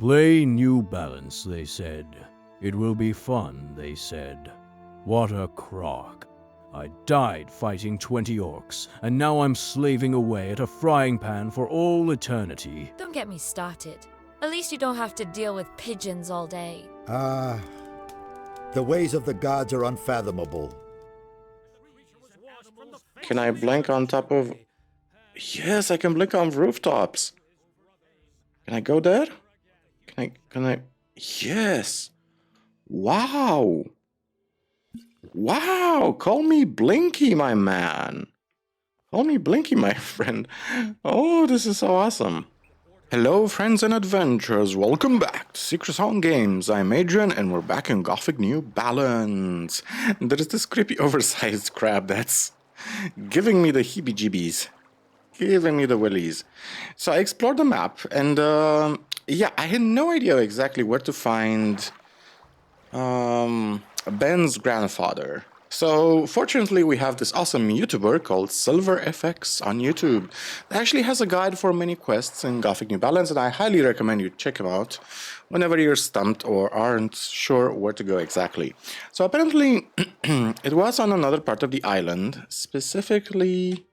Play New Balance, they said. It will be fun, they said. What a crock. I died fighting 20 orcs, and now I'm slaving away at a frying pan for all eternity. Don't get me started. At least you don't have to deal with pigeons all day. The ways of the gods are unfathomable. Can I blink on top of... Yes, I can blink on rooftops. Can I go there? Can I... Yes. Wow. Wow, call me Blinky, my man. Call me Blinky, my friend. Oh, this is so awesome. Hello, friends and adventurers. Welcome back to Secret Song Games. I'm Adrian, and we're back in Gothic New Balance. There's this creepy oversized crab that's giving me the heebie-jeebies. Giving me the willies. So I explored the map, and yeah, I had no idea exactly where to find Ben's grandfather. So fortunately we have this awesome YouTuber called SilverFX on YouTube that actually has a guide for many quests in Gothic New Balance, and I highly recommend you check him out whenever you're stumped or aren't sure where to go exactly. So apparently it was on another part of the island, specifically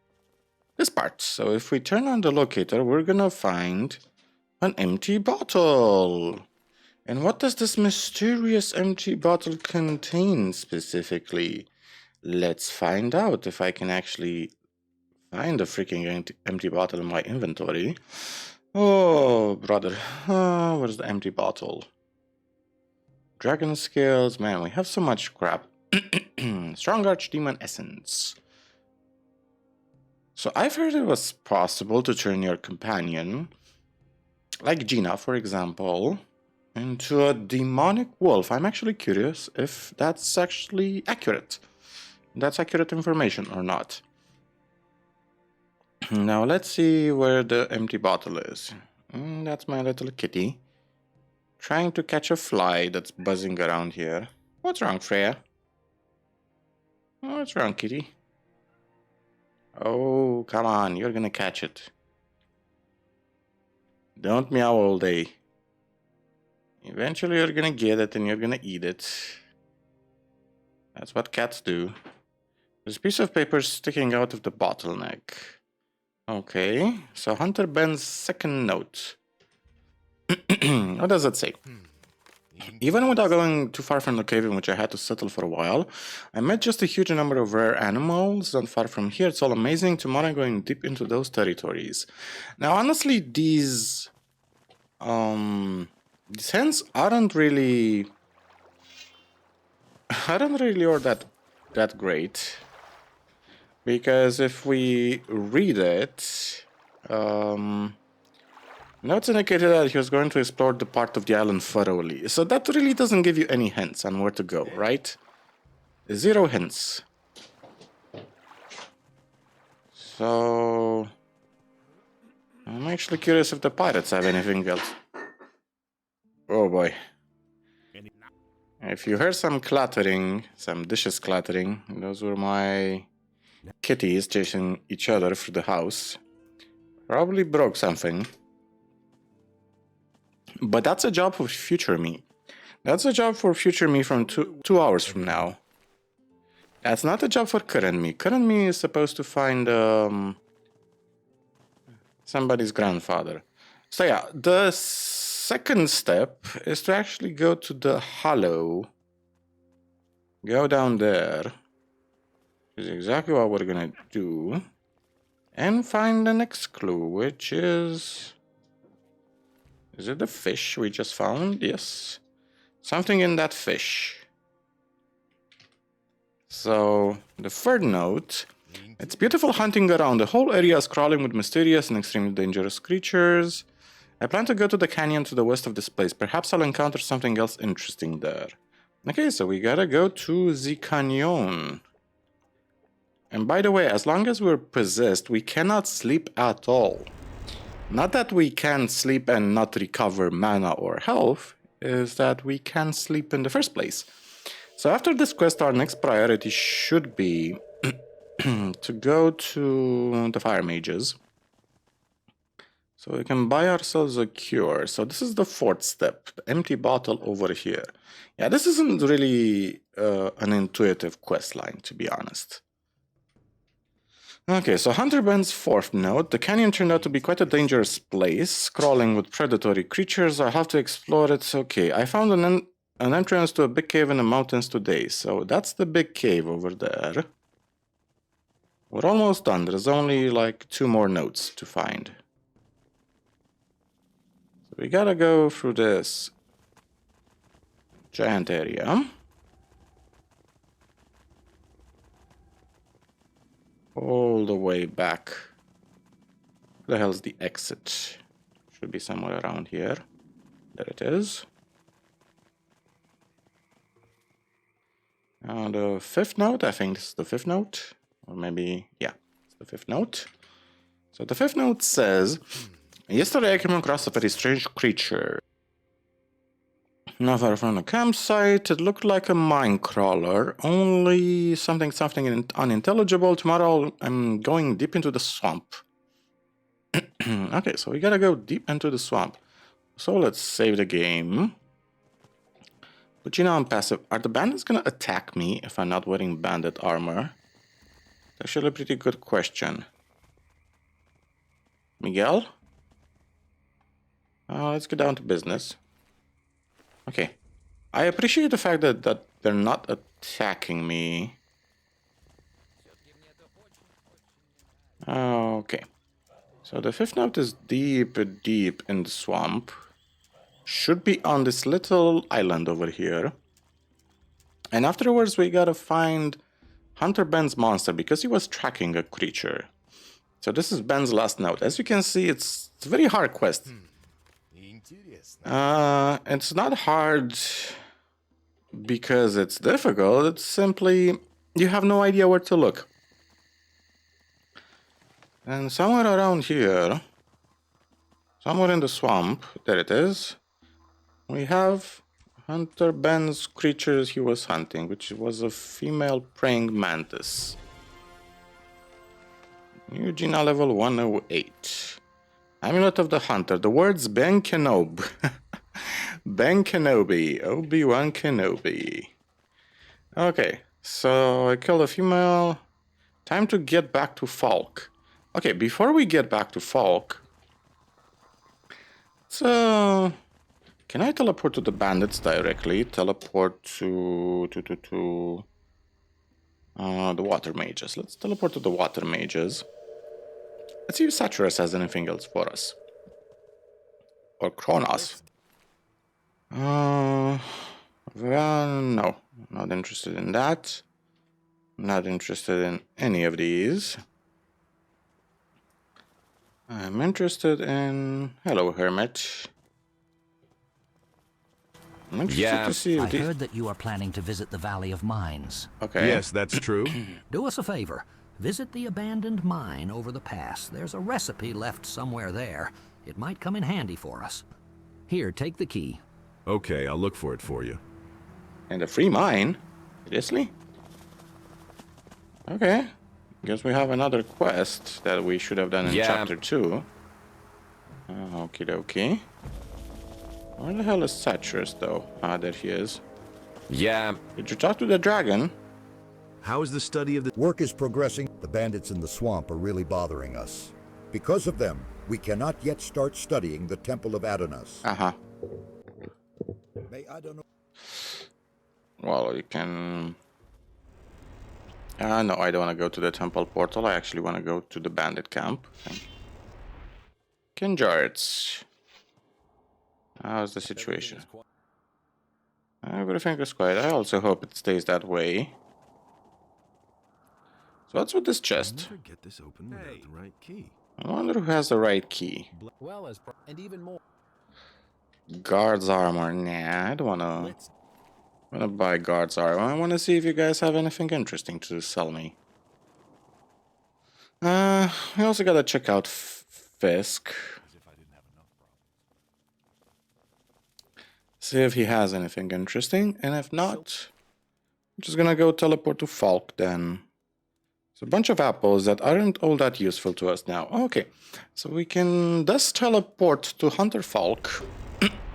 this part. So if we turn on the locator, we're gonna find an empty bottle. And what does this mysterious empty bottle contain specifically? Let's find out if I can actually find a freaking empty bottle in my inventory. Oh, brother. Where's the empty bottle? Dragon scales. Man, we have so much crap. Strong Archdemon Essence. So I've heard it was possible to turn your companion, like Gina, for example, into a demonic wolf. I'm actually curious if that's actually accurate. That's accurate information or not. Now let's see where the empty bottle is. That's my little kitty. Trying to catch a fly that's buzzing around here. What's wrong, Freya? What's wrong, kitty? Oh, come on, you're gonna catch it. Don't meow all day. Eventually you're gonna get it and you're gonna eat it. That's what cats do. There's a piece of paper sticking out of the bottleneck. Okay, so Hunter Ben's second note. What does it say? Even without going too far from the cave in which I had to settle for a while, I met just a huge number of rare animals. Not far from here, it's all amazing. Tomorrow I'm going deep into those territories. Now, honestly, these hints aren't really or that great, because if we read it, notes indicated that he was going to explore the part of the island thoroughly, so that really doesn't give you any hints on where to go, right? 0 hints. So I'm actually curious if the pirates have anything else. Oh boy. If you heard some clattering, some dishes clattering, those were my kitties chasing each other through the house. Probably broke something. But that's a job for future me. That's a job for future me from two hours from now. That's not a job for current me. Current me is supposed to find somebody's grandfather. So yeah, the second step is to actually go to the hollow. Go down there. Which is exactly what we're gonna do. And find the next clue, which is... Is it the fish we just found? Yes. Something in that fish. So, the third note. It's beautiful hunting around. The whole area is crawling with mysterious and extremely dangerous creatures. I plan to go to the canyon to the west of this place. Perhaps I'll encounter something else interesting there. Okay, so we gotta go to the canyon. And by the way, as long as we're possessed, we cannot sleep at all. Not that we can sleep and not recover mana or health, is that we can sleep in the first place. So after this quest, our next priority should be to go to the fire mages. So we can buy ourselves a cure. So this is the fourth step, the empty bottle over here. Yeah, this isn't really an intuitive quest line, to be honest. Okay, so Hunter Ben's fourth note. The canyon turned out to be quite a dangerous place, crawling with predatory creatures. I have to explore it. Okay, I found an entrance to a big cave in the mountains today. So that's the big cave over there. We're almost done. There's only like 2 more notes to find. So we gotta go through this giant area. All the way back. Where the hell's the exit? Should be somewhere around here. There it is. The 5th note, I think this is the 5th note. Or maybe, yeah, it's the 5th note. So the 5th note says, yesterday I came across a very strange creature. Not far from the campsite, it looked like a mine crawler, only something unintelligible. Tomorrow I'm going deep into the swamp. Okay, so we gotta go deep into the swamp. So let's save the game. But you know I'm passive. Are the bandits gonna attack me if I'm not wearing bandit armor? That's actually a pretty good question. Miguel? Let's get down to business. Okay. I appreciate the fact that they're not attacking me. Okay. So the 5th note is deep in the swamp. Should be on this little island over here. And afterwards we gotta find Hunter Ben's monster because he was tracking a creature. So this is Ben's last note. As you can see, it's a very hard quest. It's not hard because it's difficult. It's simply you have no idea where to look. And somewhere around here, somewhere in the swamp, there it is, we have Hunter Ben's creatures he was hunting, which was a female praying mantis. Eugenia level 108. Amulet of the Hunter. The words Ben Kenobi. Ben Kenobi. Obi-Wan Kenobi. Okay, so I killed a female. Time to get back to Falk. Okay, before we get back to Falk, so can I teleport to the bandits directly? Teleport to the water mages. Let's teleport to the water mages. Let's see if Saturus has anything else for us. Or Kronos. Well, no. Not interested in that. Not interested in any of these. I'm interested in... Hello, Hermit. I'm interested to see if I heard that you are planning to visit the Valley of Mines. Okay. Yes, that's true. Do us a favor. Visit the abandoned mine over the pass. There's a recipe left somewhere there. It might come in handy for us. Here, take the key. Okay, I'll look for it for you. And a free mine? Seriously? Okay. Guess we have another quest that we should have done in chapter 2. Okie dokie. Where the hell is Saturus, though? Ah, there he is. Yeah. Did you talk to the dragon? How is the study of the... Work is progressing. The bandits in the swamp are really bothering us. Because of them, we cannot yet start studying the Temple of Adonis. Uh-huh. May Adonis... Well, you can... no, I don't want to go to the temple portal. I actually want to go to the bandit camp. Kinjards. How's the situation? Everything is quiet. I also hope it stays that way. So what's with this chest? Never get this open without the right key. I wonder who has the right key. Well, and even more. Guard's armor. Nah, I don't wanna buy guard's armor. I wanna see if you guys have anything interesting to sell me. We also gotta check out Fisk. See if he has anything interesting, and if not, I'm just gonna go teleport to Falk then. So a bunch of apples that aren't all that useful to us now. Okay, so we can thus teleport to Hunter Falk,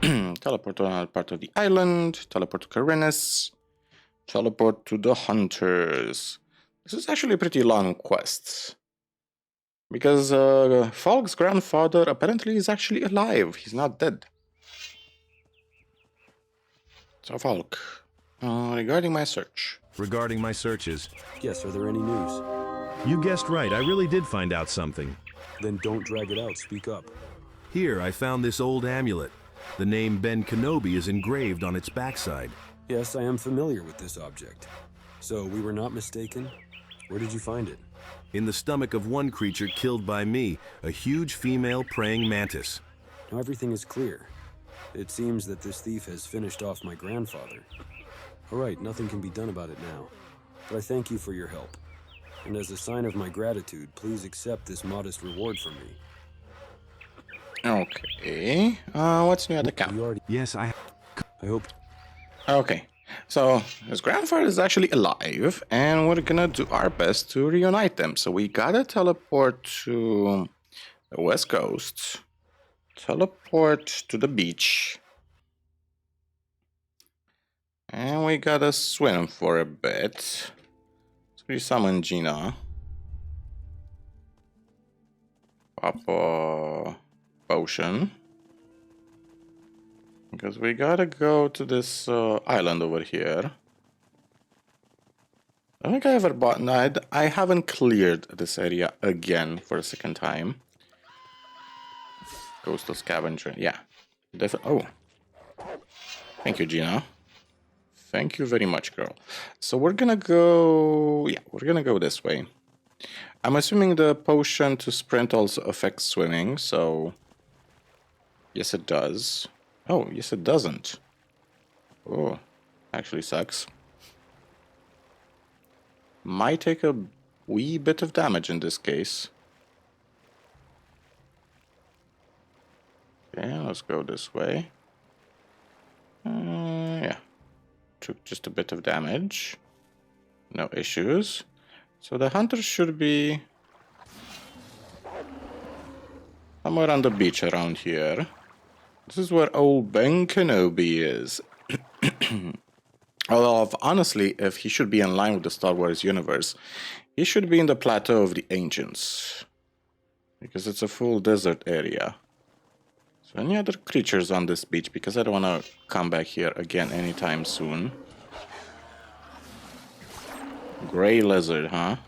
teleport to another part of the island, teleport to Karinis, teleport to the Hunters. This is actually a pretty long quest. Because Falk's grandfather apparently is actually alive. He's not dead. So Falk, regarding my search. Regarding my searches, Yes, are there any news? you guessed right. I really did find out something. Then don't drag it out, speak up. Here, I found this old amulet. The name Ben Kenobi is engraved on its backside. Yes, I am familiar with this object. So, we were not mistaken? Where did you find it? In the stomach of one creature killed by me, a huge female praying mantis. Now everything is clear. It seems that this thief has finished off my grandfather. Alright, nothing can be done about it now. But I thank you for your help. And as a sign of my gratitude, please accept this modest reward from me. Okay, what's new at the camp? You already... Yes, I hope... Okay, so his grandfather is actually alive, and we're gonna do our best to reunite them. So we gotta teleport to the west coast, teleport to the beach, and we gotta swim for a bit. So we summon Gina. Pop a potion. Because we gotta go to this island over here. I don't think I ever bought... No, I haven't cleared this area again for a second time. Coastal scavenger. Yeah. Oh. Thank you, Gina. Thank you very much, girl. So we're gonna go... Yeah, we're gonna go this way. I'm assuming the potion to sprint also affects swimming, so... Yes, it does. Oh, yes it doesn't. Oh, actually sucks. Might take a wee bit of damage in this case. Okay, let's go this way. Yeah. Took just a bit of damage. No issues. So the hunter should be somewhere on the beach around here. This is where old Ben Kenobi is. Although, honestly, if he should be in line with the Star Wars universe, he should be in the Plateau of the Ancients. Because it's a full desert area. So any other creatures on this beach? Because I don't want to come back here again anytime soon. Gray lizard, huh?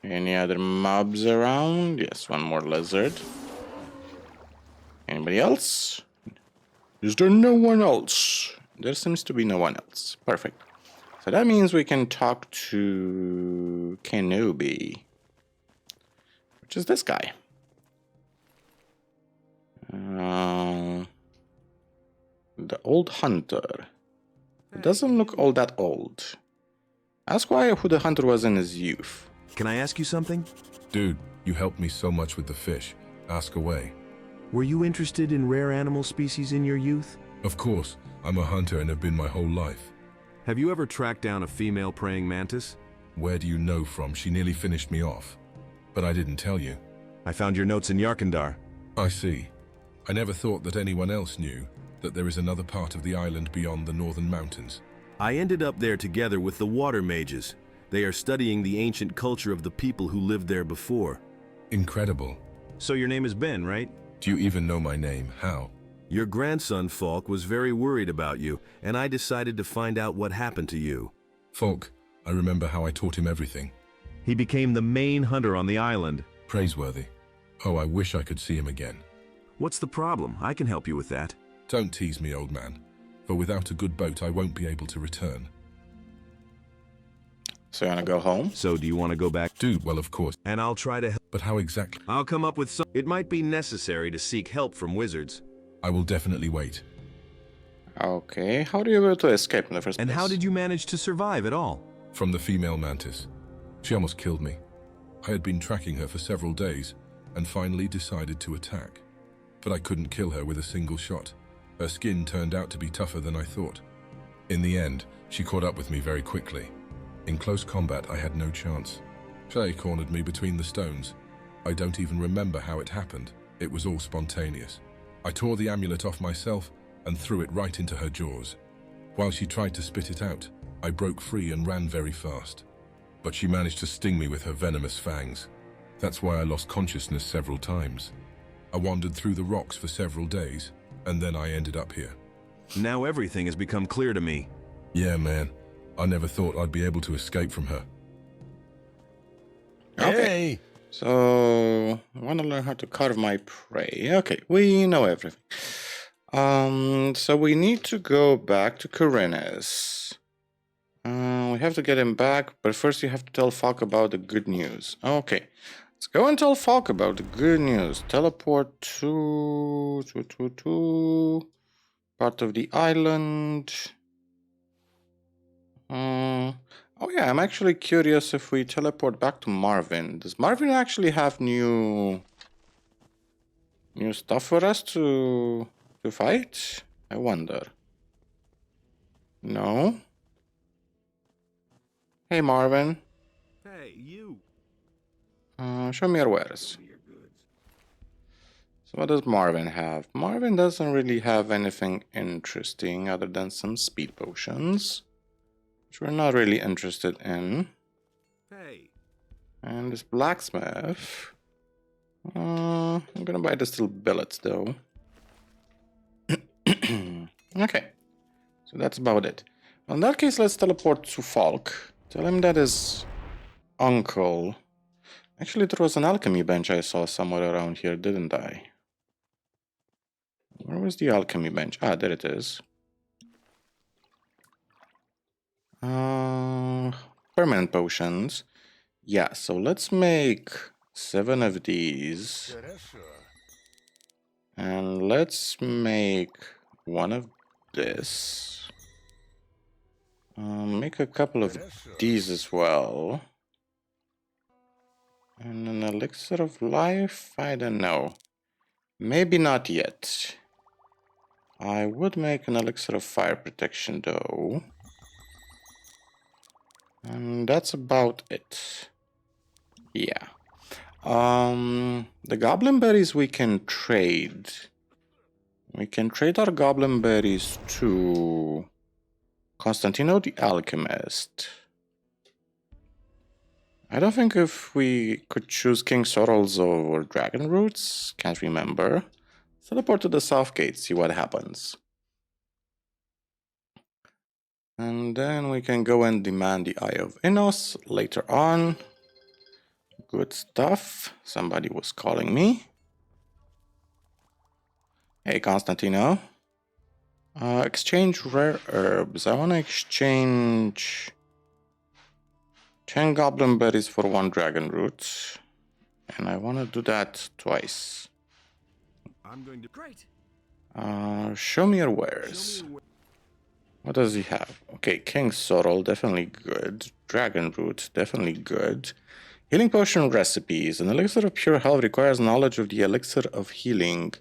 Any other mobs around? Yes, one more lizard. Anybody else? Is there no one else? There seems to be no one else. Perfect. So that means we can talk to Kenobi, which is this guy. The old hunter. It doesn't look all that old. Ask why who the hunter was in his youth. Can I ask you something? Dude, you helped me so much with the fish. Ask away. Were you interested in rare animal species in your youth? Of course, I'm a hunter and have been my whole life. Have you ever tracked down a female praying mantis? Where do you know from? She nearly finished me off. But I didn't tell you. I found your notes in Yarkandar. I see. I never thought that anyone else knew that there is another part of the island beyond the northern mountains. I ended up there together with the water mages. They are studying the ancient culture of the people who lived there before. Incredible. So your name is Ben, right? Do you even know my name? How? Your grandson, Falk, was very worried about you, and I decided to find out what happened to you. Falk, I remember how I taught him everything. He became the main hunter on the island. Praiseworthy. Oh, I wish I could see him again. What's the problem? I can help you with that. Don't tease me, old man. For without a good boat, I won't be able to return. So you wanna go home? So do you want to go back? Dude, well, of course. And I'll try to help. But how exactly? I'll come up with some... It might be necessary to seek help from wizards. I will definitely wait. Okay, how do you go to escape in the first place? And how did you manage to survive at all? From the female mantis. She almost killed me. I had been tracking her for several days and finally decided to attack. But I couldn't kill her with a single shot. Her skin turned out to be tougher than I thought. In the end, she caught up with me very quickly. In close combat, I had no chance. Faye cornered me between the stones. I don't even remember how it happened. It was all spontaneous. I tore the amulet off myself and threw it right into her jaws. While she tried to spit it out, I broke free and ran very fast. But she managed to sting me with her venomous fangs. That's why I lost consciousness several times. I wandered through the rocks for several days, and then I ended up here. Now everything has become clear to me. Yeah, man. I never thought I'd be able to escape from her. Okay. So, I want to learn how to carve my prey. Okay, we know everything. So we need to go back to Korinis. We have to get him back, but first you have to tell Falk about the good news. Okay, let's go and tell Falk about the good news. Teleport to part of the island. Oh yeah, I'm actually curious if we teleport back to Marvin. Does Marvin actually have new stuff for us to fight? I wonder. No? Hey Marvin. Hey, you. Show me your wares. So what does Marvin have? Marvin doesn't really have anything interesting other than some speed potions, which we're not really interested in. Hey. And this blacksmith. I'm gonna buy the steel billets though. Okay, so that's about it. In that case, let's teleport to Falk. Tell him that his uncle. Actually, there was an alchemy bench I saw somewhere around here, didn't I? Where was the alchemy bench? Ah, there it is. Permanent potions. Yeah, so let's make 7 of these. And let's make 1 of this. Make a couple of these as well. And an elixir of life? I don't know. Maybe not yet. I would make an elixir of fire protection though. And that's about it. Yeah. The goblin berries we can trade. We can trade our goblin berries to Constantino the Alchemist. I don't think if we could choose King Sorrels or Dragon Roots. Can't remember. Teleport to the South Gate, see what happens. And then we can go and demand the Eye of Innos later on. Good stuff. Somebody was calling me. Hey, Constantino. Exchange rare herbs. I want to exchange 10 goblin berries for 1 dragon root. And I want to do that twice. I'm going to... Great. Show me your wares. What does he have? Okay, King Sorrel, definitely good. Dragon root, definitely good. Healing potion recipes. An elixir of pure health requires knowledge of the elixir of healing.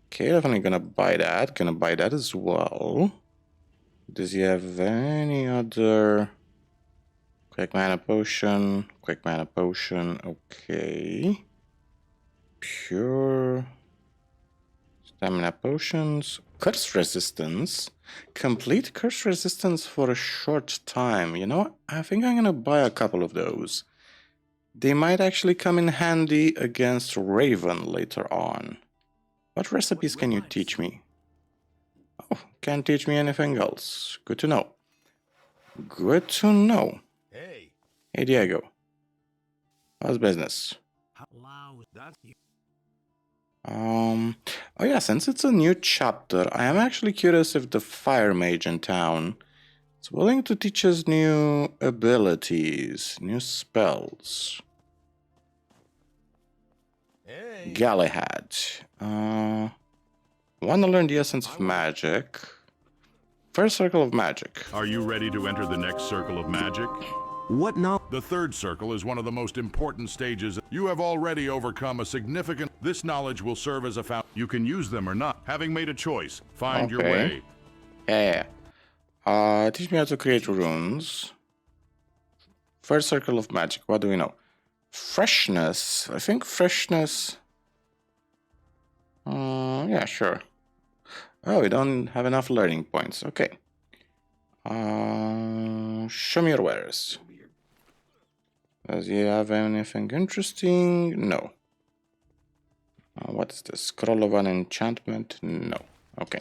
Okay, definitely gonna buy that. Gonna buy that as well. Does he have any other... Quick mana potion. Quick mana potion. Okay. Pure... Stamina potions. Curse resistance. Complete curse resistance for a short time. You know, I think I'm gonna buy a couple of those. They might actually come in handy against Raven later on. What recipes can you teach me? Oh, can't teach me anything else. Good to know. Good to know. Hey. Hey, Diego. How's business? Oh yeah, since it's a new chapter, I am actually curious if the fire mage in town is willing to teach us new abilities, new spells. Hey. Galahad. Want to learn the essence of magic. First circle of magic. Are you ready to enter the next circle of magic? What now? The third circle is one of the most important stages. You have already overcome a significant... This knowledge will serve as a foundation. You can use them or not. Having made a choice, find your way. Yeah. Teach me how to create runes. First circle of magic. What do we know? Freshness. I think freshness. Yeah, sure. Oh, we don't have enough learning points. Okay. Show me your wares. Does he have anything interesting? No. What is this? Scroll of an enchantment? No. Okay.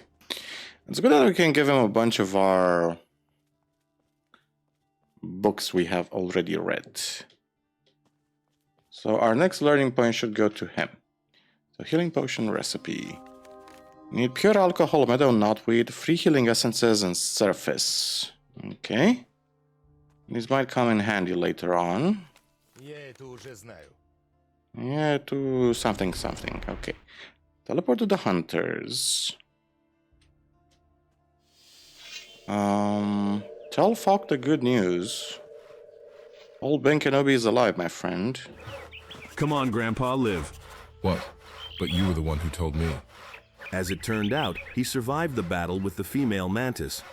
It's good that we can give him a bunch of our books we have already read. So our next learning point should go to him. So healing potion recipe. Need pure alcohol, meadow knotweed, free healing essences, and surface. Okay. These might come in handy later on. Yeah, to something. Okay. Teleport to the hunters. Tell Falk the good news. Old Ben Kenobi is alive, my friend. Come on, Grandpa, live. What? But you were the one who told me. As it turned out, he survived the battle with the female mantis.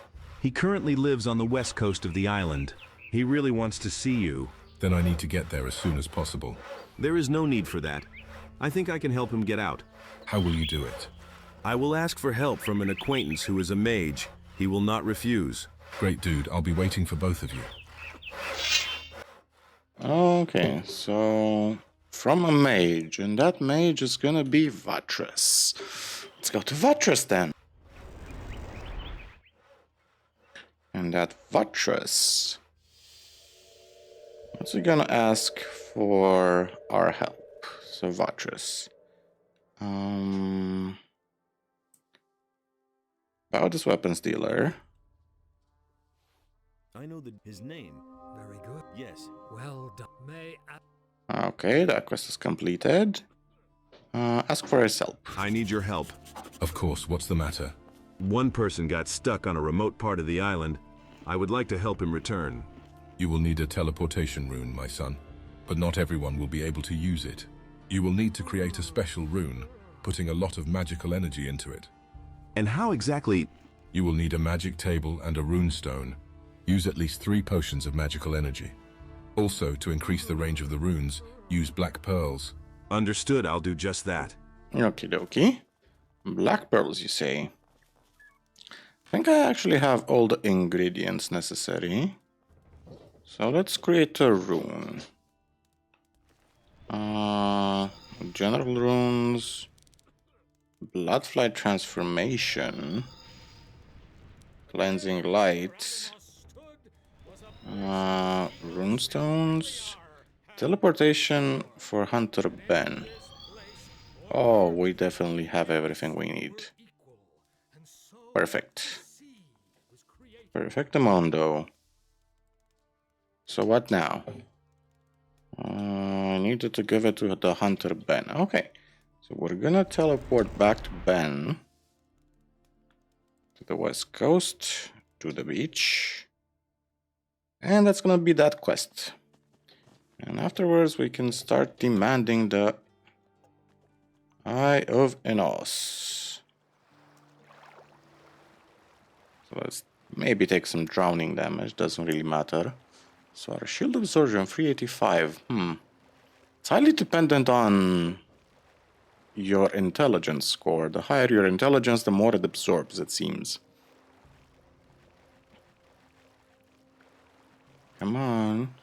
He currently lives on the west coast of the island. He really wants to see you. Then I need to get there as soon as possible. There is no need for that. I think I can help him get out. How will you do it? I will ask for help from an acquaintance who is a mage. He will not refuse. Great, dude. I'll be waiting for both of you. Okay, so from a mage, and that mage is gonna be Vatras. Let's go to Vatras then. And that Vatras, what's he gonna ask for our help? So Vatras. About this weapons dealer. I know his name. Very good. Yes. Well done. May I... Okay, that quest is completed. Ask for his help. I need your help. Of course, what's the matter? One person got stuck on a remote part of the island. I would like to help him return. You will need a teleportation rune, my son. But not everyone will be able to use it. You will need to create a special rune, putting a lot of magical energy into it. And how exactly? You will need a magic table and a rune stone. Use at least 3 potions of magical energy. Also, to increase the range of the runes, use black pearls. Understood, I'll do just that. Okie dokie. Black pearls, you say? I think I actually have all the ingredients necessary. So let's create a rune. General runes. Bloodflight transformation. Cleansing light. Runestones. Teleportation for Hunter Ben. Oh, we definitely have everything we need. Perfect. Perfectamundo. So what now? I needed to give it to the Hunter Ben. Okay. So we're gonna teleport back to Ben. To the west coast. To the beach. And that's gonna be that quest. And afterwards we can start demanding the Eye of Enos. So let's maybe take some drowning damage, doesn't really matter. So our shield absorption 385. It's highly dependent on your intelligence score. The higher your intelligence, the more it absorbs, it seems. Come on.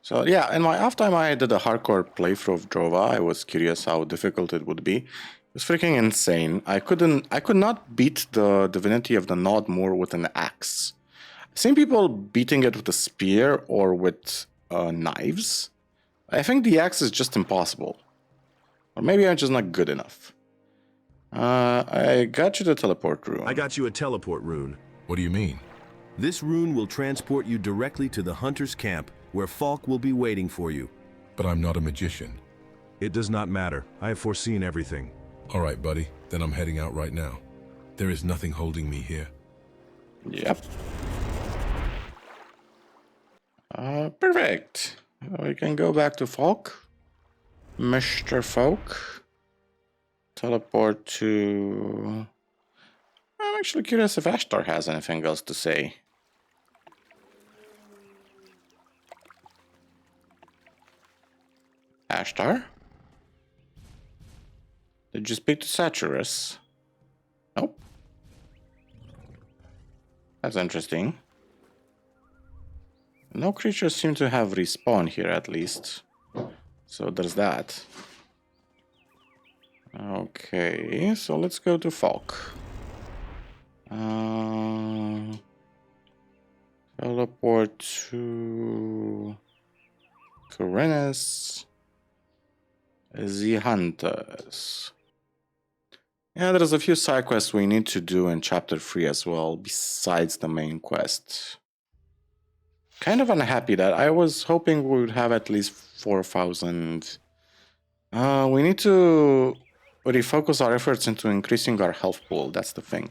So yeah, in my off time I did a hardcore playthrough of Drova. I was curious how difficult it would be. It was freaking insane. I could not beat the Divinity of the Nod more with an axe. I've seen people beating it with a spear or with knives. I think the axe is just impossible. Or maybe I'm just not good enough. I got you the teleport rune. I got you a teleport rune. What do you mean? This rune will transport you directly to the hunter's camp, where Falk will be waiting for you. But I'm not a magician. It does not matter. I have foreseen everything. All right, buddy. Then I'm heading out right now. There is nothing holding me here. Yep. Perfect. We can go back to Falk. Mr. Falk. Teleport to... I'm actually curious if Ashtar has anything else to say. Ashtar? Did you speak to Saturus? Nope. That's interesting. No creatures seem to have respawned here, at least. So there's that. Okay, so let's go to Falk. Teleport to Corinus. The Hunters. Yeah, there's a few side quests we need to do in Chapter 3 as well, besides the main quest. Kind of unhappy that I was hoping we would have at least 4,000. We need to refocus our efforts into increasing our health pool, that's the thing.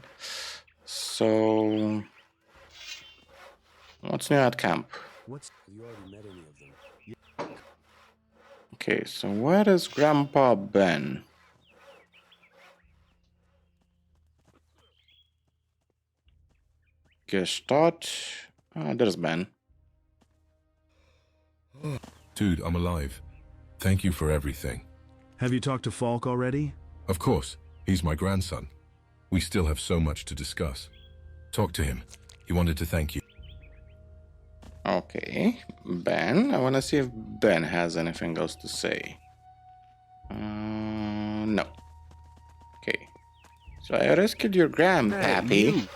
So, what's new at camp? You already met any of them? Okay, so where is Grandpa Ben? Gestalt. There's Ben. Dude, I'm alive. Thank you for everything. Have you talked to Falk already? Of course, he's my grandson. We still have so much to discuss. Talk to him. He wanted to thank you. Okay, Ben. I want to see if Ben has anything else to say. No. Okay. So I rescued your grandpappy.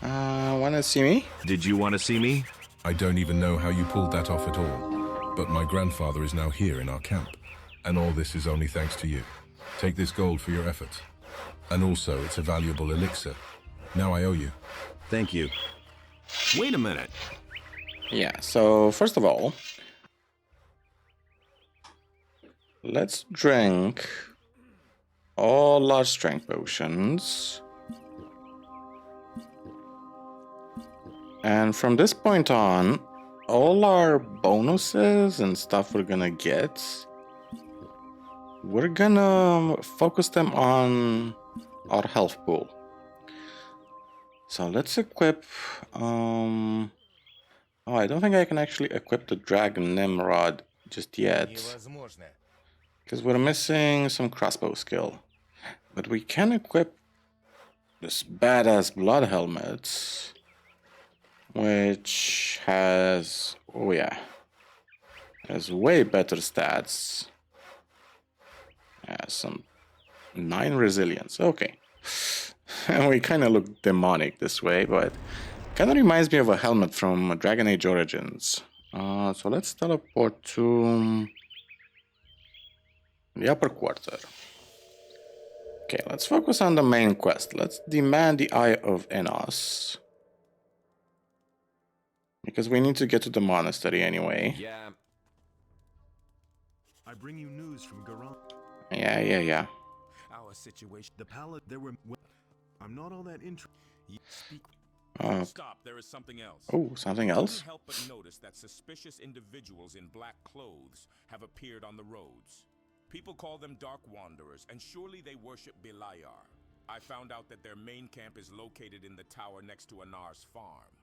Want to see me? Did you want to see me? I don't even know how you pulled that off at all. But my grandfather is now here in our camp. And all this is only thanks to you. Take this gold for your efforts. And also, it's a valuable elixir. Now I owe you. Thank you. Wait a minute. Yeah, so first of all, let's drink all large strength potions. And from this point on, all our bonuses and stuff we're gonna get, we're gonna focus them on our health pool. So let's equip, oh, I don't think I can actually equip the Dragon Nimrod just yet, because we're missing some crossbow skill. But we can equip this badass blood helmet, which has, oh yeah, has way better stats. Some 9 resilience, okay. And we kind of look demonic this way, but kind of reminds me of a helmet from Dragon Age Origins. So let's teleport to the upper quarter. Okay, let's focus on the main quest. Let's demand the Eye of Enos, because we need to get to the monastery anyway. Yeah. I bring you news from Garan. Yeah. Our situation. The palette. There were. I'm not all that interested. Stop. There is something else. Oh, something else? Can't help but notice that suspicious individuals in black clothes have appeared on the roads. People call them Dark Wanderers, and surely they worship Beliar. I found out that their main camp is located in the tower next to Anar's farm.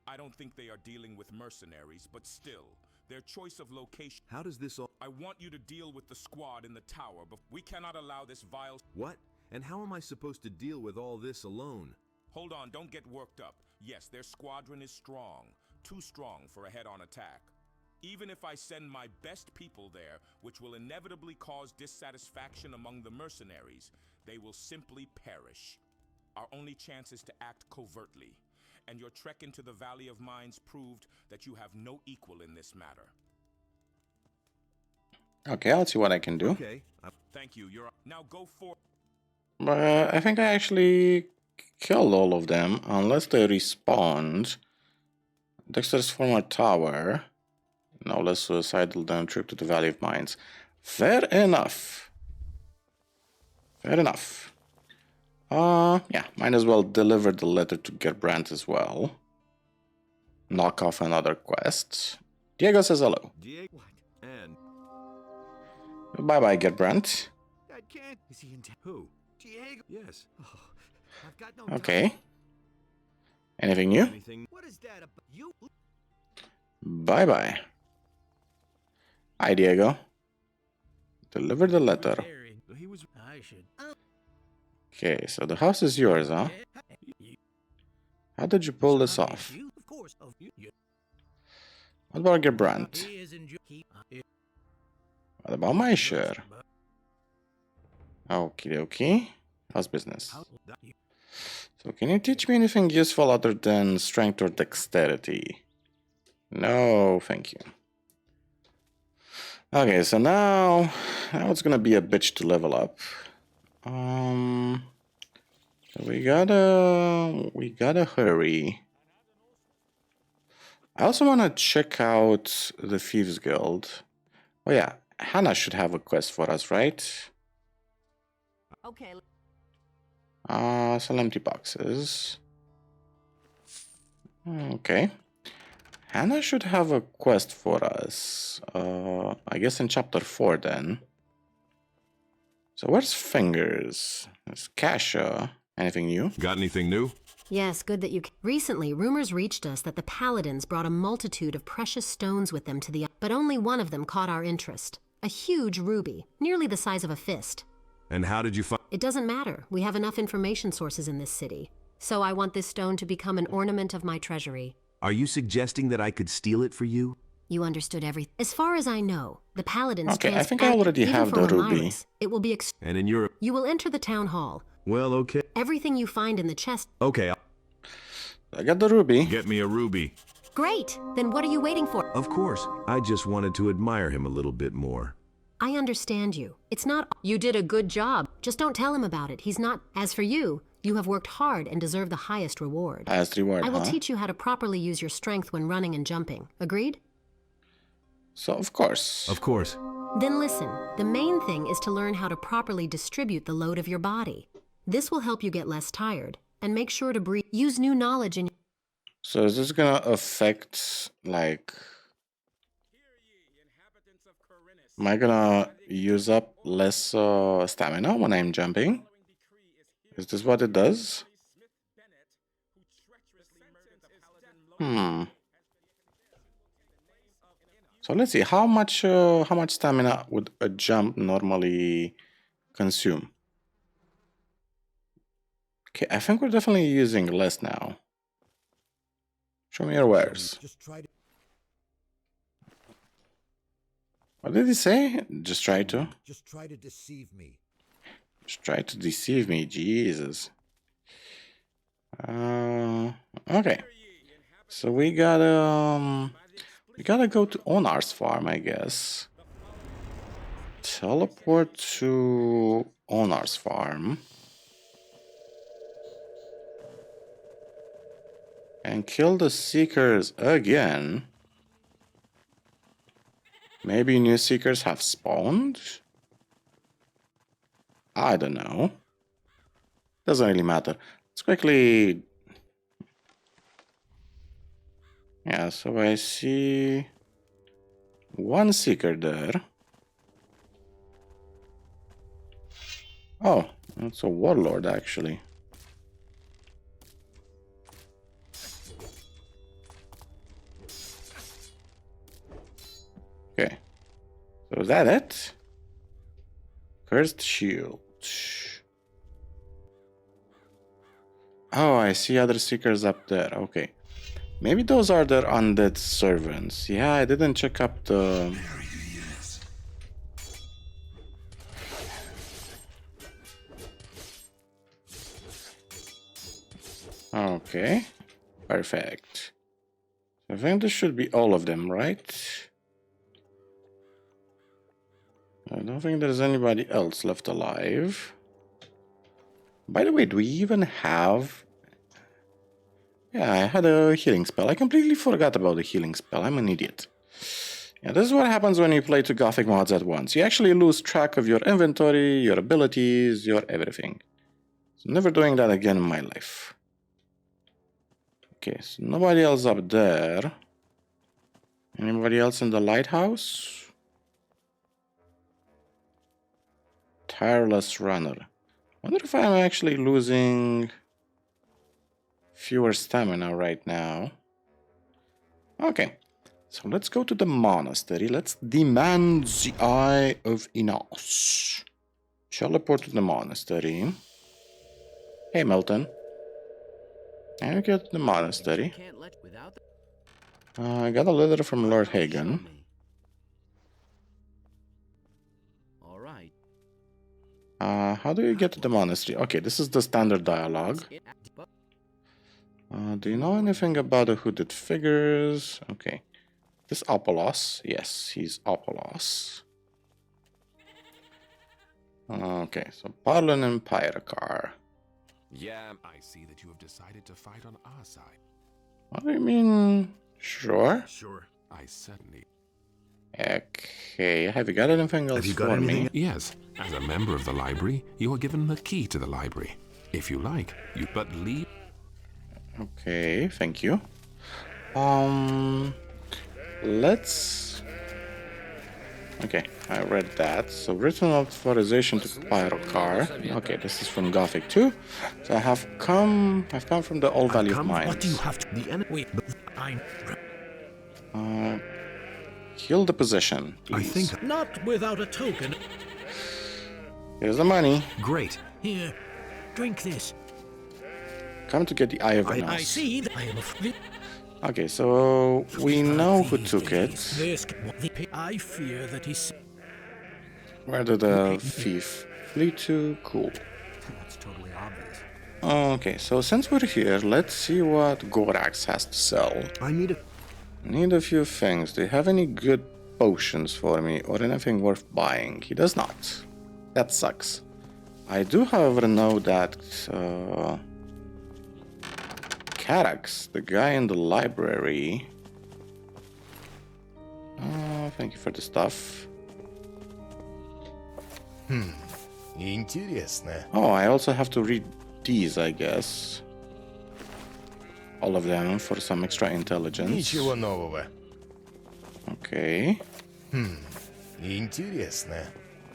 I don't think they are dealing with mercenaries, but still, their choice of location... How does this all... I want you to deal with the squad in the tower, but we cannot allow this vile... What? And how am I supposed to deal with all this alone? Hold on, don't get worked up. Yes, their squadron is strong. Too strong for a head-on attack. Even if I send my best people there, which will inevitably cause dissatisfaction among the mercenaries, they will simply perish. Our only chance is to act covertly. And your trek into the Valley of Mines proved that you have no equal in this matter. Okay, I'll see what I can do. Okay. Thank you. Now go for... But I think I actually killed all of them, unless they respawned. Dexter's former tower. No less suicidal than a trip to the Valley of Mines. Fair enough. Fair enough. Yeah, might as well deliver the letter to Gerbrand as well. Knock off another quest. Diego says hello. Diego. And... Bye-bye, Gerbrand. I can't... Is he in... Who? Diego? Yes. Oh, I've got no Okay. Anything new? Anything... What is that about you? Bye-bye. Hi, Diego. Deliver the letter. Okay, so the house is yours, huh? How did you pull this off? What about your brand? What about my share? Okie dokie. How's business? So can you teach me anything useful other than strength or dexterity? No, thank you. Okay, so now it's gonna be a bitch to level up. So we gotta hurry. I also wanna check out the Thieves Guild. Oh yeah, Hannah should have a quest for us, right? Okay. Sell empty boxes. Okay. Hannah should have a quest for us. I guess in chapter 4 then. So where's Fingers? There's Kasha. Anything new? Got anything new? Yes, good that you... Recently, rumors reached us that the Paladins brought a multitude of precious stones with them to the... But only one of them caught our interest. A huge ruby, nearly the size of a fist. And how did you find... It doesn't matter. We have enough information sources in this city. So I want this stone to become an ornament of my treasury. Are you suggesting that I could steal it for you? You understood everything. As far as I know, the Paladins... Okay, I think I already have the ruby. It will be... And in Europe... You will enter the town hall. Well, okay. Everything you find in the chest... Okay. I got the ruby. Get me a ruby. Great! Then what are you waiting for? Of course. I just wanted to admire him a little bit more. I understand you. It's not... You did a good job. Just don't tell him about it. He's not... As for you, you have worked hard and deserve the highest reward. Highest reward, I will teach you how to properly use your strength when running and jumping. Agreed? So, of course. Of course. Then listen. The main thing is to learn how to properly distribute the load of your body. This will help you get less tired. And make sure to breathe. Use new knowledge in... So is this gonna affect, like... Am I gonna use up less stamina when I'm jumping? Is this what it does? So let's see, how much stamina would a jump normally consume? Okay, I think we're definitely using less now. Show me your wares. What did he say? Just try to? Just try to deceive me. Just try to deceive me, Jesus. Okay. So we gotta go to Onar's farm, I guess. Teleport to Onar's farm. And kill the Seekers again. Maybe new Seekers have spawned? I don't know. Doesn't really matter. Let's quickly... Yeah, so I see... one Seeker there. Oh, that's a Warlord actually. Okay, so is that it? Cursed Shield. Oh, I see other Seekers up there. Okay. Maybe those are their undead servants. Yeah, I didn't check up the... Okay. Perfect. I think this should be all of them, right? I don't think there's anybody else left alive. By the way, do we even have... Yeah, I had a healing spell. I completely forgot about the healing spell. I'm an idiot. Yeah, this is what happens when you play two Gothic mods at once. You actually lose track of your inventory, your abilities, your everything. So never doing that again in my life. Okay, so nobody else up there. Anybody else in the lighthouse? Tireless runner. Wonder if I'm actually losing fewer stamina right now. Okay, So let's go to the monastery. Let's demand the Eye of Enos. Teleport to the monastery. Hey, Milton. And we get to the monastery. I got a letter from Lord Hagen. How do you get to the monastery? Okay, this is the standard dialogue. Do you know anything about the hooded figures? Okay. This Apollos. Yes, he's Apollos. Okay, so Parlin and Pyrocar. Yeah, I see that you have decided to fight on our side. What do you mean? Sure. Sure. I certainly... Okay, have you got anything else for me? Yes. As a member of the library, you are given the key to the library. If you like, you but leave... Okay, thank you. Let's... Okay, I read that. So, written authorization to Pyrocar. Okay, this is from Gothic 2. So I've come from the Old Valley of Mines. What do you have to the enemy? Heal the position, please. I think not without a token. Here's the money. Great. Here, drink this. Come to get the Eye of Enos. I see that I am a... Okay, so we know who took it. I fear that he's... Where did the thief flee to? Cool. That's totally obvious. Okay, so since we're here, let's see what Gorax has to sell. Need a few things. Do you have any good potions for me or anything worth buying? He does not. That sucks. I do, however, know that Carax, the guy in the library... thank you for the stuff. Интересно. Oh, I also have to read these, I guess. All of them for some extra intelligence. Ничего нового. Okay. Интересно.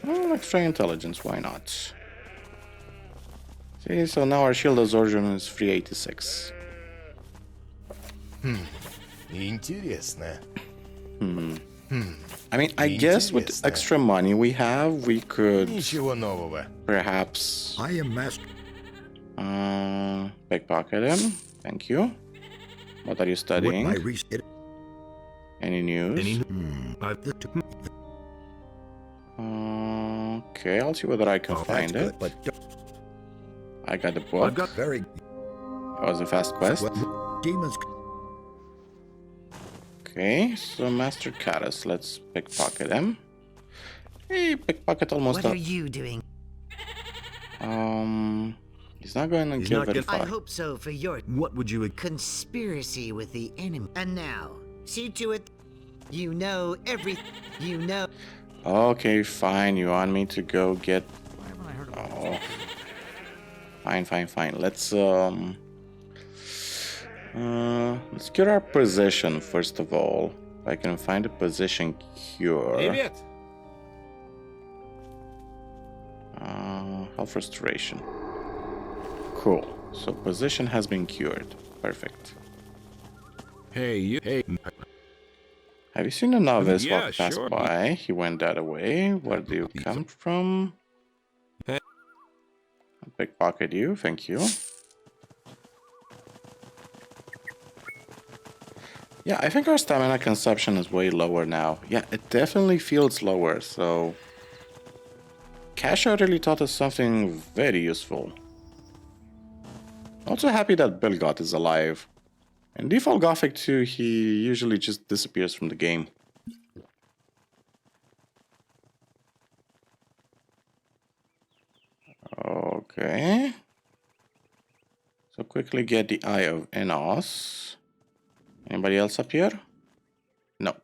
Well, extra intelligence, why not? See, so now our shield absorption is 386. Интересно. I mean, I guess with extra money we have, we could Ничего нового. perhaps I am master. pickpocket him. Thank you. What are you studying? Any news? Okay, I'll see whether I can find it. I got the book. Very. That was a fast quest. Demons. Okay, so Master Caddis, let's pickpocket him. Hey, pickpocket almost What up. are you doing? He's not going to get very I far. hope so for your... What would you... Conspiracy with the enemy. And now, see to it. You know everything. You know... Okay, fine. You want me to go get... Oh. Fine. Let's get our position first of all. If I can find a position cure. Health restoration. Cool. So position has been cured. Perfect. Hey. Have you seen a novice Yeah, walk past sure. by? He went that way. Where do you come from? Hey. I'll pickpocket you. Thank you. Yeah, I think our stamina consumption is way lower now. Yeah, it definitely feels lower, so... Kasha really taught us something very useful. Also happy that Bilgot is alive. In default Gothic 2, he usually just disappears from the game. Okay. So quickly get the Eye of Enos. Anybody else up here? No.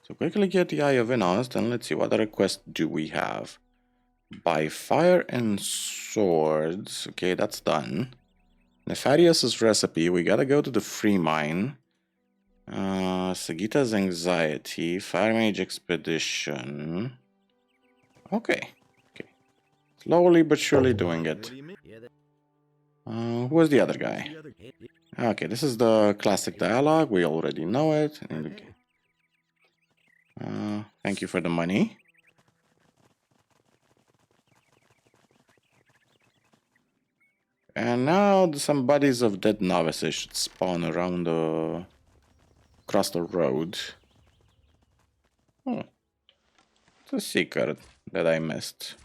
So quickly get the Eye of Enos, then let's see what other quests do we have. Buy fire and swords. Okay, that's done. Nefarious' recipe. We gotta go to the free mine. Sagita's anxiety. Fire mage expedition. Okay. Slowly but surely doing it. Who was the other guy? Okay, this is the classic dialogue. We already know it. Thank you for the money. And now some bodies of dead novices should spawn around across the road. Oh, it's a secret that I missed.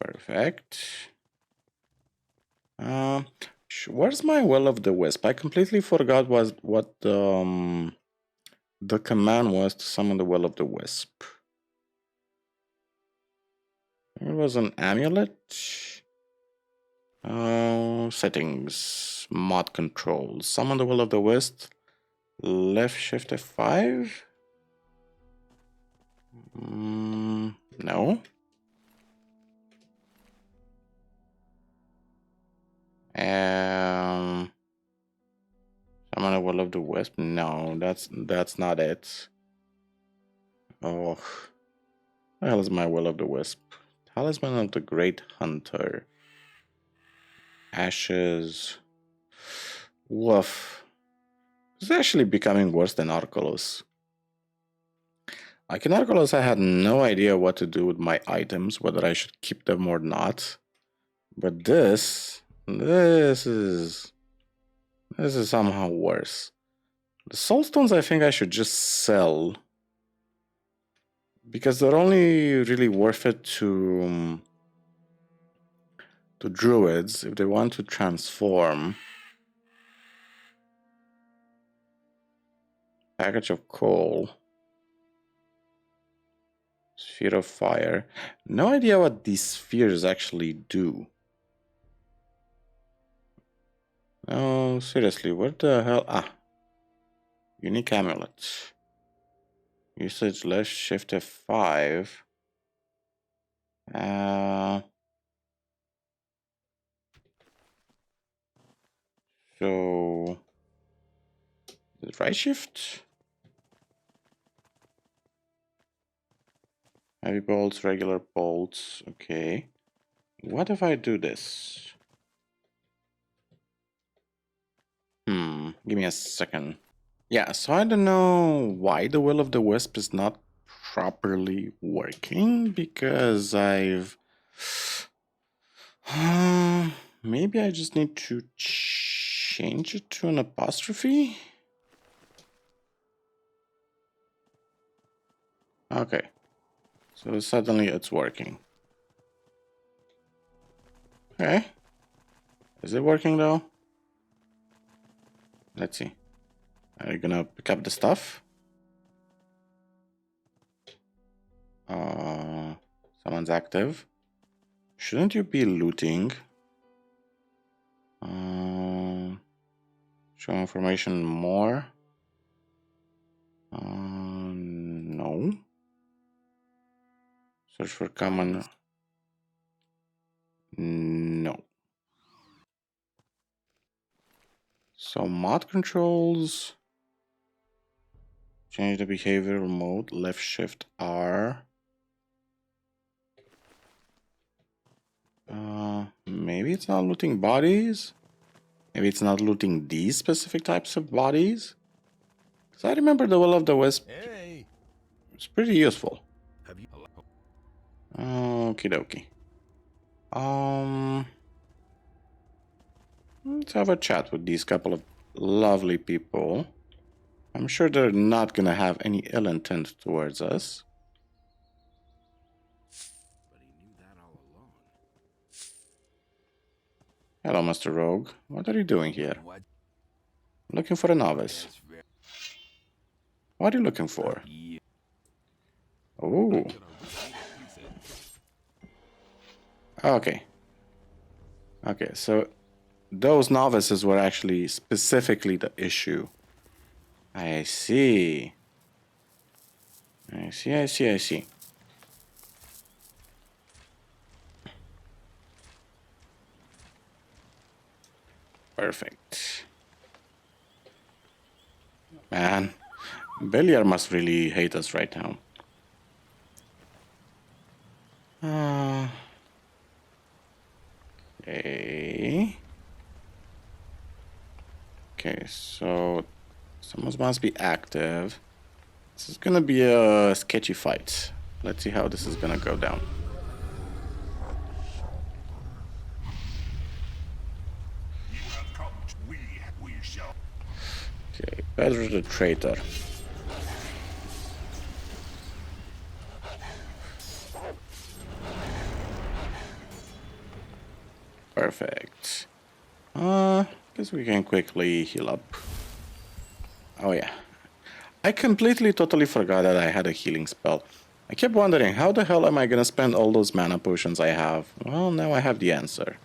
Perfect. Where's my Will of the Wisp? I completely forgot what the command was to summon the Will of the Wisp. It was an amulet. Settings, mod controls. Summon the Will of the Wisp. Left shift F5. No. Summon the Will of the Wisp. No, that's not it. Oh, the hell is my Will of the Wisp? Talisman of the Great Hunter. Ashes. Woof. It's actually becoming worse than Arculus. Like in Arculus, I had no idea what to do with my items, whether I should keep them or not. But this is somehow worse. The soulstones, I think I should just sell, because they're only really worth it to druids if they want to transform. Package of coal. Sphere of fire. No idea what these spheres actually do. Oh, seriously, what the hell? Ah. Unique amulet. Usage left shift F5. So the right shift? Heavy bolts, regular bolts. Okay. What if I do this? Give me a second. Yeah, so I don't know why the Will of the Wisp is not properly working, because I've... maybe I just need to change it to an apostrophe? Okay. So suddenly it's working. Okay. Is it working though? Let's see. Are you gonna pick up the stuff? Someone's active. Shouldn't you be looting? Show information more. No. Search for common. No. So mod controls. Change the behavioral mode. Left shift R. Maybe it's not looting bodies. Maybe it's not looting these specific types of bodies. Because I remember the Will of the Wisp. Hey. It's pretty useful. Have you... Okie dokie. Let's have a chat with these couple of lovely people. I'm sure they're not gonna have any ill intent towards us. But he knew that all along. Hello, Mr. Rogue. What are you doing here? Looking for a novice. What are you looking for? Oh. Okay. Okay, so those novices were actually specifically the issue. I see. I see. Perfect. Man, Beliar must really hate us right now. Okay. Okay, so someone must be active. This is gonna be a sketchy fight. Let's see how this is gonna go down. Okay, Pedro the traitor. Perfect. Guess we can quickly heal up. Oh yeah. I completely totally forgot that I had a healing spell. I kept wondering, how the hell am I gonna spend all those mana potions I have? Well, now I have the answer.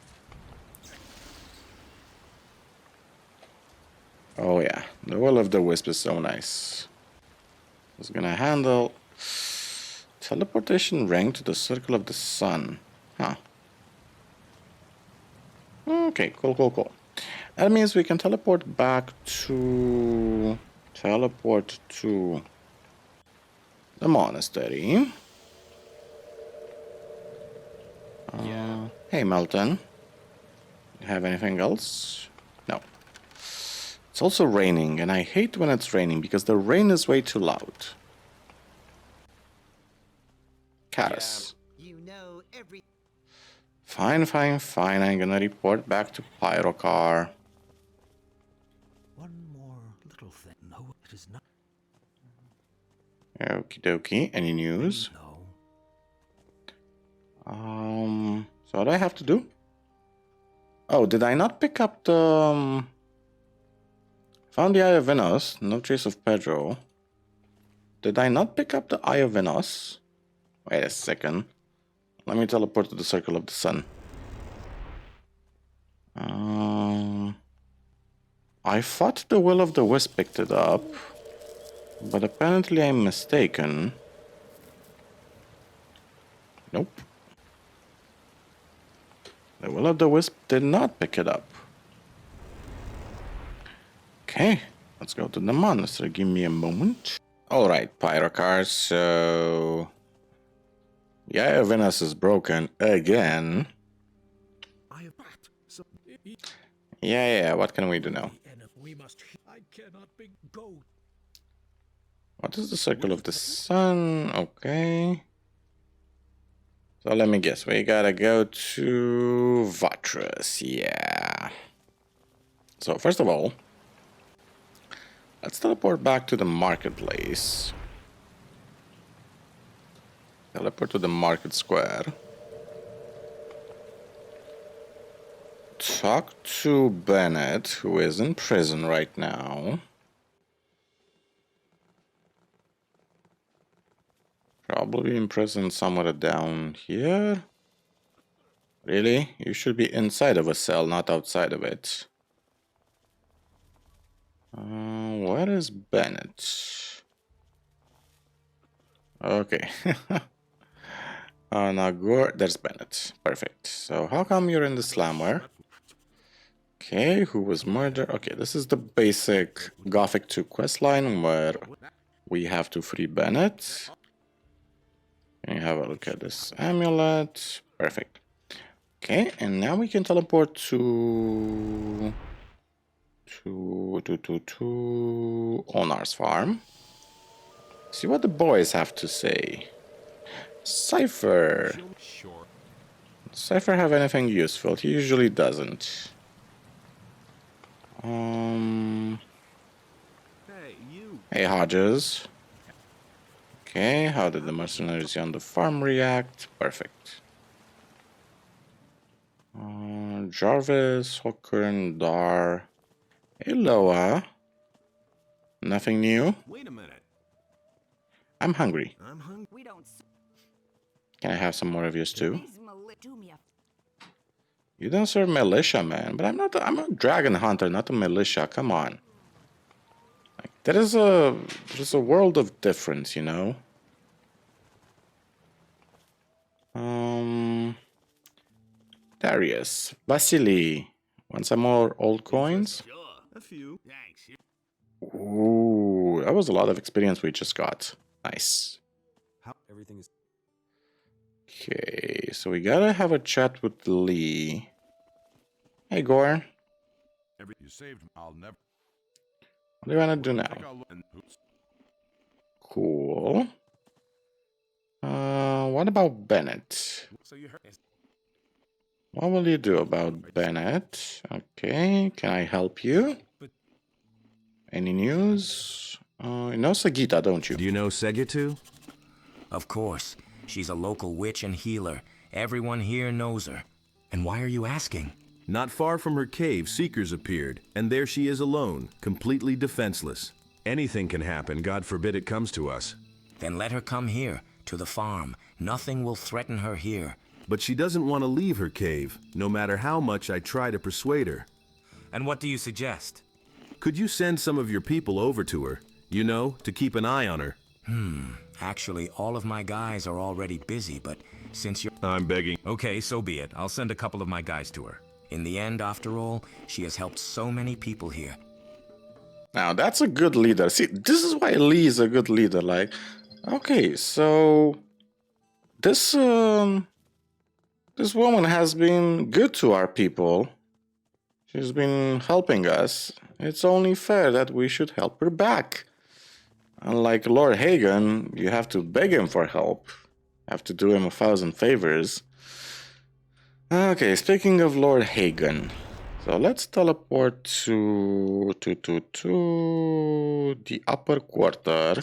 Oh yeah, the Will of the Wisp is so nice. It's gonna handle teleportation ring to the Circle of the Sun. Huh. Okay, cool. That means we can teleport back to... Teleport to the monastery. Hey, Melton. You have anything else? No. It's also raining, and I hate when it's raining because the rain is way too loud. Karis. You know every... Fine. I'm gonna report back to Pyrocar. One more little thing. No, it is not. Okie dokie. Any news? No. So what do I have to do? Oh, did I not pick up the... Found the Eye of Venus. No trace of Pedro. Did I not pick up the Eye of Venus? Wait a second. Let me teleport to the Circle of the Sun. I thought the Will of the Wisp picked it up, but apparently I'm mistaken. Nope. The Will of the Wisp did not pick it up. Okay, let's go to the monastery. Give me a moment. Alright, Pyrocar, so... The Eye of Venus is broken again. Yeah, what can we do now? What is the Circle of the Sun? Okay. So let me guess, we gotta go to Vatras, yeah. So first of all, let's teleport back to the marketplace. Teleport to the market square. Talk to Bennett, who is in prison right now. Probably in prison somewhere down here. Really? You should be inside of a cell, not outside of it. Where is Bennett? Okay. Now there's Bennett. Perfect. So how come you're in the slamware? Okay, who was murdered? Okay, this is the basic Gothic 2 questline where we have to free Bennett. Can you have a look at this amulet? Perfect. Okay, and now we can teleport to Onar's farm. See what the boys have to say. Cypher. Does Cypher have anything useful? He usually doesn't. Hey, Hodges. Okay, how did the mercenaries on the farm react? Perfect. Jarvis, Hawkern, Dar. Hey, Loa. Nothing new? Wait a minute. I'm hungry. I'm hungry. We don't. Can I have some more of yours too? Do me a... You don't serve militia, man. But I'm a dragon hunter, not a militia. Come on. Like, there's a world of difference, you know? Darius. Vasily. Want some more old coins? Sure. A few. Thanks. Ooh, that was a lot of experience we just got. Nice. How everything is... Okay, so we gotta have a chat with Lee. Hey, Gore. You saved. I'll never. What do you want to do now? Cool. What about Bennett? So you heard. What will you do about Bennett? Okay, can I help you? Any news? You know Sagita, don't you? Do you know Segitu? Of course. She's a local witch and healer. Everyone here knows her. And why are you asking? Not far from her cave, seekers appeared, and there she is alone, completely defenseless. Anything can happen, God forbid it comes to us. Then let her come here, to the farm. Nothing will threaten her here. But she doesn't want to leave her cave, no matter how much I try to persuade her. And what do you suggest? Could you send some of your people over to her? You know, to keep an eye on her. Actually, all of my guys are already busy, but since you're... I'm begging. Okay, so be it. I'll send a couple of my guys to her. In the end, after all, she has helped so many people here. Now, that's a good leader. See, this is why Lee is a good leader. Like, okay, so... This woman has been good to our people. She's been helping us. It's only fair that we should help her back. Unlike Lord Hagen, you have to beg him for help. You have to do him 1,000 favors. Okay, speaking of Lord Hagen, so let's teleport to the upper quarter.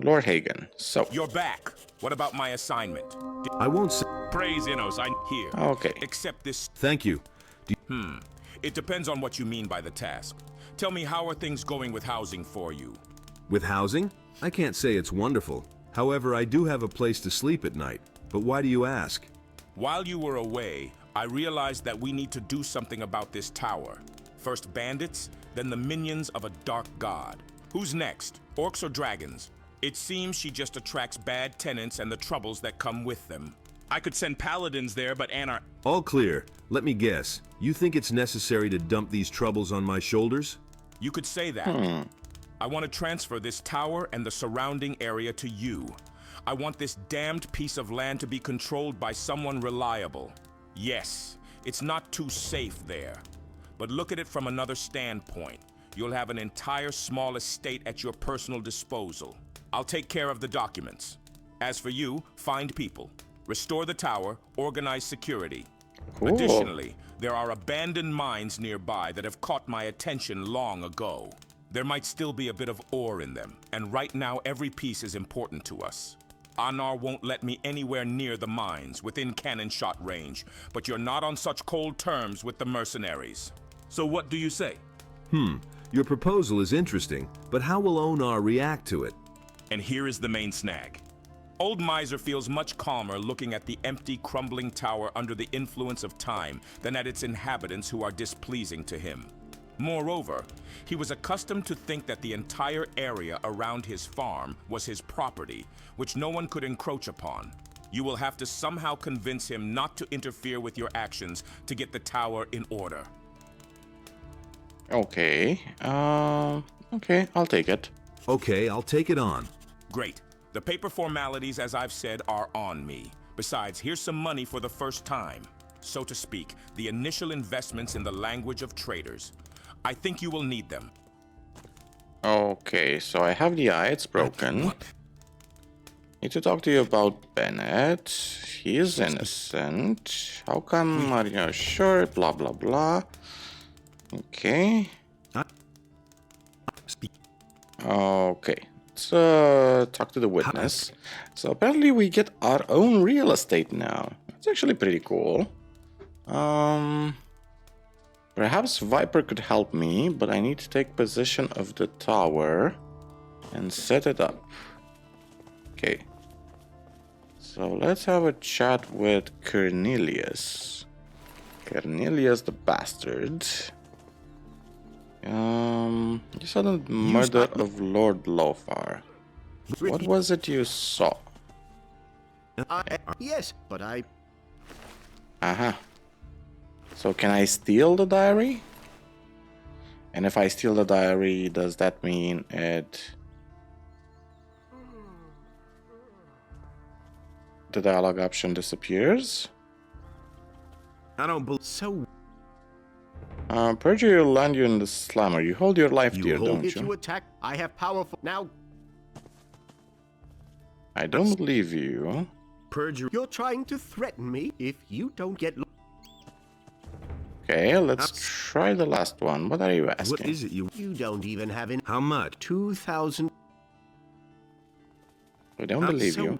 Lord Hagen, so... You're back. What about my assignment? I won't say... Praise Innos, I'm here. Okay. Accept this... Thank you. It depends on what you mean by the task. Tell me, how are things going with housing for you? With housing? I can't say it's wonderful. However, I do have a place to sleep at night. But why do you ask? While you were away, I realized that we need to do something about this tower. First bandits, then the minions of a dark god. Who's next? Orcs or dragons? It seems she just attracts bad tenants and the troubles that come with them. I could send paladins there, but All clear. Let me guess. You think it's necessary to dump these troubles on my shoulders? You could say that. I want to transfer this tower and the surrounding area to you. I want this damned piece of land to be controlled by someone reliable. Yes, it's not too safe there. But look at it from another standpoint. You'll have an entire small estate at your personal disposal. I'll take care of the documents. As for you, find people. Restore the tower, organize security. Cool. Additionally, there are abandoned mines nearby that have caught my attention long ago. There might still be a bit of ore in them, and right now every piece is important to us. Anar won't let me anywhere near the mines, within cannon shot range, but you're not on such cold terms with the mercenaries. So what do you say? Your proposal is interesting, but how will Onar react to it? And here is the main snag. Old Miser feels much calmer looking at the empty, crumbling tower under the influence of time than at its inhabitants who are displeasing to him. Moreover, he was accustomed to think that the entire area around his farm was his property, which no one could encroach upon. You will have to somehow convince him not to interfere with your actions to get the tower in order. Okay. Okay, I'll take it. Okay, I'll take it on. Great. The paper formalities, as I've said, are on me. Besides, here's some money for the first time. So to speak, the initial investments in the language of traders. I think you will need them. Okay, so I have the eye, it's broken. Need to talk to you about Bennett. He is innocent. How come are you sure? Blah blah blah. Okay. Okay. Let's talk to the witness. So apparently we get our own real estate now. It's actually pretty cool. Perhaps Viper could help me, but I need to take possession of the tower and set it up. Okay. So let's have a chat with Cornelius. Cornelius the bastard. You saw the murder of Lord Lothar. What was it you saw? Yes, but I... So can I steal the diary? And if I steal the diary, does that mean it... the dialogue option disappears. I don't believe so. Perjury will land you in the slammer. You hold your life dear, don't If you? you attack, I have powerful now. I don't believe you. Perjury. You're trying to threaten me if you don't get. Okay, let's try the last one. What are you asking? What is it you... You don't even have in. How much? 2,000. We don't believe you.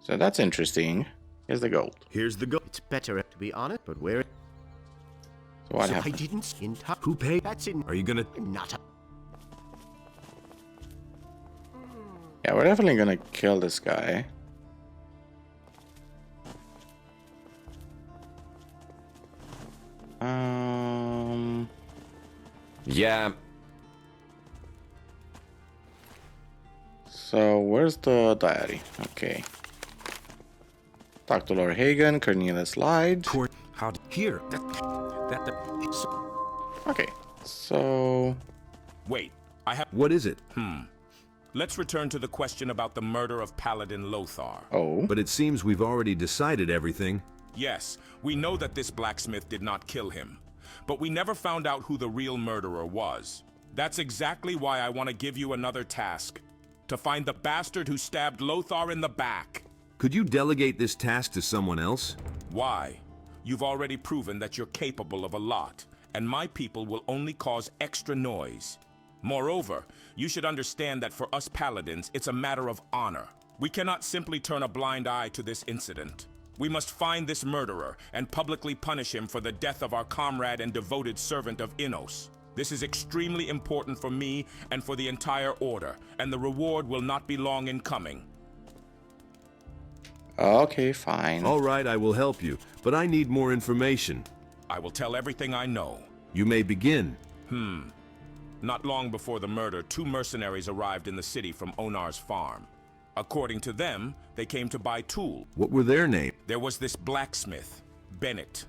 So that's interesting. Here's the gold. Here's the gold. It's better to be honest, but where? So what I happened? didn't in time. Who paid? That's in. Are you gonna... Not a. Yeah, we're definitely gonna kill this guy. Yeah. So where's the diary? Okay. Talk to Lord Hagen. Cornelius lied. How... Here. Okay. So... Wait, I have... What is it? Let's return to the question about the murder of Paladin Lothar. Oh. But it seems we've already decided everything. Yes, we know that this blacksmith did not kill him. But we never found out who the real murderer was. That's exactly why I want to give you another task. To find the bastard who stabbed Lothar in the back. Could you delegate this task to someone else? Why? You've already proven that you're capable of a lot, and my people will only cause extra noise. Moreover, you should understand that for us paladins, it's a matter of honor. We cannot simply turn a blind eye to this incident. We must find this murderer and publicly punish him for the death of our comrade and devoted servant of Innos. This is extremely important for me and for the entire order, and the reward will not be long in coming. Okay, fine. All right, I will help you, but I need more information. I will tell everything I know. You may begin. Not long before the murder, 2 mercenaries arrived in the city from Onar's farm. According to them, they came to buy tools. What were their names? There was this blacksmith, Bennett.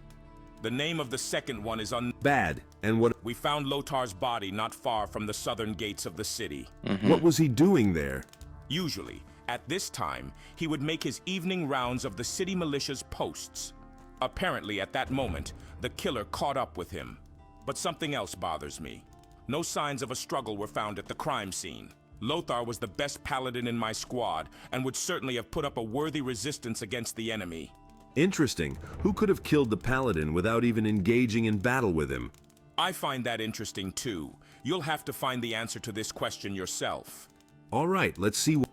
The name of the second one is Bad. And what... We found Lothar's body not far from the southern gates of the city. What was he doing there? Usually, at this time, he would make his evening rounds of the city militia's posts. Apparently, at that moment, the killer caught up with him. But something else bothers me. No signs of a struggle were found at the crime scene. Lothar was the best paladin in my squad, and would certainly have put up a worthy resistance against the enemy. Interesting. Who could have killed the paladin without even engaging in battle with him? I find that interesting too. You'll have to find the answer to this question yourself. All right, let's see what...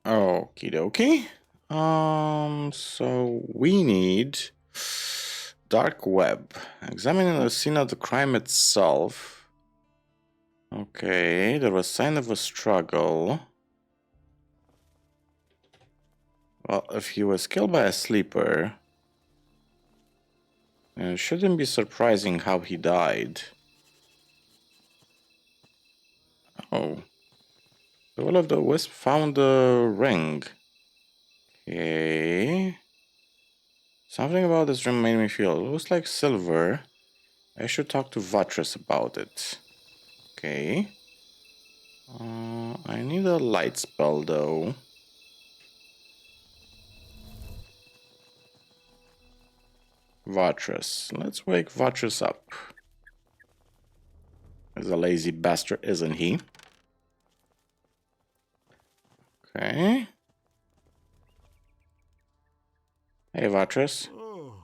Okie dokie. So we need dark web. Examining the scene of the crime itself. Okay, there was sign of a struggle. Well, if he was killed by a sleeper, it shouldn't be surprising how he died. Oh. The Will of the Wisp found the ring. Okay. Something about this ring made me feel it looks like silver. I should talk to Vatras about it. Okay. I need a light spell though. Vatras. Let's wake Vatras up. He's a lazy bastard, isn't he? Okay. Hey, Vatras. Oh,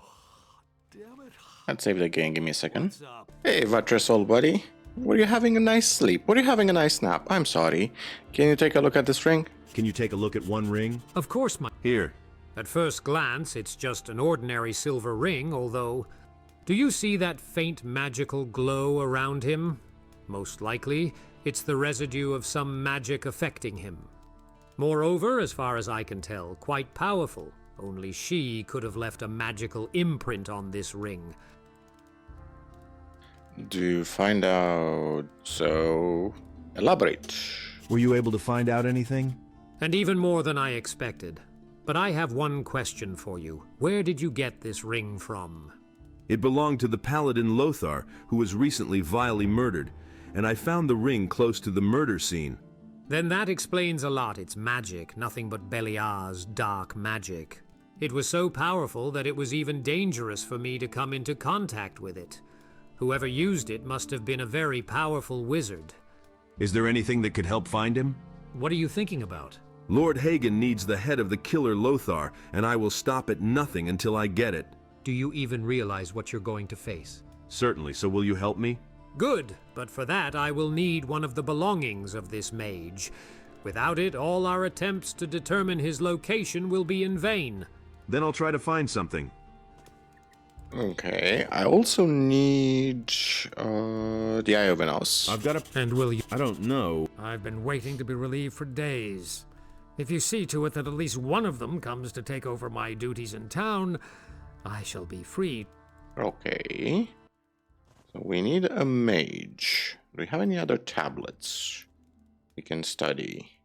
damn it. Let's save the game. Give me a second. Hey, Vatras, old buddy. Were you having a nice sleep? Were you having a nice nap? I'm sorry. Can you take a look at this ring? Can you take a look at one ring? Of course, my... Here. At first glance, it's just an ordinary silver ring, although... Do you see that faint magical glow around him? Most likely, it's the residue of some magic affecting him. Moreover, as far as I can tell, quite powerful. Only she could have left a magical imprint on this ring. Do you find out... So... Elaborate. Were you able to find out anything? And even more than I expected. But I have one question for you. Where did you get this ring from? It belonged to the paladin Lothar, who was recently vilely murdered. and I found the ring close to the murder scene. Then that explains a lot. It's magic, nothing but Beliar's dark magic. It was so powerful that it was even dangerous for me to come into contact with it. Whoever used it must have been a very powerful wizard. Is there anything that could help find him? What are you thinking about? Lord Hagen needs the head of the killer Lothar, and I will stop at nothing until I get it. Do you even realize what you're going to face? Certainly, so will you help me? Good, but for that I will need one of the belongings of this mage. Without it, all our attempts to determine his location will be in vain. Then I'll try to find something. Okay, I also need the Eye of Venos. I've got a... And will you... I don't know. I've been waiting to be relieved for days. If you see to it that at least one of them comes to take over my duties in town, I shall be free. Okay. So we need a mage. Do we have any other tablets we can study?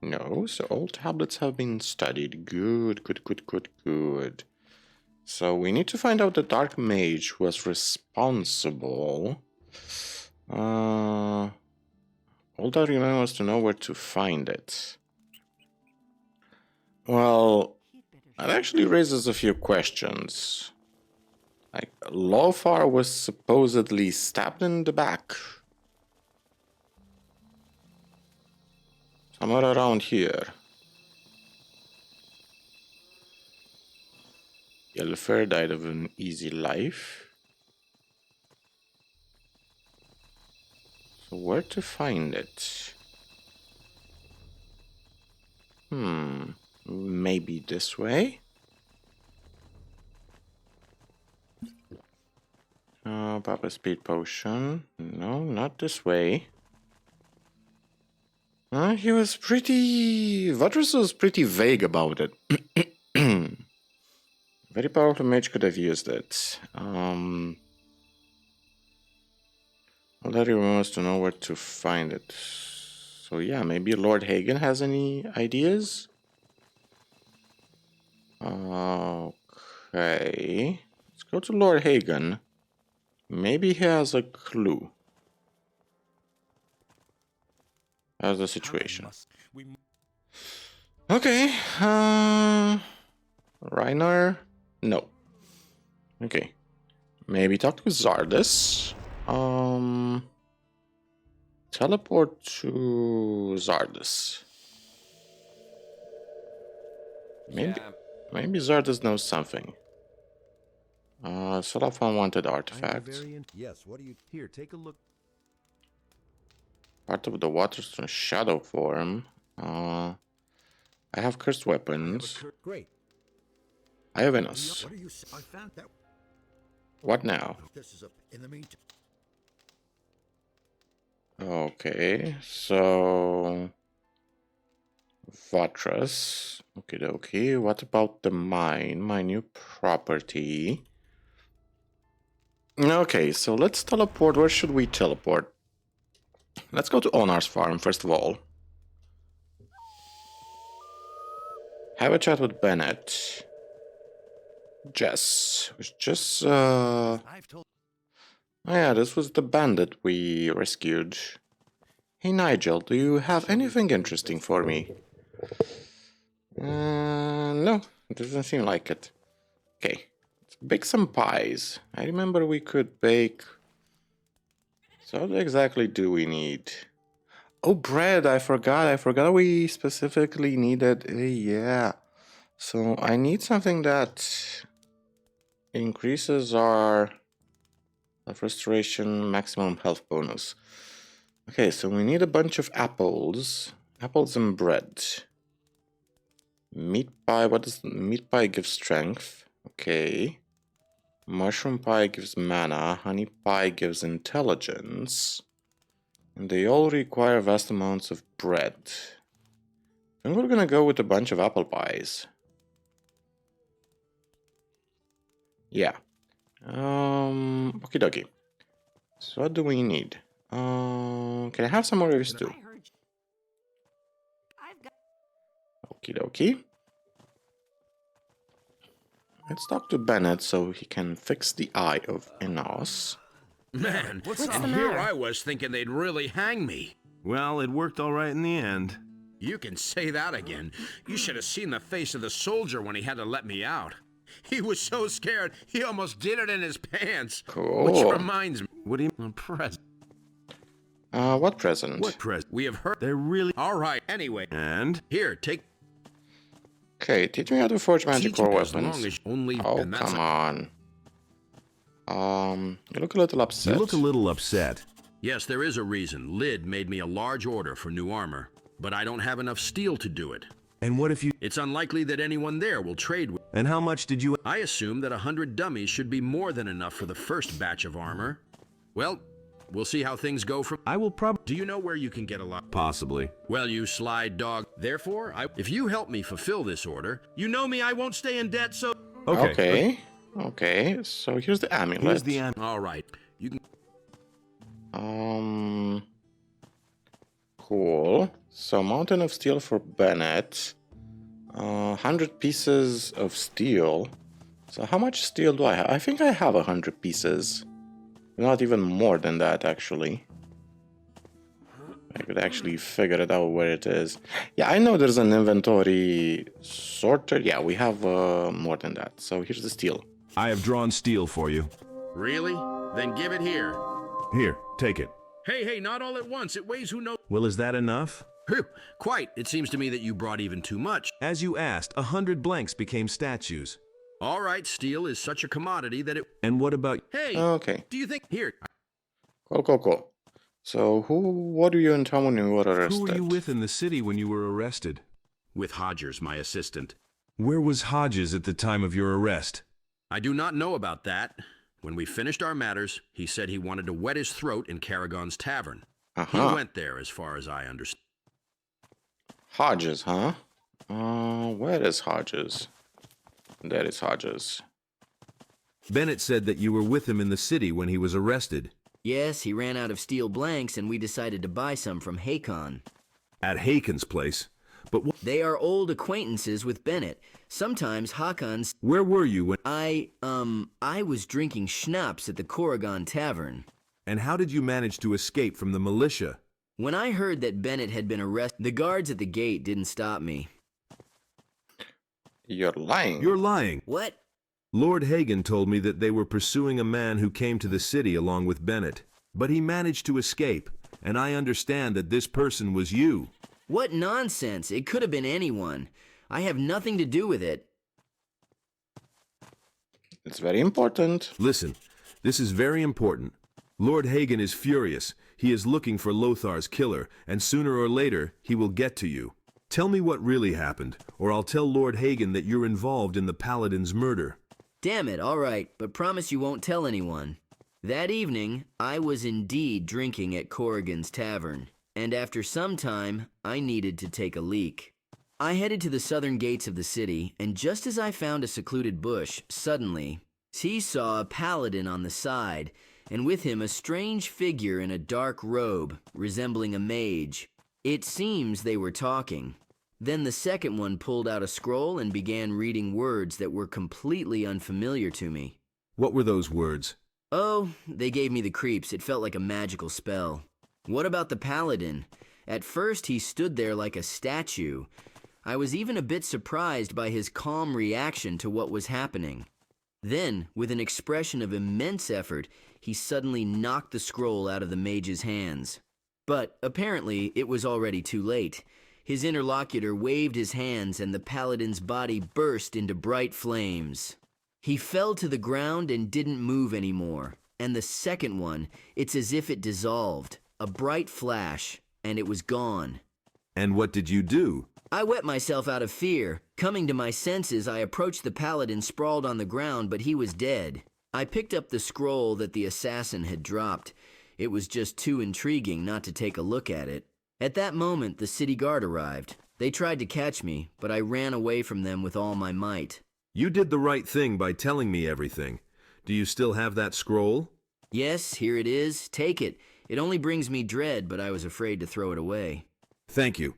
No, so all tablets have been studied. Good, good, good, good, good. So we need to find out the dark mage who was responsible. All that remains to know where to find it. Well, that actually raises a few questions. Like, Lothar was supposedly stabbed in the back. Somewhere around here. Yellowfur died of an easy life. So where to find it? Maybe this way? Papa speed potion. No, not this way. He was pretty... Vatrus was pretty vague about it. Very powerful mage could have used it. All that remains to know where to find it. So yeah, maybe Lord Hagen has any ideas? Okay. Let's go to Lord Hagen. Maybe he has a clue. How's the situation? Okay. Reiner? No. Okay. Maybe talk to Zardis. Teleport to Zardis. Maybe Zardis knows something. Sell off unwanted artifacts. Yes, what do you... Here, take a look. Part of the Waterstone shadow form. I have cursed weapons. Great. I have Venus. What are you... I found that... What now? This is in the meantime. Okay, so... Vatras. Okie dokie. What about the mine? My new property. Okay, so let's teleport. Where should we teleport? Let's go to Onar's farm, first of all. Have a chat with Bennett. Jess. Oh yeah, this was the bandit we rescued. Hey Nigel, do you have anything interesting for me? No, it doesn't seem like it. Okay, let's bake some pies. I remember we could bake... So what exactly do we need? Oh, bread, I forgot we specifically needed... yeah. So I need something that increases our restoration maximum health bonus. Okay, so we need a bunch of apples. Apples and bread. Meat pie, what does meat pie give strength? Okay. Mushroom pie gives mana. Honey pie gives intelligence. And they all require vast amounts of bread. And we're gonna go with a bunch of apple pies. Yeah. Okie dokie. So what do we need? Can I have some more of this too? Okie dokie. Let's talk to Bennett so he can fix the Eye of Enos. Man, What's the and matter? here I was thinking they'd really hang me. Well, it worked all right in the end. You can say that again. You should have seen the face of the soldier when he had to let me out. He was so scared, he almost did it in his pants. Cool. Which reminds me, what do you present? What present? What present? We have heard they're really all right. Anyway, And here, take. Okay, teach me how to forge Teach magical you as weapons. long as only. Oh, and that's come on. You look a little upset. you look a little upset. Yes, there is a reason. Lyd made me a large order for new armor, but I don't have enough steel to do it. And what if you... It's unlikely that anyone there will trade with. And how much did you... I assume that 100 dummies should be more than enough for the first batch of armor. Well, we'll see how things go from... I will probably... Do you know where you can get a lot? Possibly. Well, you sly dog. Therefore, if you help me fulfill this order, you know me, I won't stay in debt, so... Okay. Okay, so here's the amulet. Here's the amulet. All right. You can... Cool. So, mountain of steel for Bennett. 100 pieces of steel. So, how much steel do I have? I think I have 100 pieces. Not even more than that, actually. I could actually figure it out where it is. Yeah, I know there's an inventory sorter. Yeah, we have more than that. So, here's the steel. I have drawn steel for you. Really? Then give it here. Here, take it. Hey, not all at once. It weighs who knows. Well, is that enough? Phew, quite. It seems to me that you brought even too much. As you asked, 100 blanks became statues. All right, steel is such a commodity that it... And what about... Hey, Okay. do you think... Here. Cool. So, what do you and Tom when you were arrested? Who were you with in the city when you were arrested? With Hodgers, my assistant. Where was Hodges at the time of your arrest? I do not know about that. When we finished our matters, he said he wanted to wet his throat in Carragon's tavern. He went there, as far as I understand. Hodges, huh? Where is Hodges? There is Hodges. Bennett said that you were with him in the city when he was arrested. Yes, he ran out of steel blanks and we decided to buy some from Hakon. At Hakon's place? But they are old acquaintances with Bennett. Sometimes Hakon's... Where were you when... I was drinking schnapps at the Corrigan Tavern. And how did you manage to escape from the militia? When I heard that Bennett had been arrested, the guards at the gate didn't stop me. You're lying. You're lying. What? Lord Hagen told me that they were pursuing a man who came to the city along with Bennett. But he managed to escape, and I understand that this person was you. What nonsense! It could have been anyone. I have nothing to do with it. It's very important. Listen, this is very important. Lord Hagen is furious. He is looking for Lothar's killer, and sooner or later, he will get to you. Tell me what really happened, or I'll tell Lord Hagen that you're involved in the Paladin's murder. Damn it, all right, but promise you won't tell anyone. That evening, I was indeed drinking at Corrigan's Tavern, and after some time, I needed to take a leak. I headed to the southern gates of the city, and just as I found a secluded bush, suddenly, he saw a paladin on the side, and with him a strange figure in a dark robe, resembling a mage. It seems they were talking. Then the second one pulled out a scroll and began reading words that were completely unfamiliar to me. What were those words? Oh, they gave me the creeps. It felt like a magical spell. What about the paladin? At first he stood there like a statue. I was even a bit surprised by his calm reaction to what was happening. Then, with an expression of immense effort, he suddenly knocked the scroll out of the mage's hands. But apparently it was already too late. His interlocutor waved his hands and the paladin's body burst into bright flames. He fell to the ground and didn't move anymore. And the second one, it's as if it dissolved. A bright flash, and it was gone. And what did you do? I wet myself out of fear. Coming to my senses, I approached the paladin sprawled on the ground, but he was dead. I picked up the scroll that the assassin had dropped. It was just too intriguing not to take a look at it. At that moment, the city guard arrived. They tried to catch me, but I ran away from them with all my might. You did the right thing by telling me everything. Do you still have that scroll? Yes, here it is. Take it. It only brings me dread, but I was afraid to throw it away. Thank you.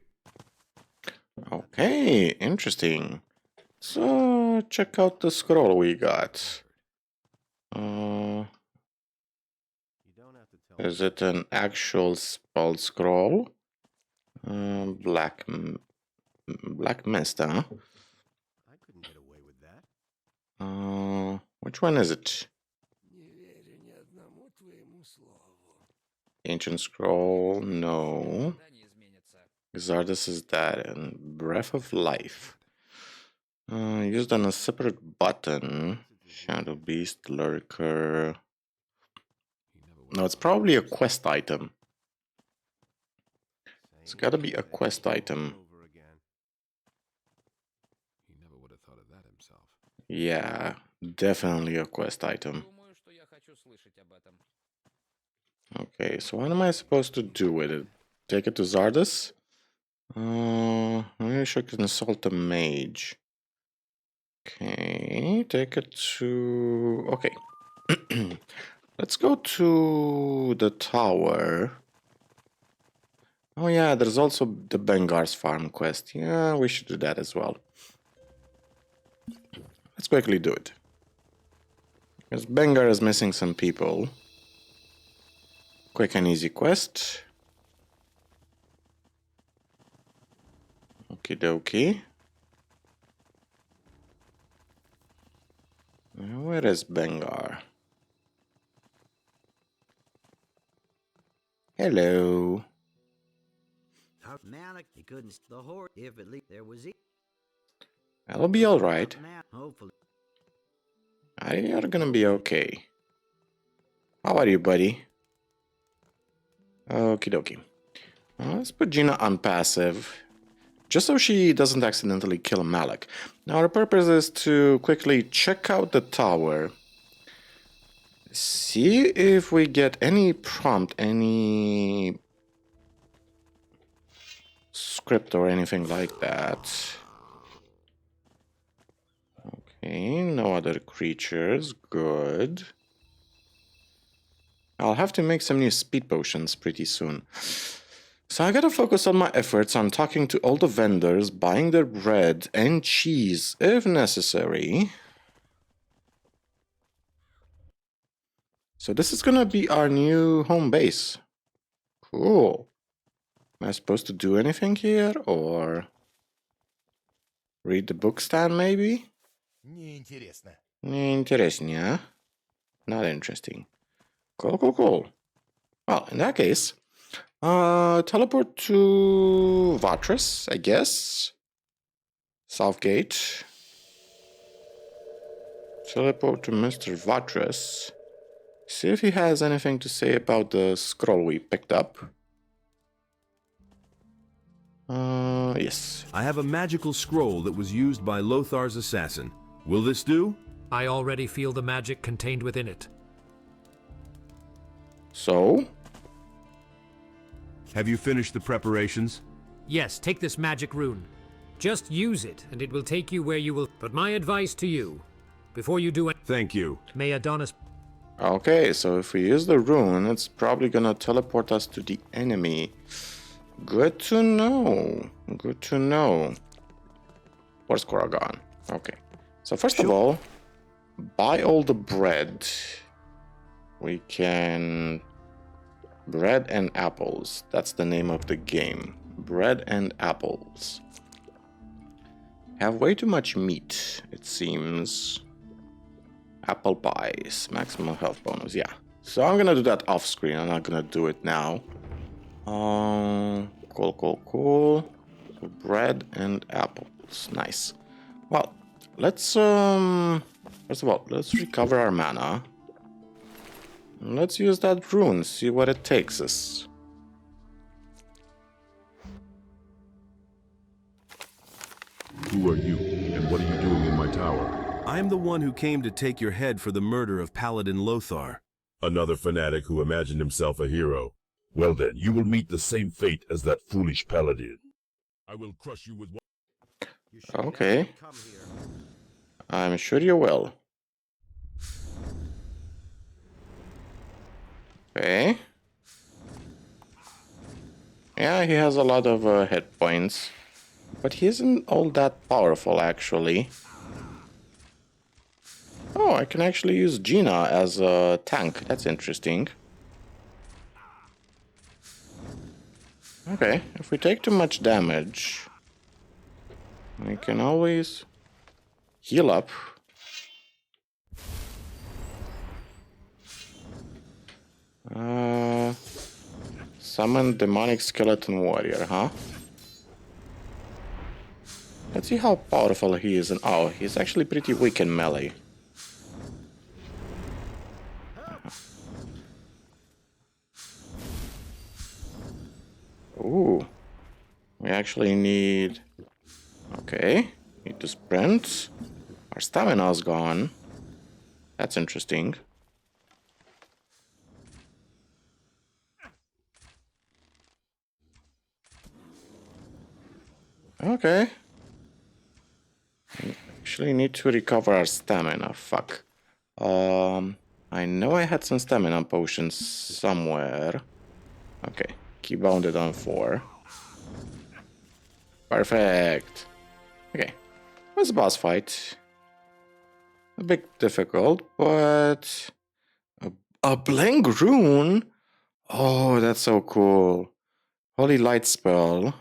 Okay, interesting. So, check out the scroll we got. Is it an actual spell scroll? Black mist, huh? I couldn't get away with that. Which one is it? Ancient scroll, no. Xardus is that, and Breath of Life. Used on a separate button. Shadow Beast, Lurker. No, it's probably a quest item. It's gotta be a quest item. He never would have thought of that himself. Yeah, definitely a quest item. Okay, so what am I supposed to do with it? Take it to Xardus? Maybe I should consult a mage. Okay, take it to... Okay. Let's go to the tower. Oh yeah, there's also the Bengar's farm quest. Yeah, we should do that as well. Let's quickly do it. Because Bengar is missing some people. Quick and easy quest. Okie dokie. Where is Bengar? Hello. Malik, he couldn't the horse if at least there was. I'll be alright. Hopefully. You're gonna be okay. How are you, buddy? Okie dokie. Let's put Gina on passive. Just so she doesn't accidentally kill Malik. Now our purpose is to quickly check out the tower. See if we get any prompt, any script or anything like that. Okay, no other creatures. Good. I'll have to make some new speed potions pretty soon. So I gotta focus on my efforts on talking to all the vendors, buying their bread and cheese if necessary. So this is gonna be our new home base. Cool. Am I supposed to do anything here or read the book stand maybe? Неинтересно. Неинтересно. Not interesting. Cool, cool, cool. Well, in that case, teleport to Vatras, I guess. Southgate. Teleport to Mr. Vatras. See if he has anything to say about the scroll we picked up. Yes. I have a magical scroll that was used by Lothar's assassin. Will this do? I already feel the magic contained within it. So? Have you finished the preparations? Yes, take this magic rune. Just use it, and it will take you where you will... But my advice to you, before you do it... Thank you. May Adonis... Okay, so if we use the rune, it's probably gonna teleport us to the enemy. Good to know. Good to know. Where's Koragon? Okay. So first of all, buy all the bread. We can... Bread and apples. That's the name of the game. Bread and apples. Have way too much meat, it seems. Apple pies. Maximum health bonus. Yeah. So I'm gonna do that off screen. I'm not gonna do it now. Cool, cool, cool. So bread and apples. Nice. Well, let's first of all, let's recover our mana. Let's use that rune, see what it takes us. Who are you, and what are you doing in my tower? I am the one who came to take your head for the murder of Paladin Lothar. Another fanatic who imagined himself a hero. Well then, you will meet the same fate as that foolish paladin. I will crush you with one. Okay. I'm sure you will. Okay. Yeah, he has a lot of hit points. But he isn't all that powerful, actually. Oh, I can actually use Gina as a tank. That's interesting. Okay, if we take too much damage, we can always heal up. Summon demonic skeleton warrior, huh? Let's see how powerful he is. And oh, he's actually pretty weak in melee. Ooh. We actually need... Okay. Need to sprint. Our stamina's gone. That's interesting. Okay. We actually need to recover our stamina. Fuck. I know I had some stamina potions somewhere. Okay. Key bounded on 4. Perfect. Okay. What's a boss fight? A bit difficult, but... A blank rune? Oh, that's so cool. Holy light spell.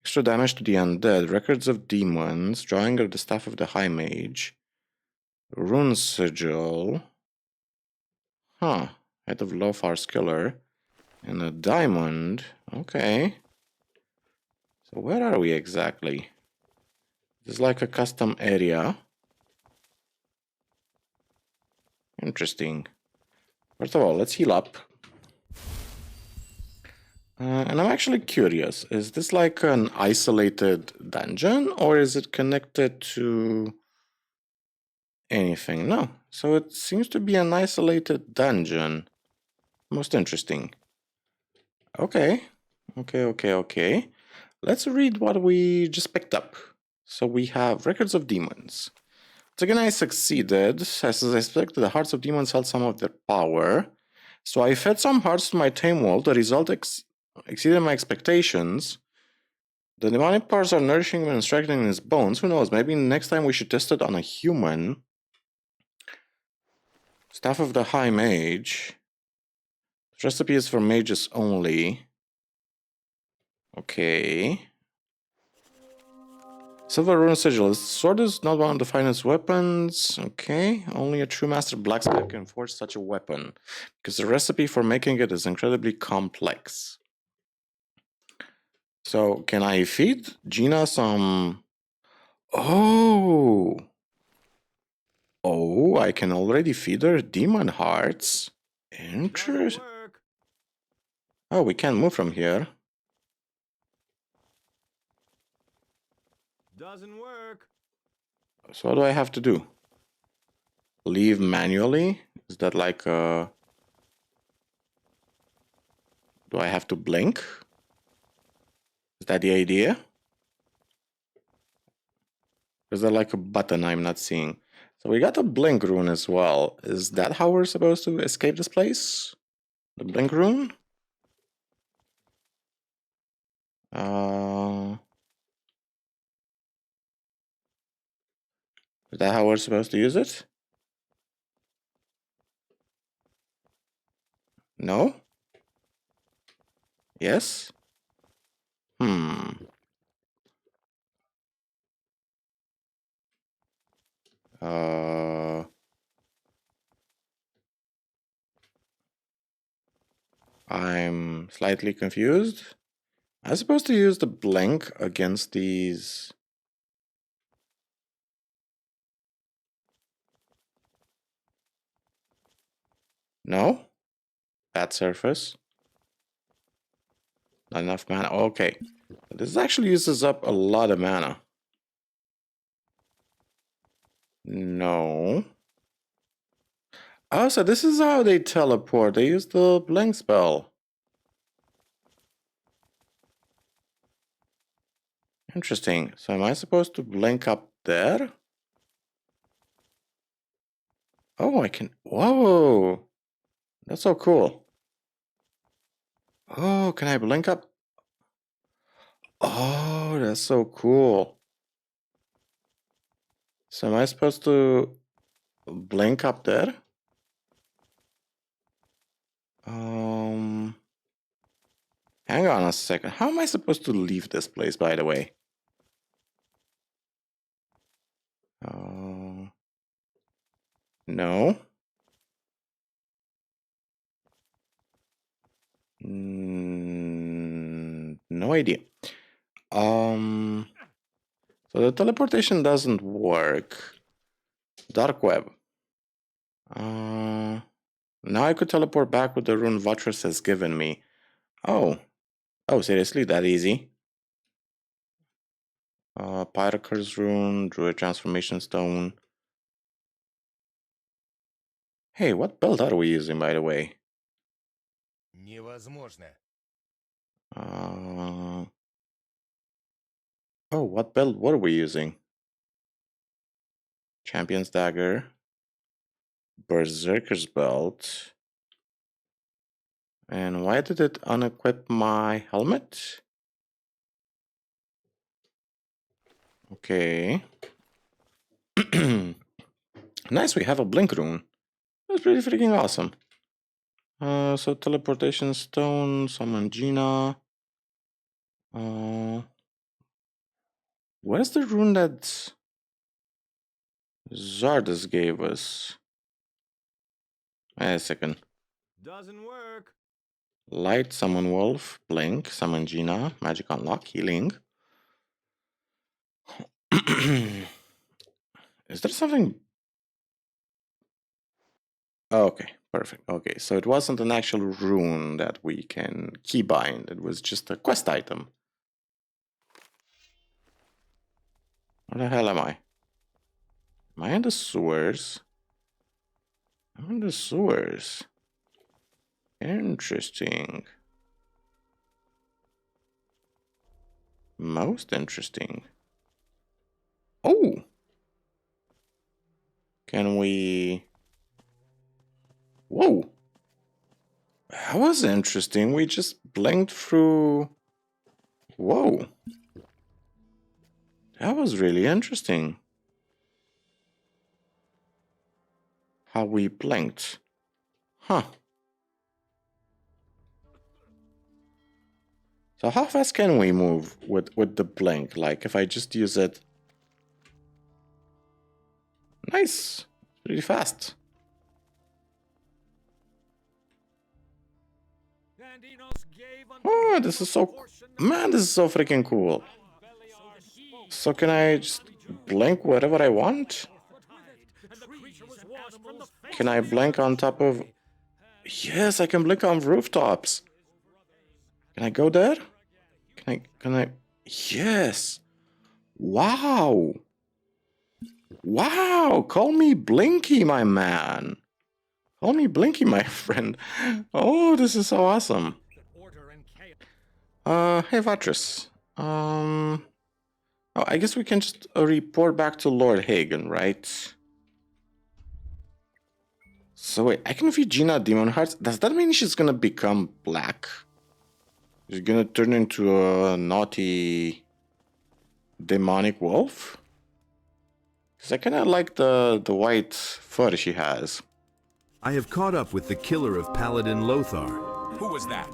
Extra damage to the undead. Records of demons. Drawing of the staff of the high mage. Rune sigil. Huh. Head of Lothar's killer. And a diamond. Okay. So where are we exactly? This is like a custom area. Interesting. First of all, let's heal up. And I'm actually curious, is this like an isolated dungeon or is it connected to anything? No. So it seems to be an isolated dungeon. Most interesting. Okay. Okay. Let's read what we just picked up. So we have Records of Demons. Once again, I succeeded. As I expected, the hearts of demons held some of their power. So I fed some hearts to my tame world. The result exceeded my expectations. The demonic powers are nourishing him and strengthening his bones. Who knows? Maybe next time we should test it on a human. Staff of the High Mage. This recipe is for mages only. Okay. Silver Rune Sigil. This sword is not one of the finest weapons. Okay. Only a true master blacksmith can forge such a weapon, because the recipe for making it is incredibly complex. So, can I feed Gina some... Oh! Oh, I can already feed her demon hearts. Interesting. Oh, we can't move from here. Doesn't work. So what do I have to do? Leave manually? Is that like a... Do I have to blink? Is that the idea? Or is there like a button I'm not seeing? So we got a blink rune as well. Is that how we're supposed to escape this place? The blink rune? Is that how we're supposed to use it? No? Yes? I'm slightly confused. I'm supposed to use the blink against these... No? Bad surface. Not enough mana. Okay. This actually uses up a lot of mana. No. Oh, so this is how they teleport. They use the blink spell. Interesting. So am I supposed to blink up there? Oh, I can... Whoa! That's so cool. Oh, can I blink up? Oh, that's so cool. So am I supposed to blink up there? Hang on a second. How am I supposed to leave this place, by the way? No. No idea. So the teleportation doesn't work. Dark web. Now I could teleport back with the rune Vatras has given me. Oh, seriously, that easy? Pyrocar's rune, Druid transformation stone. Hey, what build are we using, by the way? Невозможно. What build were we using? Champion's Dagger. Berserker's Belt. And why did it unequip my helmet? Okay. Nice, we have a blink rune. That's pretty freaking awesome. So teleportation stone, summon Gina. Where's the rune that Zardes gave us? Wait a second. Doesn't work. Light, summon Wolf, blink, summon Gina, magic unlock, healing. Is there something? Oh, okay, perfect. Okay, so it wasn't an actual rune that we can keybind. It was just a quest item. Where the hell am I? Am I in the sewers? I'm in the sewers. Interesting. Most interesting. Oh! Can we... Whoa! That was interesting. We just blinked through... Whoa! That was really interesting. How we blinked. Huh. So how fast can we move with the blink? Like if I just use it... Nice! Pretty fast. Oh, this is so... Man, this is so freaking cool. So can I just blink wherever I want? Can I blink on top of... Yes, I can blink on rooftops. Can I go there? Can I... Yes! Wow! Wow! Call me Blinky, my man. Call me Blinky, my friend. Oh, this is so awesome. Hey, Vatras. Oh, I guess we can just report back to Lord Hagen, right? So wait, I can feed Gina Demon Hearts. Does that mean she's gonna become black? She's gonna turn into a naughty demonic wolf? Because I kinda like the white fur she has. I have caught up with the killer of Paladin Lothar. Who was that?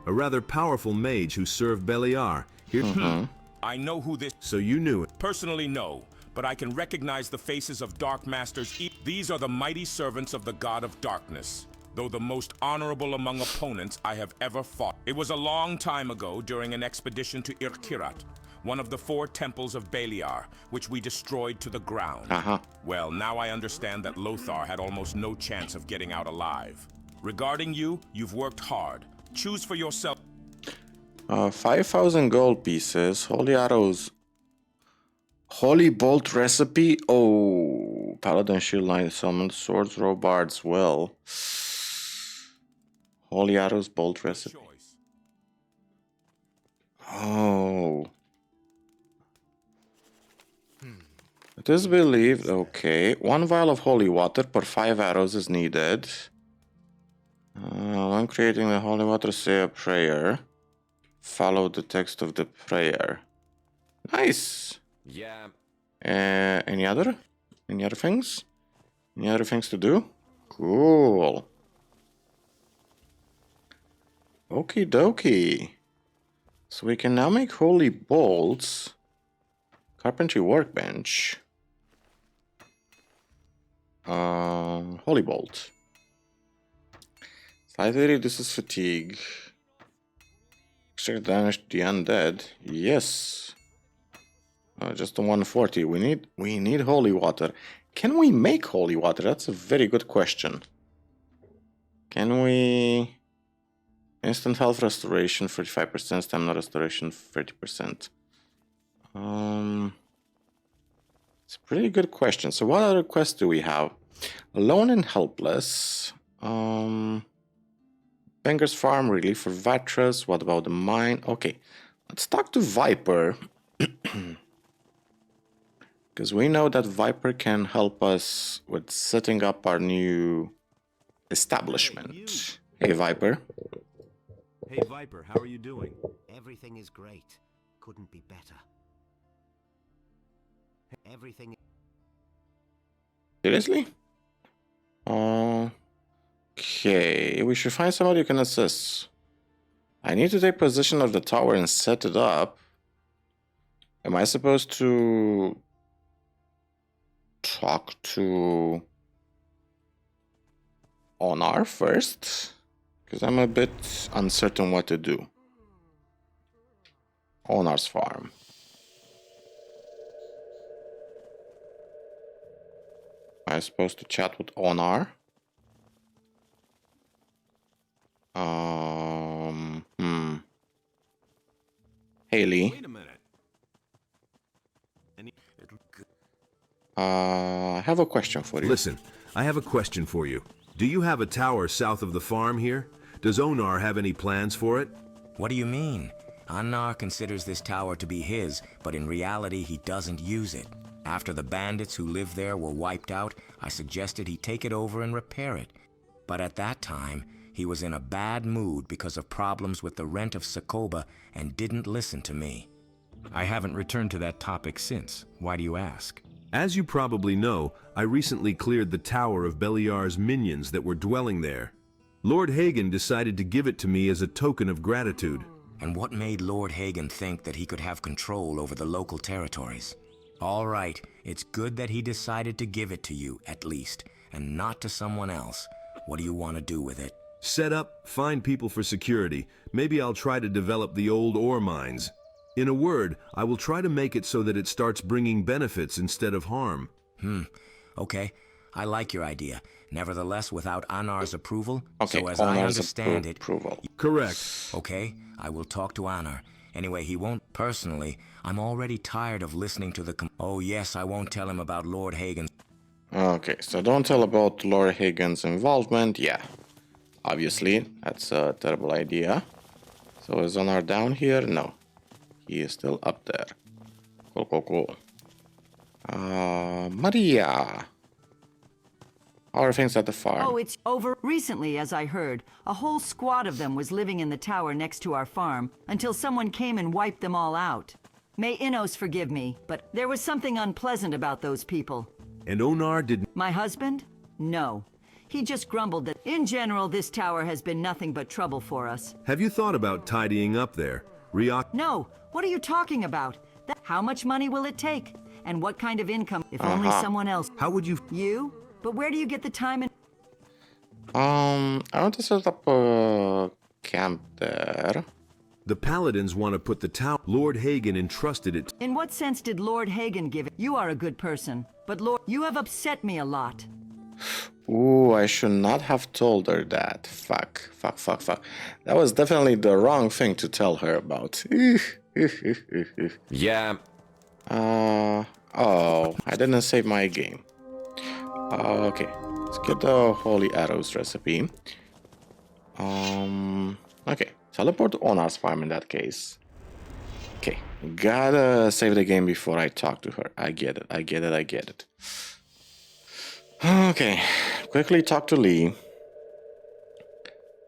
A rather powerful mage who served Beliar. Here. I know who this... So you knew it. Personally, no. But I can recognize the faces of Dark Masters. These are the mighty servants of the God of Darkness, though the most honorable among opponents I have ever fought. It was a long time ago during an expedition to Irkirat, one of the 4 temples of Beliar, which we destroyed to the ground. Well, now I understand that Lothar had almost no chance of getting out alive. Regarding you, you've worked hard. Choose for yourself. 5,000 gold pieces, holy arrows, holy bolt recipe. Oh, paladin shield line summon, swords, robards. Well, holy arrows, bolt recipe. Oh, it is believed. Okay, 1 vial of holy water per 5 arrows is needed. When creating the holy water, say a prayer. Follow the text of the prayer. Nice. Yeah. Any other things? Any other things to do? Cool. Okie dokie. So we can now make holy bolts. Carpentry workbench. Holy bolt. Slightly reduces fatigue. Extra damage to the undead. Yes. Just the 140. We need holy water. Can we make holy water? That's a very good question. Can we... Instant health restoration 35%, stamina restoration 30%. It's a pretty good question. So what other quests do we have? Alone and helpless. Banger's farm, relief for Vatras. What about the mine? Okay, let's talk to Viper. Because we know that Viper can help us with setting up our new establishment. Hey, Viper. Hey, Viper, how are you doing? Everything is great. Couldn't be better. Everything. Seriously? Okay, we should find somebody who can assist. I need to take possession of the tower and set it up. Am I supposed to talk to Onar first? Because I'm a bit uncertain what to do. Onar's farm. Am I supposed to chat with Onar? Haley. Wait a minute. I have a question for you. Listen, I have a question for you. Do you have a tower south of the farm here? Does Onar have any plans for it? What do you mean? Anar considers this tower to be his, but in reality he doesn't use it. After the bandits who lived there were wiped out, I suggested he take it over and repair it. But at that time, he was in a bad mood because of problems with the rent of Sokoba and didn't listen to me. I haven't returned to that topic since. Why do you ask? As you probably know, I recently cleared the tower of Beliar's minions that were dwelling there. Lord Hagen decided to give it to me as a token of gratitude. And what made Lord Hagen think that he could have control over the local territories? All right, it's good that he decided to give it to you, at least, and not to someone else. What do you want to do with it? Set up, find people for security. Maybe I'll try to develop the old ore mines. In a word, I will try to make it so that it starts bringing benefits instead of harm. Okay, I like your idea. Nevertheless, without Anar's approval, Okay, so as I Onar's understand it... approval. Correct. Okay, I will talk to Anar. Anyway, he won't... Personally, I'm already tired of listening to the... Oh yes, I won't tell him about Lord Hagen. Okay, so don't tell about Lord Hagen's involvement. Yeah, obviously, that's a terrible idea. So is Onar down here? No. He is still up there. Cool. Maria. How are things at the farm? Oh, it's over. Recently, as I heard, a whole squad of them was living in the tower next to our farm until someone came and wiped them all out. May Innos forgive me, but there was something unpleasant about those people. And Onar didn't... My husband? No. He just grumbled that, in general, this tower has been nothing but trouble for us. Have you thought about tidying up there? No. What are you talking about? How much money will it take? And what kind of income? If only someone else... How would you... You? But where do you get the time and... I want to set up a camp there. The Paladins want to put the tower... Lord Hagen entrusted it... In what sense did Lord Hagen give it? You are a good person, but Lord... You have upset me a lot. Ooh, I should not have told her that. Fuck. That was definitely the wrong thing to tell her about. Yeah. Oh, I didn't save my game. Okay, let's get the Holy Arrows recipe. Okay, teleport to Onar's farm in that case. Okay, gotta save the game before I talk to her. I get it. Okay, quickly talk to Lee.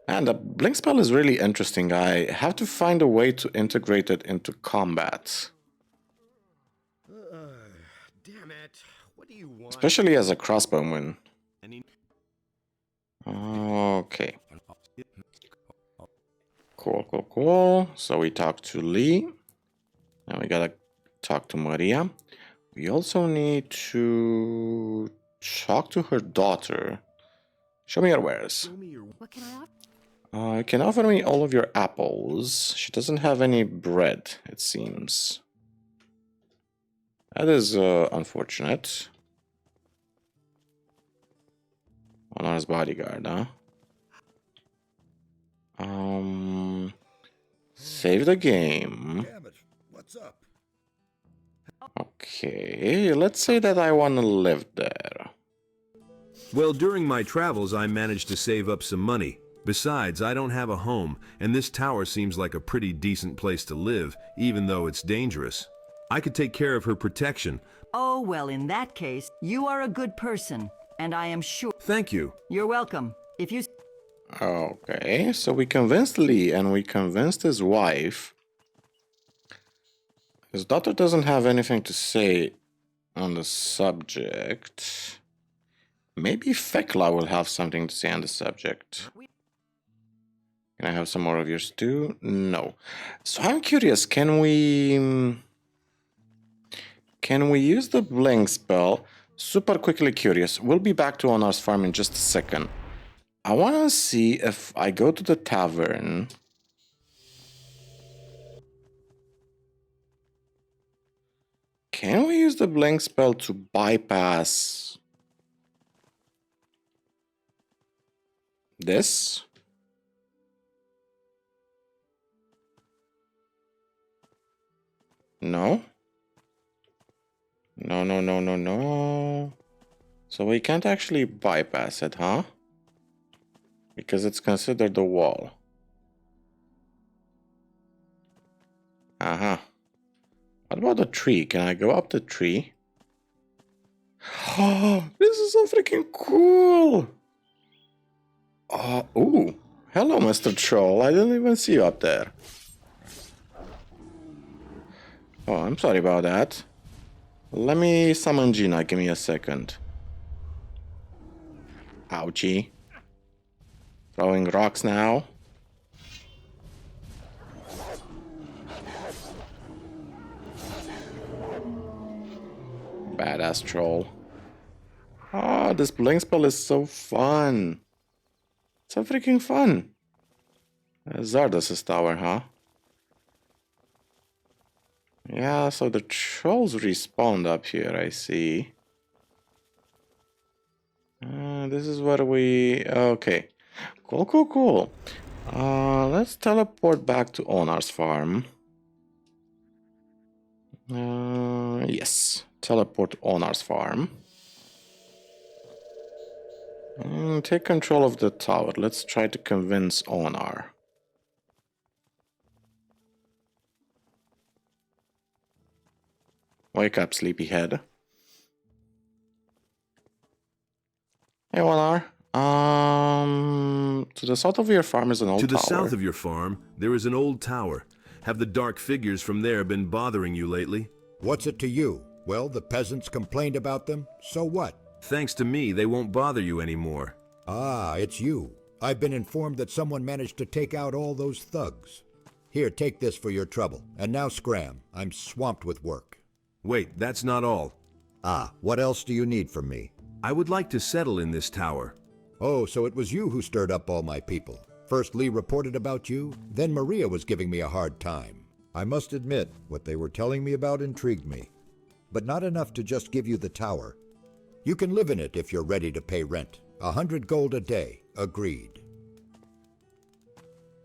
And the blink spell is really interesting. I have to find a way to integrate it into combat. Damn it. What do you want? Especially as a crossbowman. Okay. Cool. cool. So we talk to Lee. Now we gotta talk to Maria. We also need to talk to her daughter. Show me your wares. What can I offer? You can offer me all of your apples. She doesn't have any bread, it seems. That is unfortunate. Honor's bodyguard, huh? Save the game. Damn it. What's up? Okay, let's say that I want to live there. Well, during my travels, I managed to save up some money. Besides, I don't have a home, and this tower seems like a pretty decent place to live, even though it's dangerous. I could take care of her protection. Oh, well, in that case, you are a good person, and I am sure... Thank you. You're welcome. If you... Okay, so we convinced Lee, and we convinced his wife. His daughter doesn't have anything to say on the subject. Maybe Fekla will have something to say on the subject. Can I have some more of your stew? No. So I'm curious, can we use the blink spell? Super quickly curious. We'll be back to Onar's farm in just a second. I want to see if I go to the tavern. Can we use the blink spell to bypass this? No. No. So we can't actually bypass it, huh? Because it's considered a wall. Uh-huh. What about the tree? Can I go up the tree? Oh, this is so freaking cool! Ooh. Hello, Mr. Troll. I didn't even see you up there. Oh, I'm sorry about that. Let me summon Gina. Give me a second. Ouchie. Throwing rocks now. Badass troll. Oh, this blink spell is so fun. So freaking fun. Zardos' tower, huh? Yeah, so the trolls respawned up here, I see. This is what we... Okay. Cool. Let's teleport back to Onar's farm. Yes. Teleport to Onar's farm. Take control of the tower. Let's try to convince Onar. Wake up, sleepyhead. Hey, Onar. To the south of your farm is an old tower. To the south of your farm, there is an old tower. Have the dark figures from there been bothering you lately? What's it to you? Well, the peasants complained about them, so what? Thanks to me, they won't bother you anymore. Ah, it's you. I've been informed that someone managed to take out all those thugs. Here, take this for your trouble. And now scram. I'm swamped with work. Wait, that's not all. Ah, what else do you need from me? I would like to settle in this tower. Oh, so it was you who stirred up all my people. First Lee reported about you, then Maria was giving me a hard time. I must admit, what they were telling me about intrigued me. But not enough to just give you the tower. You can live in it if you're ready to pay rent. 100 gold a day. Agreed.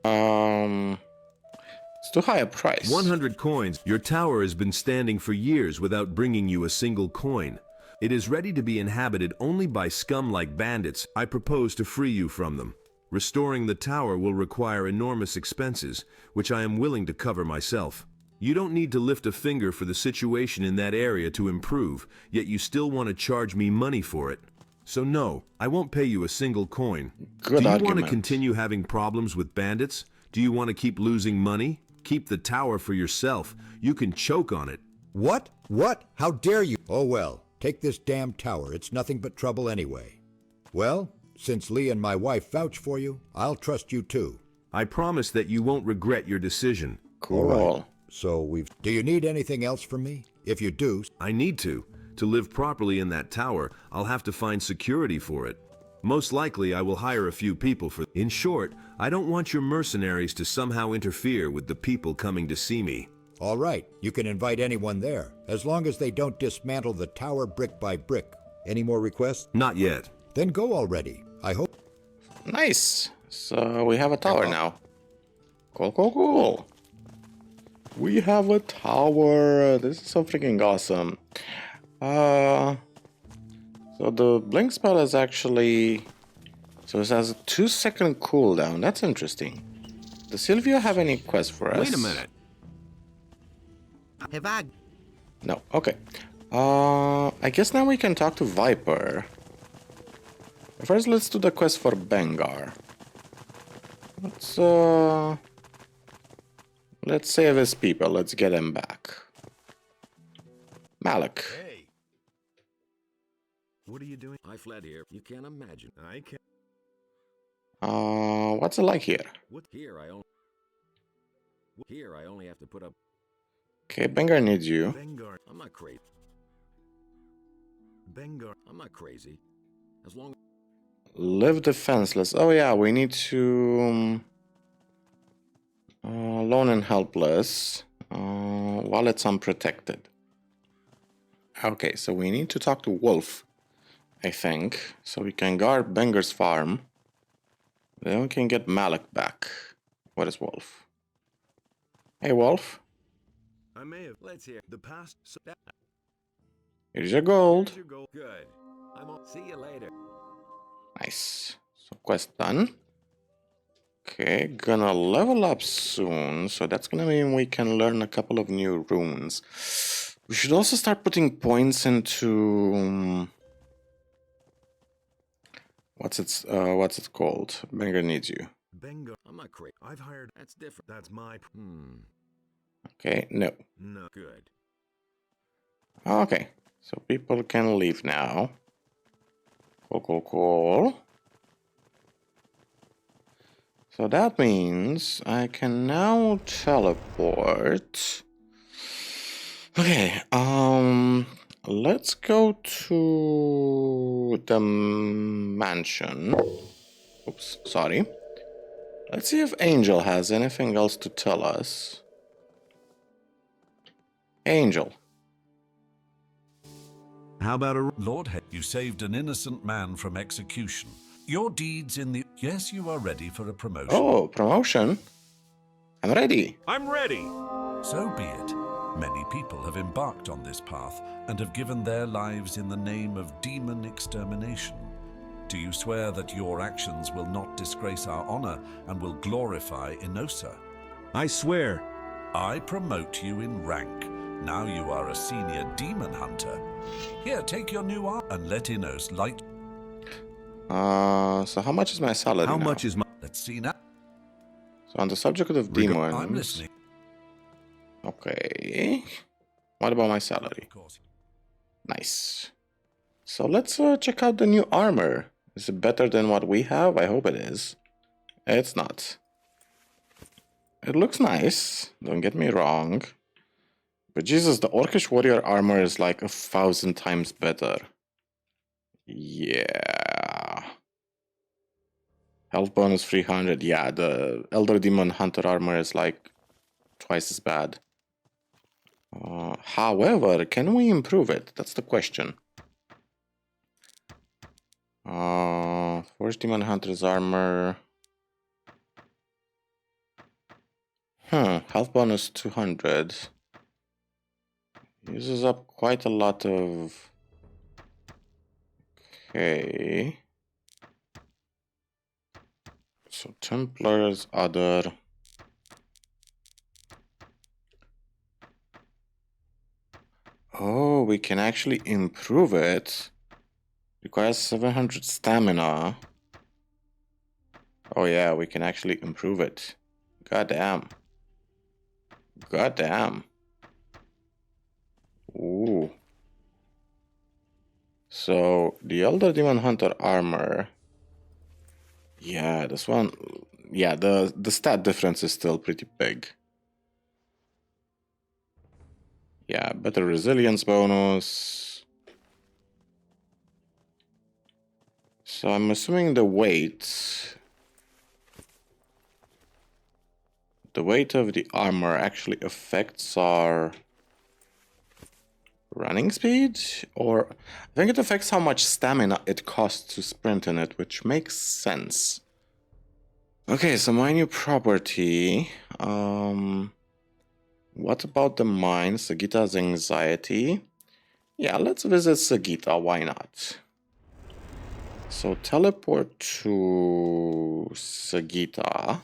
It's too high a price. 100 coins. Your tower has been standing for years without bringing you a single coin. It is ready to be inhabited only by scum like bandits. I propose to free you from them. Restoring the tower will require enormous expenses, which I am willing to cover myself. You don't need to lift a finger for the situation in that area to improve, yet you still want to charge me money for it. So no, I won't pay you a single coin. Good Do you argument. want to continue having problems with bandits? Do you want to keep losing money? Keep the tower for yourself. You can choke on it. What? What? How dare you? Oh well, take this damn tower. It's nothing but trouble anyway. Well, since Lee and my wife vouch for you, I'll trust you too. I promise that you won't regret your decision. All right. So do you need anything else from me? If you do... I need to. To live properly in that tower, I'll have to find security for it. Most likely, I will hire a few people for... In short, I don't want your mercenaries to somehow interfere with the people coming to see me. All right. You can invite anyone there, as long as they don't dismantle the tower brick by brick. Any more requests? Not yet. Then go already. I hope... Nice. So we have a tower now. Cool, cool, cool. We have a tower. This is so freaking awesome. So the blink spell is actually... So it has a 2-second cooldown. That's interesting. Does Sylvia have any quest for us? Wait a minute. Have I? No. Okay. I guess now we can talk to Viper. First, let's do the quest for Bengar. Let's save his people. Let's get him back. Malik. Hey. What are you doing? I fled here. You can't imagine. I can't. What's it like here? What? Here I only have to put up. Okay, Bengar needs you. Bengar. I'm not crazy. Bengar. I'm not crazy. As long as... Live defenseless. Oh yeah, we need to... lone and helpless. While it's unprotected. Okay, so we need to talk to Wolf, I think. So we can guard Bengar's farm. Then we can get Malik back. What is Wolf? Hey, Wolf. I may have. Let's hear the past. Here's your gold. Here's your gold. Good. See you later. Nice. So quest done. Okay, gonna level up soon. So that's gonna mean we can learn a couple of new runes. We should also start putting points into... What's it called? Bengar needs you. Bengar. I'm not crazy. I've hired. That's different. That's my... Okay, no. No. Good. Okay, so people can leave now. Cool, cool, cool. So that means I can now teleport. Okay, let's go to the mansion. Oops, sorry. Let's see if Angel has anything else to tell us. Angel. How about a... Lord Head, you saved an innocent man from execution. Your deeds in the... Yes, you are ready for a promotion. Oh, promotion? I'm ready. I'm ready. So be it. Many people have embarked on this path and have given their lives in the name of demon extermination. Do you swear that your actions will not disgrace our honor and will glorify Inosa? I swear. I promote you in rank. Now you are a senior demon hunter. Here, take your new arm and let Inos light. So how much is my salary How now? much is my... Let's see now. So on the subject of demons... I'm listening. Okay. What about my salary? Of course. Nice. So let's check out the new armor. Is it better than what we have? I hope it is. It's not. It looks nice. Don't get me wrong. But Jesus, the Orcish warrior armor is like 1,000 times better. Yeah. Health bonus 300. Yeah, the Elder Demon Hunter armor is like twice as bad. However, can we improve it? That's the question. Force Demon Hunter's armor. Health bonus 200. Uses up quite a lot of... Okay. So Templar's other... Oh, we can actually improve it. Requires 700 stamina. Oh yeah, we can actually improve it. Goddamn. Goddamn. Ooh. So, the Elder Demon Hunter armor. Yeah, this one... yeah, the stat difference is still pretty big. Yeah, better resilience bonus. So I'm assuming the weight of the armor actually affects our running speed, or I think it affects how much stamina it costs to sprint in it, which makes sense. Okay, so my new property. What about the mine? Sagita's anxiety. Yeah, let's visit Sagita. Why not? So teleport to Sagita.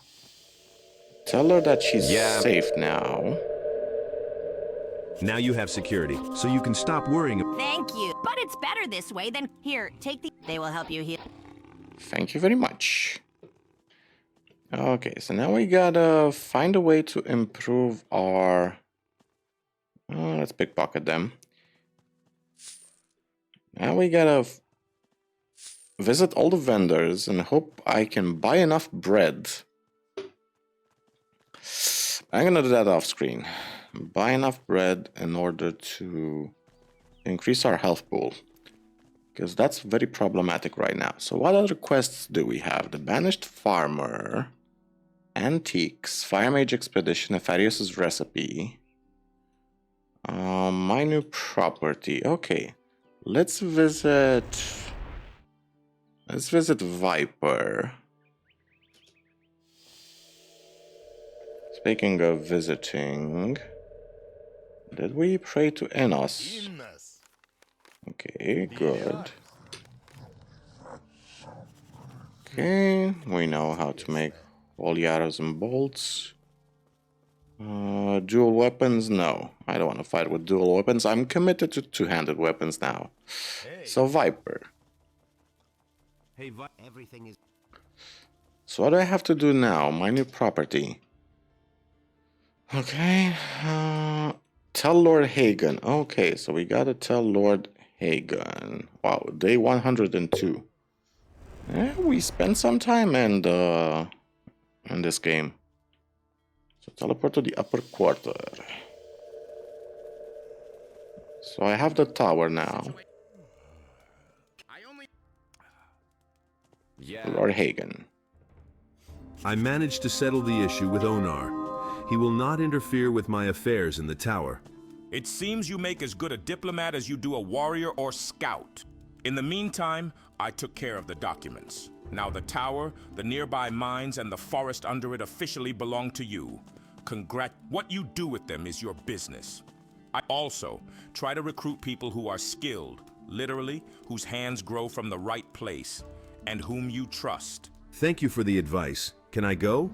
Tell her that she's safe now. Now you have security, so you can stop worrying. Thank you. But it's better this way than here. Take the. They will help you heal. Thank you very much. Okay, so now we gotta find a way to improve our... let's pickpocket them. Now we gotta visit all the vendors and hope I can buy enough bread. I'm gonna do that off screen. Buy enough bread in order to increase our health pool, because that's very problematic right now. So what other quests do we have? The Banished Farmer, Antiques, Fire Mage Expedition, Nefarious' Recipe, my new property. Okay, let's visit Viper. Speaking of visiting, did we pray to Enos? Okay, good. Okay, we know how to make all the arrows and bolts. Dual weapons? No, I don't want to fight with dual weapons. I'm committed to two-handed weapons now. So Viper. Everything is. So what do I have to do now? My new property. Okay, tell Lord Hagen. Okay, so we gotta tell Lord Hagen. Wow, day 102. We spent some time in this game. So teleport to the upper quarter. So I have the tower now. Lord Hagen. I managed to settle the issue with Onar. He will not interfere with my affairs in the tower. It seems you make as good a diplomat as you do a warrior or scout. In the meantime, I took care of the documents. Now the tower, the nearby mines, and the forest under it officially belong to you. What you do with them is your business. I also try to recruit people who are skilled, literally, whose hands grow from the right place, and whom you trust. Thank you for the advice. Can I go?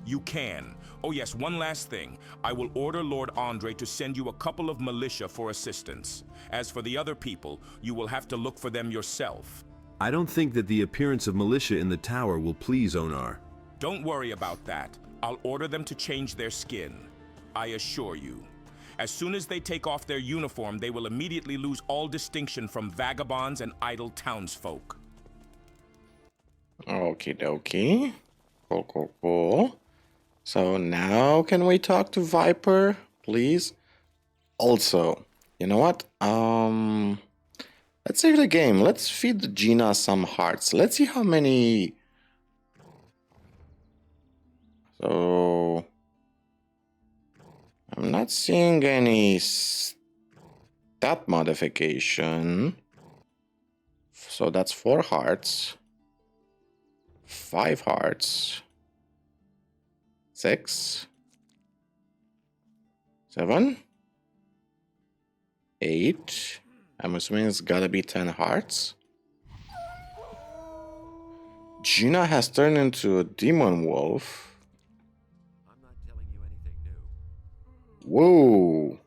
You can. Oh yes, one last thing. I will order Lord Andre to send you a couple of militia for assistance. As for the other people, you will have to look for them yourself. I don't think that the appearance of militia in the tower will please Onar. Don't worry about that. I'll order them to change their skin. I assure you. As soon as they take off their uniform, they will immediately lose all distinction from vagabonds and idle townsfolk. Okie dokie. Cool. So now can we talk to Viper, please? Also, you know what? Let's save the game. Let's feed Gina some hearts. Let's see how many... So... I'm not seeing any stat modification. So that's 4 hearts. 5 hearts. 6, 7, 8. I'm assuming it's gotta be 10 hearts. Gina has turned into a demon wolf. I'm not telling you anything new. Whoa.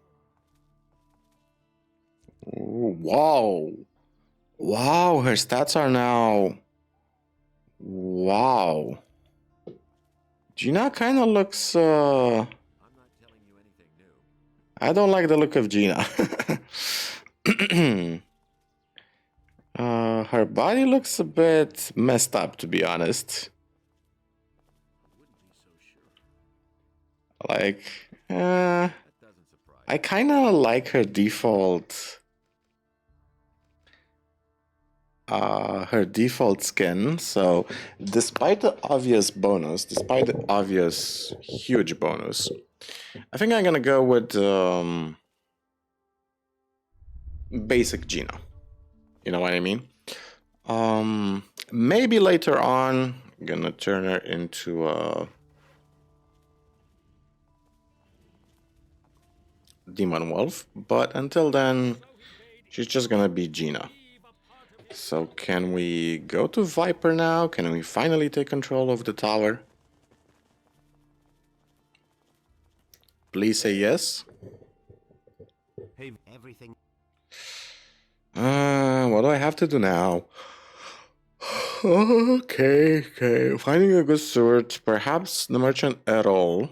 Wow. Wow, her stats are now... Wow. Gina kind of looks, I don't like the look of Gina. Her body looks a bit messed up, to be honest. Like, I kind of like her default skin. So despite the obvious bonus, despite the obvious huge bonus, I think I'm gonna go with basic Gina. You know what I mean? Maybe later on I'm gonna turn her into a demon wolf, but until then she's just gonna be Gina. So can we go to Viper now? Can we finally take control of the tower? Please say yes. Hey, everything. What do I have to do now? Okay. Finding a good steward. Perhaps the merchant Errol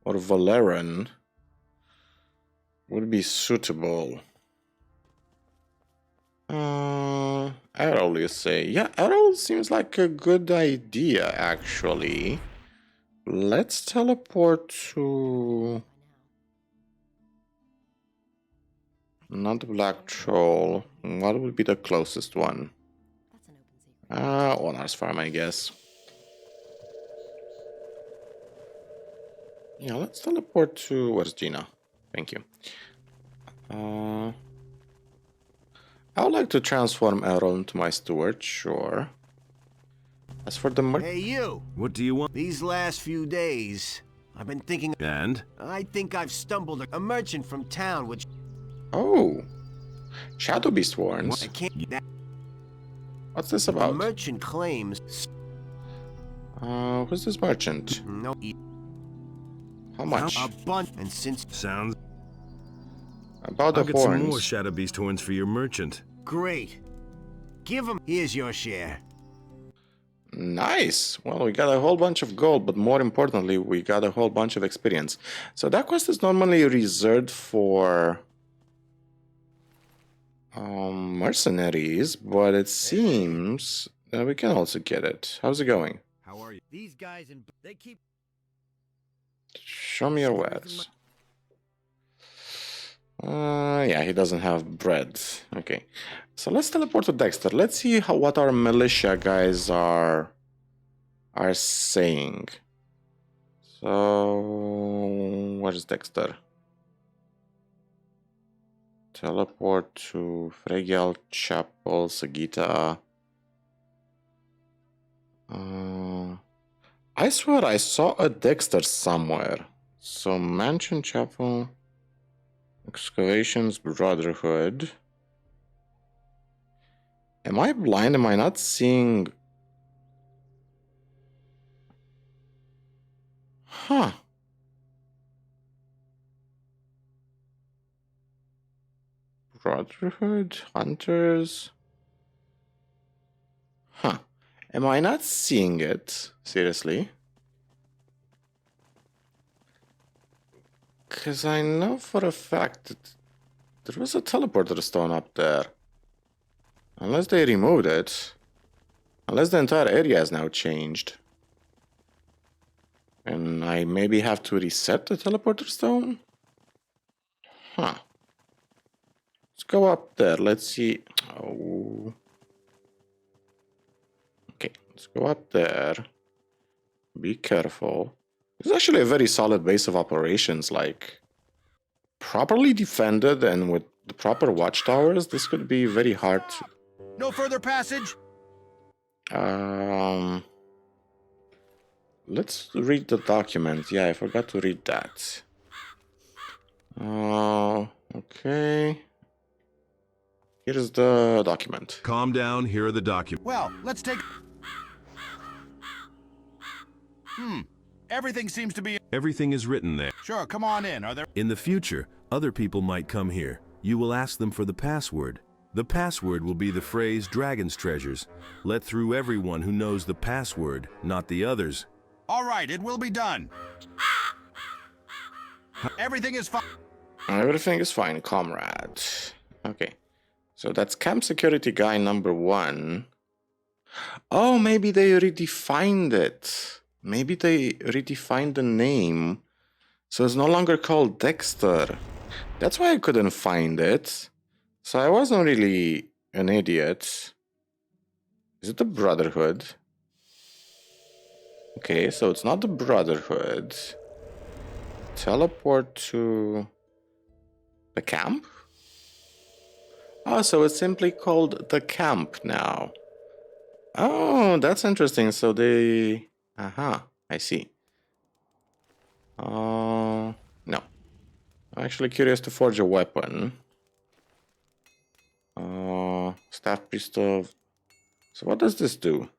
or Valeran would be suitable. Errol, you say? Yeah, Errol seems like a good idea, actually. Let's teleport to... Not the Black Troll. What would be the closest one? Onar's Farm, I guess. Yeah, let's teleport to... Where's Gina? Thank you. I would like to transform Errol into my steward, sure. As for the Hey, you! What do you want? These last few days, I've been thinking... And? I think I've stumbled a merchant from town which... Oh! Shadow Beast warns. I can't... What's this about? The merchant claims... Who's this merchant? No... How much? A bunch, and since... Sounds... About the I'll get horns. some more Shadow Beast horns for your merchant. Great. Give him... Here's your share. Nice. Well, we got a whole bunch of gold, but more importantly, we got a whole bunch of experience. So that quest is normally reserved for mercenaries, but it seems that we can also get it. How's it going? How are you? These guys and they keep... Show me your wares. Yeah, he doesn't have bread. Okay, so let's teleport to Dexter. Let's see what our militia guys are saying. So, where's Dexter? Teleport to Fregial Chapel, Sagita. I swear I saw a Dexter somewhere. So, Mansion Chapel. Excavations, Brotherhood. Am I blind? Am I not seeing... Huh. Brotherhood, Hunters... Huh. Am I not seeing it? Seriously? Because I know for a fact that there was a teleporter stone up there. Unless they removed it. Unless the entire area has now changed. And I maybe have to reset the teleporter stone? Huh. Let's go up there. Let's see. Oh. Okay, let's go up there. Be careful. It's actually a very solid base of operations, like properly defended and with the proper watchtowers, this could be very hard to... No further passage? Let's read the document. Yeah, I forgot to read that. Okay. Here's the document. Calm down, here are the documents. Well, let's take... Everything seems to be... Everything is written there. Sure, come on in. Are there... In the future, other people might come here. You will ask them for the password. The password will be the phrase Dragon's Treasures. Let through everyone who knows the password, not the others. All right, it will be done. Everything is fine. Everything is fine, comrade. Okay. So that's camp security guy number 1. Oh, maybe they redefined it. Maybe they redefined the name, so it's no longer called Dexter. That's why I couldn't find it. So I wasn't really an idiot. Is it the Brotherhood? Okay, so it's not the Brotherhood. Teleport to the camp? Oh, so it's simply called the camp now. Oh, that's interesting. So they... Aha, I see. No. I'm actually curious to forge a weapon. Staff Priest of... So what does this do?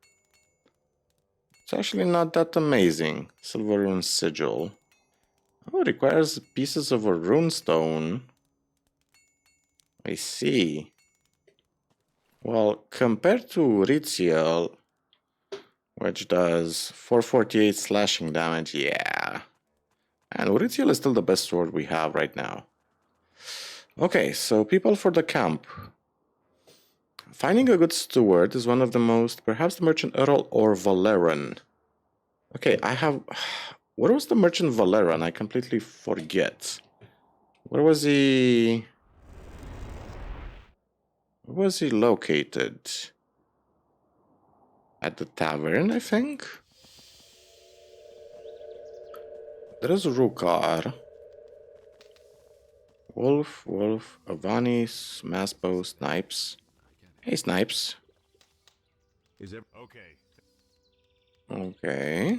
It's actually not that amazing. Silver Rune Sigil. Oh, it requires pieces of a runestone. I see. Well, compared to Ritziel, which does 448 slashing damage, yeah. And Ritziel is still the best sword we have right now. Okay, so people for the camp. Finding a good steward is one of the most, perhaps the merchant Earl or Valeran. Okay, I have... Where was the merchant Valeran? I completely forget. Where was he... Where was he located? At the tavern, I think? There is Rukar. Wolf, Avanis, Massbow, Snipes. Hey, Snipes. Is it okay? Okay.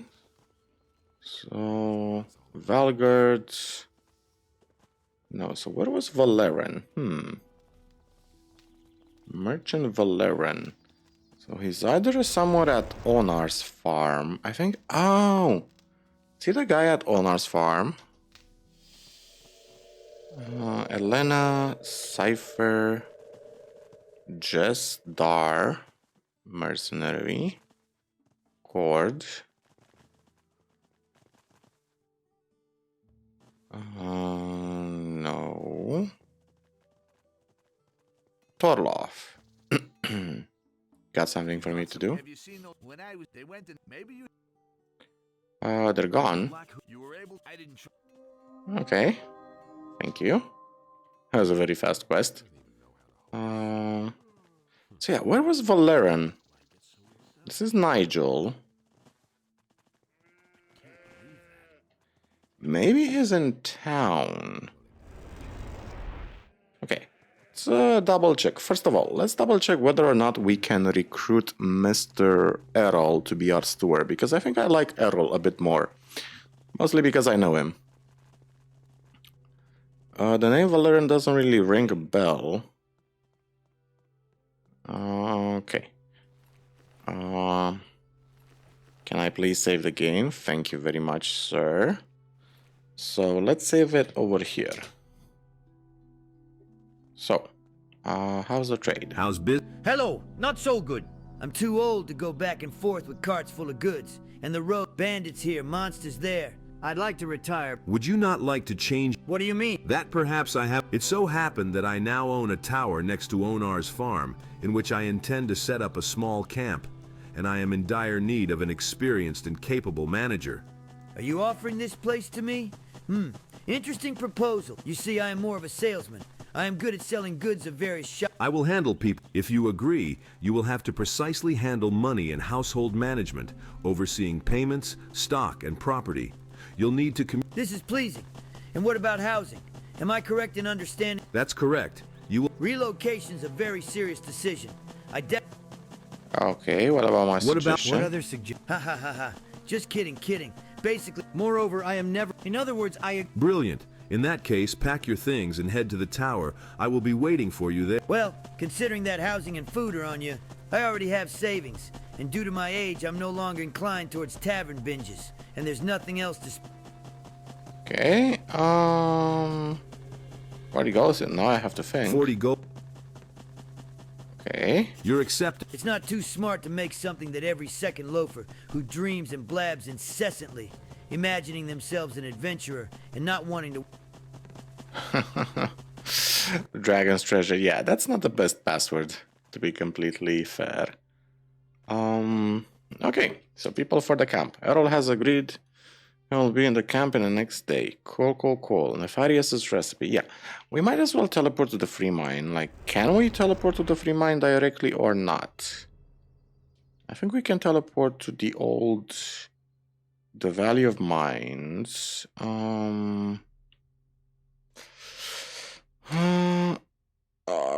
So, Valgard. No, so where was Valeran? Merchant Valeran. So he's either somewhere at Onar's farm. I think. Oh! See the guy at Onar's farm? Elena, Cypher, Jess, Dar, Mercenary, Cord. No. Torloff. Got something for me to do? Have you seen those? When I was, they went and maybe you. They're gone. You were able. I didn't. Okay. Thank you. That was a very fast quest. So yeah, where was Valeran? This is Nigel. Maybe he's in town. Okay. Let's double check. First of all, let's double check whether or not we can recruit Mr. Errol to be our steward, because I think I like Errol a bit more. Mostly because I know him. The name Valerian doesn't really ring a bell. Okay. Can I please save the game? Thank you very much, sir. So let's save it over here. So, how's the trade? How's business? Hello, not so good. I'm too old to go back and forth with carts full of goods. And the road bandits here, monsters there. I'd like to retire. Would you not like to change? What do you mean? That perhaps I have. It so happened that I now own a tower next to Onar's farm, in which I intend to set up a small camp, and I am in dire need of an experienced and capable manager. Are you offering this place to me? Interesting proposal. You see, I am more of a salesman. I am good at selling goods of various shops. I will handle people. If you agree, you will have to precisely handle money and household management, overseeing payments, stock, and property. You'll need to This is pleasing. And what about housing? Am I correct in understanding? That's correct. You will... Relocation's a very serious decision. Okay, what about my suggestion? What other suggestion? Ha ha ha ha. Just kidding. Basically, moreover, I am never... In other words, Brilliant. In that case, pack your things and head to the tower. I will be waiting for you there. Well, considering that housing and food are on you, I already have savings. And due to my age, I'm no longer inclined towards tavern binges. And there's nothing else to... Okay, 40 gold, now I have to think. 40 gold. Okay. You're accepted. It's not too smart to make something that every second loafer who dreams and blabs incessantly, imagining themselves an adventurer and not wanting to... Dragon's Treasure, yeah, that's not the best password, to be completely fair. Okay, so people for the camp. Errol has agreed he will be in the camp in the next day. Cool, cool, cool. Nefarious' recipe. Yeah, we might as well teleport to the free mine. Like, can we teleport to the free mine directly or not? I think we can teleport to the Valley of Mines. I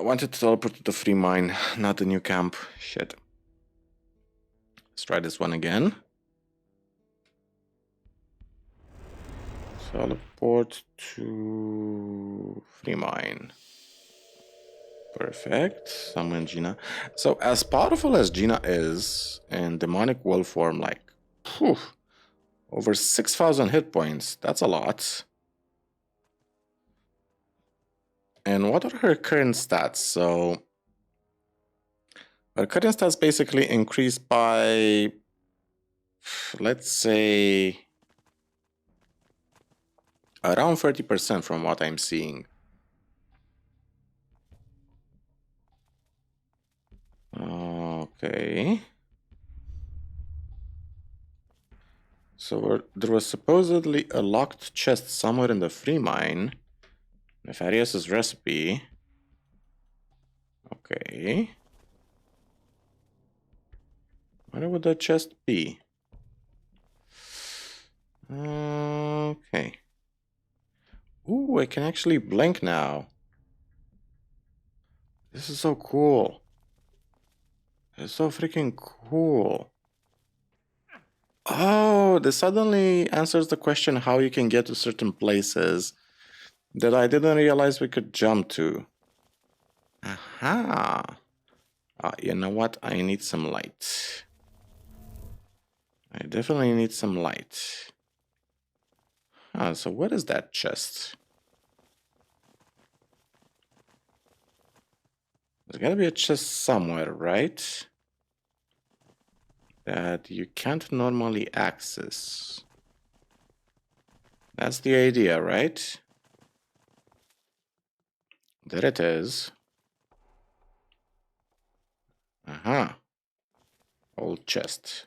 wanted to teleport to the free mine, not the new camp. Shit. Let's try this one again. Teleport to free mine. Perfect. Summon Gina. So as powerful as Gina is in demonic wolf form, like, whew, over 6,000 hit points. That's a lot. And what are her current stats? So her current stats basically increase by, let's say, around 30% from what I'm seeing. Okay. So there was supposedly a locked chest somewhere in the free mine. Nefarious' recipe. Okay. Where would that chest be? Okay. Ooh, I can actually blink now. This is so cool. It's so freaking cool. Oh, this suddenly answers the question how you can get to certain places that I didn't realize we could jump to. Aha. You know what? I need some light. I definitely need some light. So what is that chest? There's gotta be a chest somewhere, right? That you can't normally access. That's the idea, right? There it is. Aha. Old chest.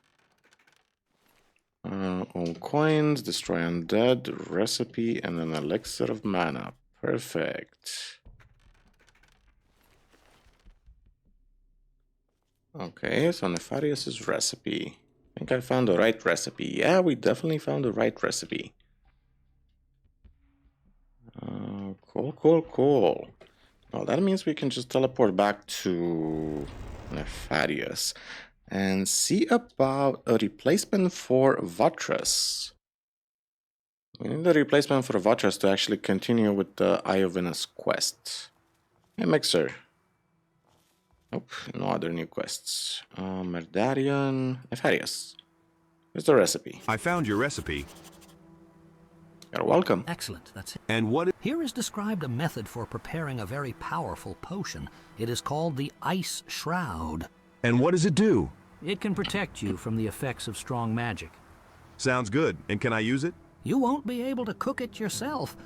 All coins, destroy undead, recipe, and an elixir of mana. Perfect. Okay, so Nefarious' recipe. I think I found the right recipe. Yeah, we definitely found the right recipe. Cool, cool, cool. Well, that means we can just teleport back to Nefarious and see about a replacement for Vatras. We need a replacement for Vatras to actually continue with the Eye of Venus quest. Hey, Mixer. Nope, no other new quests. Merdarian, Nefarious. Here's the recipe. I found your recipe. You're welcome. Excellent, that's it. And what? Here is described a method for preparing a very powerful potion. It is called the Ice Shroud. And what does it do? It can protect you from the effects of strong magic. Sounds good. And can I use it? You won't be able to cook it yourself,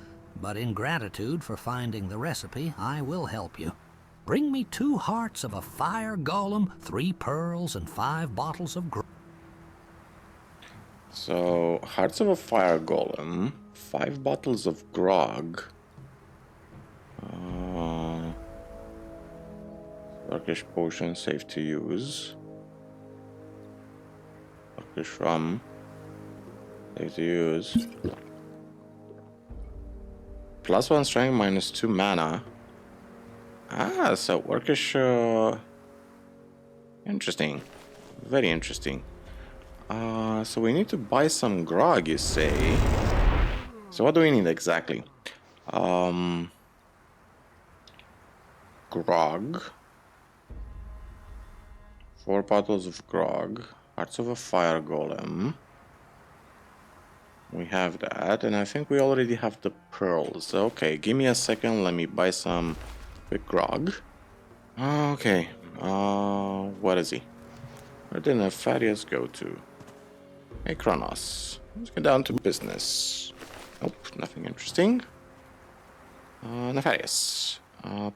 but in gratitude for finding the recipe, I will help you. Bring me 2 hearts of a fire golem, 3 pearls, and 5 bottles of grog. So, hearts of a fire golem, 5 bottles of grog. Turkish potion, safe to use. Turkish rum, safe to use. +1 strength, -2 mana. So Orcish, interesting. Very interesting. So we need to buy some grog, you say? So what do we need exactly? Grog. 4 bottles of grog. Hearts of a fire golem. We have that, and I think we already have the pearls. Okay, give me a second, let me buy some quick grog. Okay, what is he? Where did Nefarious go to? Hey, Kronos. Let's get down to business. Nope, nothing interesting. Nefarious.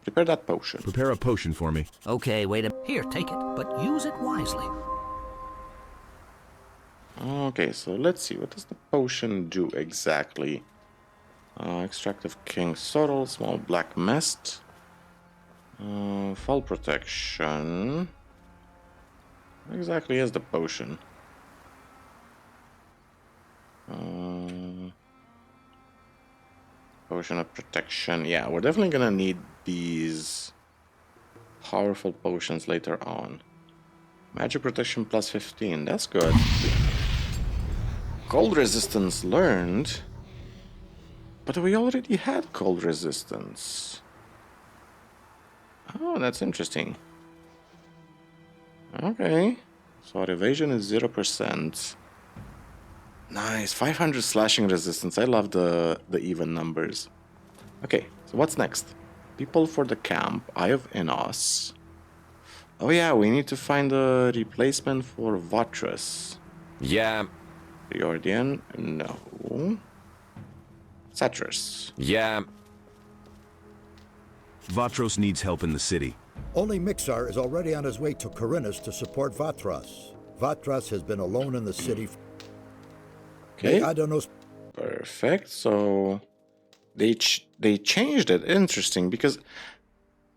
Prepare that potion. Prepare a potion for me. Okay, wait a... Here, take it, but use it wisely. Okay, so let's see. What does the potion do exactly? Extract of King Sorrel, small black mist. Fall protection. What exactly is the potion? Potion of protection. Yeah, we're definitely gonna need these powerful potions later on. Magic protection plus 15. That's good. Cold resistance learned. But we already had cold resistance. Oh, that's interesting. Okay. So our evasion is 0%. Nice. 500 slashing resistance. I love the even numbers. Okay, so what's next? People for the camp. Eye of Enos. Oh yeah, we need to find a replacement for Vatras. Yeah. Riordian? No. Satras. Yeah. Vatros needs help in the city. Only Mixar is already on his way to Corinus to support Vatras. Vatras has been alone in the city. Okay. I don't know. Perfect. So they changed it. Interesting, because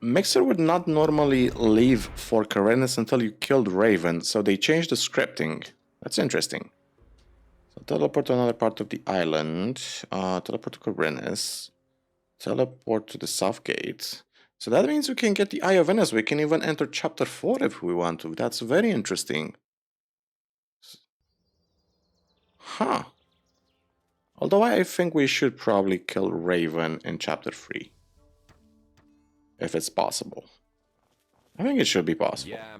Mixer would not normally leave for Corinus until you killed Raven, so they changed the scripting. That's interesting. So teleport to another part of the island. Teleport to Corinus. Teleport to the south gate. So that means we can get the Eye of Venice. We can even enter chapter 4 if we want to. That's very interesting. Huh. Although I think we should probably kill Raven in chapter 3. If it's possible. I think it should be possible. Yeah.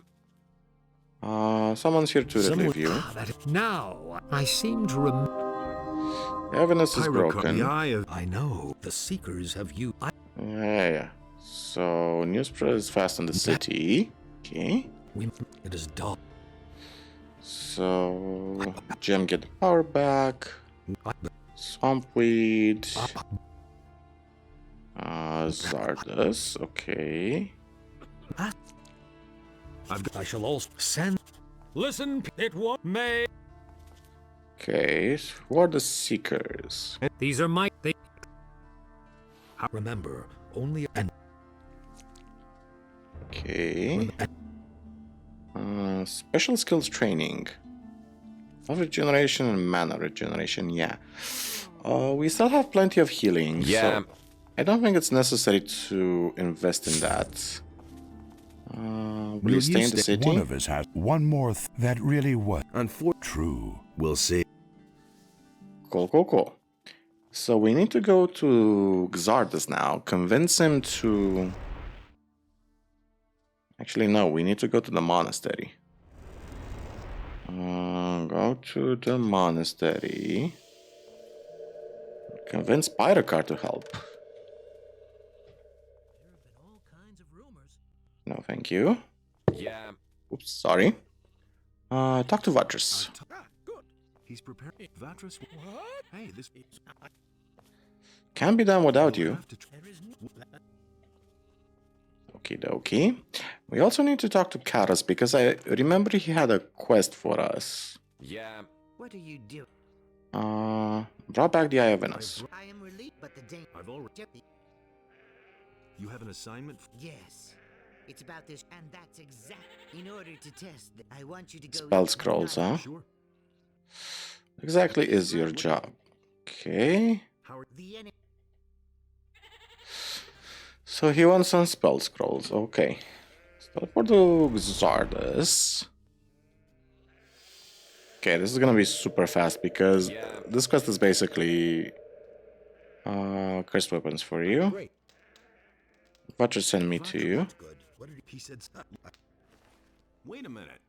Someone's here to relieve you. Now, I seem to remember. Evidence is broken. I know. The Seekers have you. Yeah. So, newsprint is fast in the city. Okay. It is dull. So, Gem get the power back. Swampweed. Zardas. Okay. I shall also send. Listen, it won't may. Okay, so who are the Seekers? These are my. Remember, only an. Okay. Special skills training. Health regeneration and mana regeneration, yeah. We still have plenty of healing. Yeah. So I don't think it's necessary to invest in that. Will you stay in the city? One of us has one more that really was true. We'll see. Cool. So we need to go to Xardas now. Convince him to... Actually, no. We need to go to the monastery. Go to the monastery. Convince Pyrocar to help. No, thank you. Yeah. Oops, sorry. Talk to Vatras. Good. He's prepared. Vatras. What? Hey, this Can't be done without you. Okie dokie. We also need to talk to Karas because I remember he had a quest for us. Yeah. What are you doing? Brought back the Eye of Venus. I am relieved, but the day I've already. You have an assignment? Yes. It's about this, and that's exact. In order to test, I want you to go. Spell scrolls, huh? Sure. Exactly is your job. Okay. So he wants some spell scrolls. Okay. Teleport to Xardas. Okay, this is gonna be super fast because this quest is basically cursed weapons for you. Vatras send me to you. What did he said? Wait a minute.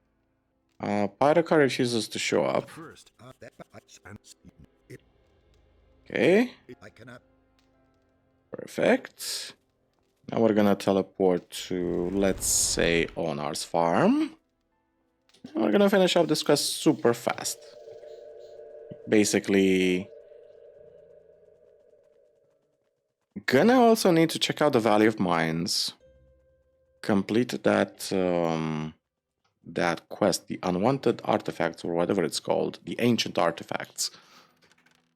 Pyrocar refuses to show up. First, Okay. I cannot. Perfect. Now we're gonna teleport to, let's say, Onar's farm. And we're gonna finish up this quest super fast. Basically, gonna also need to check out the Valley of Mines. Complete that that quest, the unwanted artifacts, or whatever it's called, the ancient artifacts,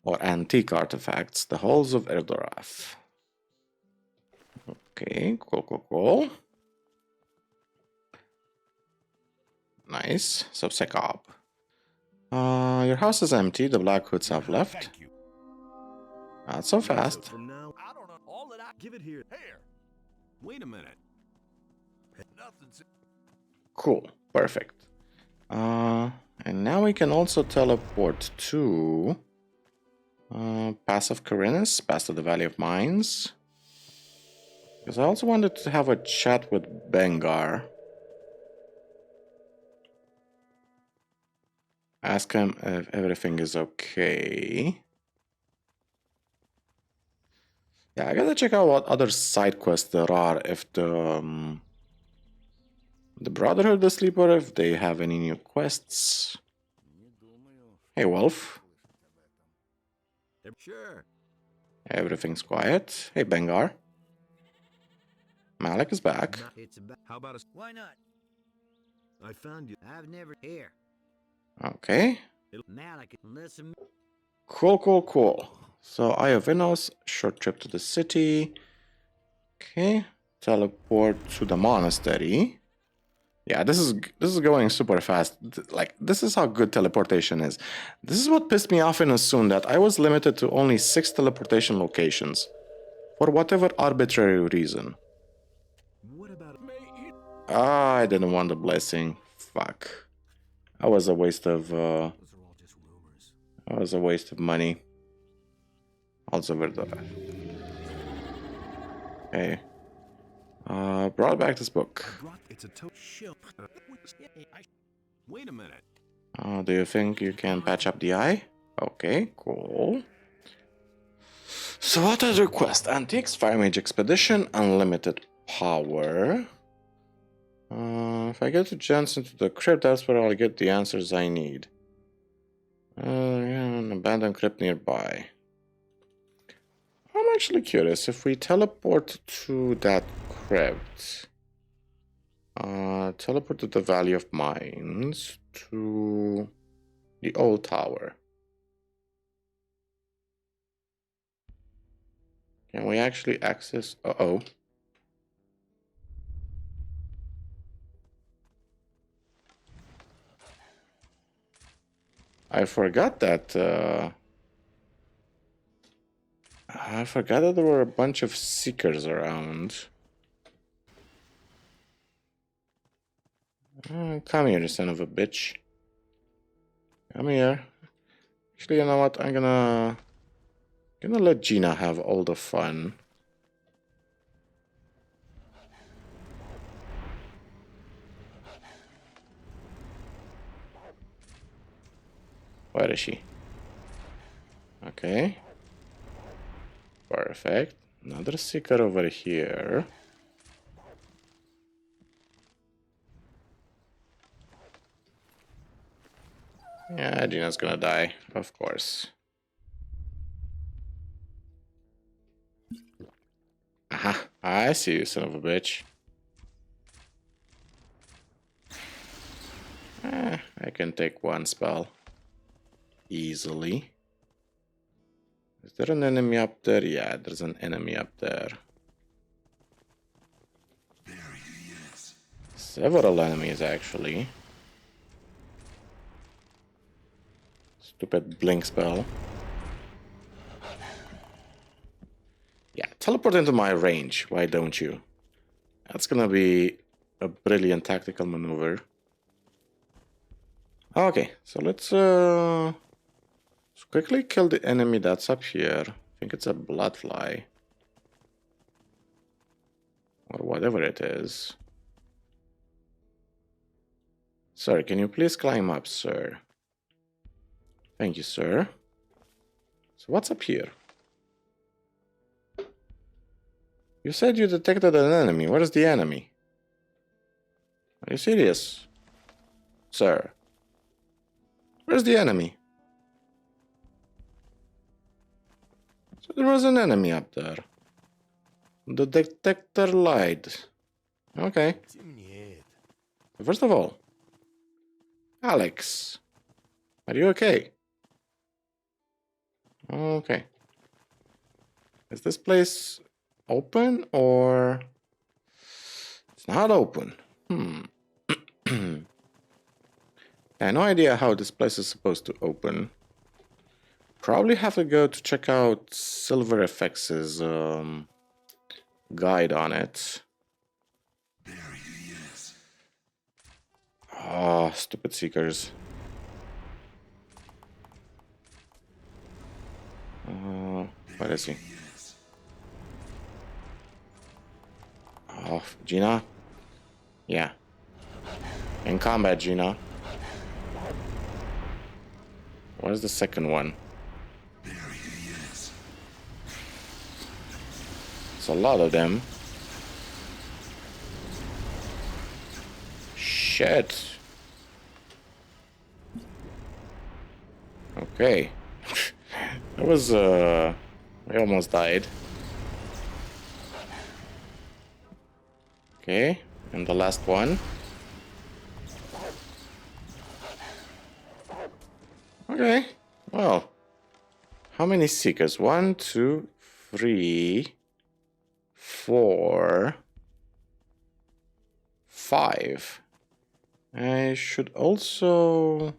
or antique artifacts, the halls of Eldorath. Okay, cool. Nice. So Sekab. Your house is empty. The Black Hoods have left. Not so fast. From now, I don't know all that I give it here. Here. Wait a minute. Nothing's Cool. Perfect. And now we can also teleport to Pass of Karinis, Pass to the Valley of Mines. Because I also wanted to have a chat with Bengar. Ask him if everything is okay. Yeah, I gotta check out what other side quests there are, if the Brotherhood is asleep, or if they have any new quests. Hey, Wolf. Sure. Everything's quiet. Hey, Bengar. Malik is back. It's about, how about us? Why not? I found you. I've never here. Okay. Malik, listen. Cool. So, Eye of Innos, short trip to the city. Okay. Teleport to the monastery. Yeah, this is going super fast. Like, this is how good teleportation is. This is what pissed me off in Asun, that I was limited to only 6 teleportation locations. For whatever arbitrary reason. What about Ah, I didn't want the blessing. Fuck. That was a waste of that was a waste of money. Also Verdora. Okay. Brought back this book. It's a show. Wait a minute. Do you think you can patch up the eye? Okay, cool. So what other quest? Antiques, Fire Mage Expedition, Unlimited Power. If I get to Jensen to the crypt, that's where I'll get the answers I need. Yeah, an abandoned crypt nearby. I'm actually curious, if we teleport to that crypt, teleport to the Valley of Mines, to the old tower. Can we actually access? Uh-oh. I forgot that there were a bunch of seekers around. Come here, you son of a bitch. Come here. Actually, you know what? I'm gonna let Gina have all the fun. Where is she? Okay. Perfect. Another seeker over here. Yeah, Gina's gonna die, of course. Aha, I see you, son of a bitch. I can take one spell. Easily. Is there an enemy up there? Yeah, there's an enemy up there. There he is. Several enemies, actually. Stupid blink spell. Yeah, teleport into my range. Why don't you? That's gonna be a brilliant tactical maneuver. Okay, so let's quickly kill the enemy that's up here. I think it's a bloodfly. Or whatever it is. Sir, can you please climb up, sir? Thank you, sir. So what's up here? You said you detected an enemy. Where is the enemy? Are you serious? Sir. Where's the enemy? So there was an enemy up there. The detector lied. Okay. First of all, Alex, are you okay? Okay. Is this place open or it's not open? I have no idea how this place is supposed to open. Probably have to go to check out Silver FX's guide on it. There he is. Oh, stupid seekers. Where is he? Oh, Gina? Yeah. In combat, Gina. Where's the second one? There he is. It's a lot of them. Shit. Okay. That was, I almost died. Okay, and the last one. Okay, well. How many seekers? 1, 2, 3, 4, 5. I should also...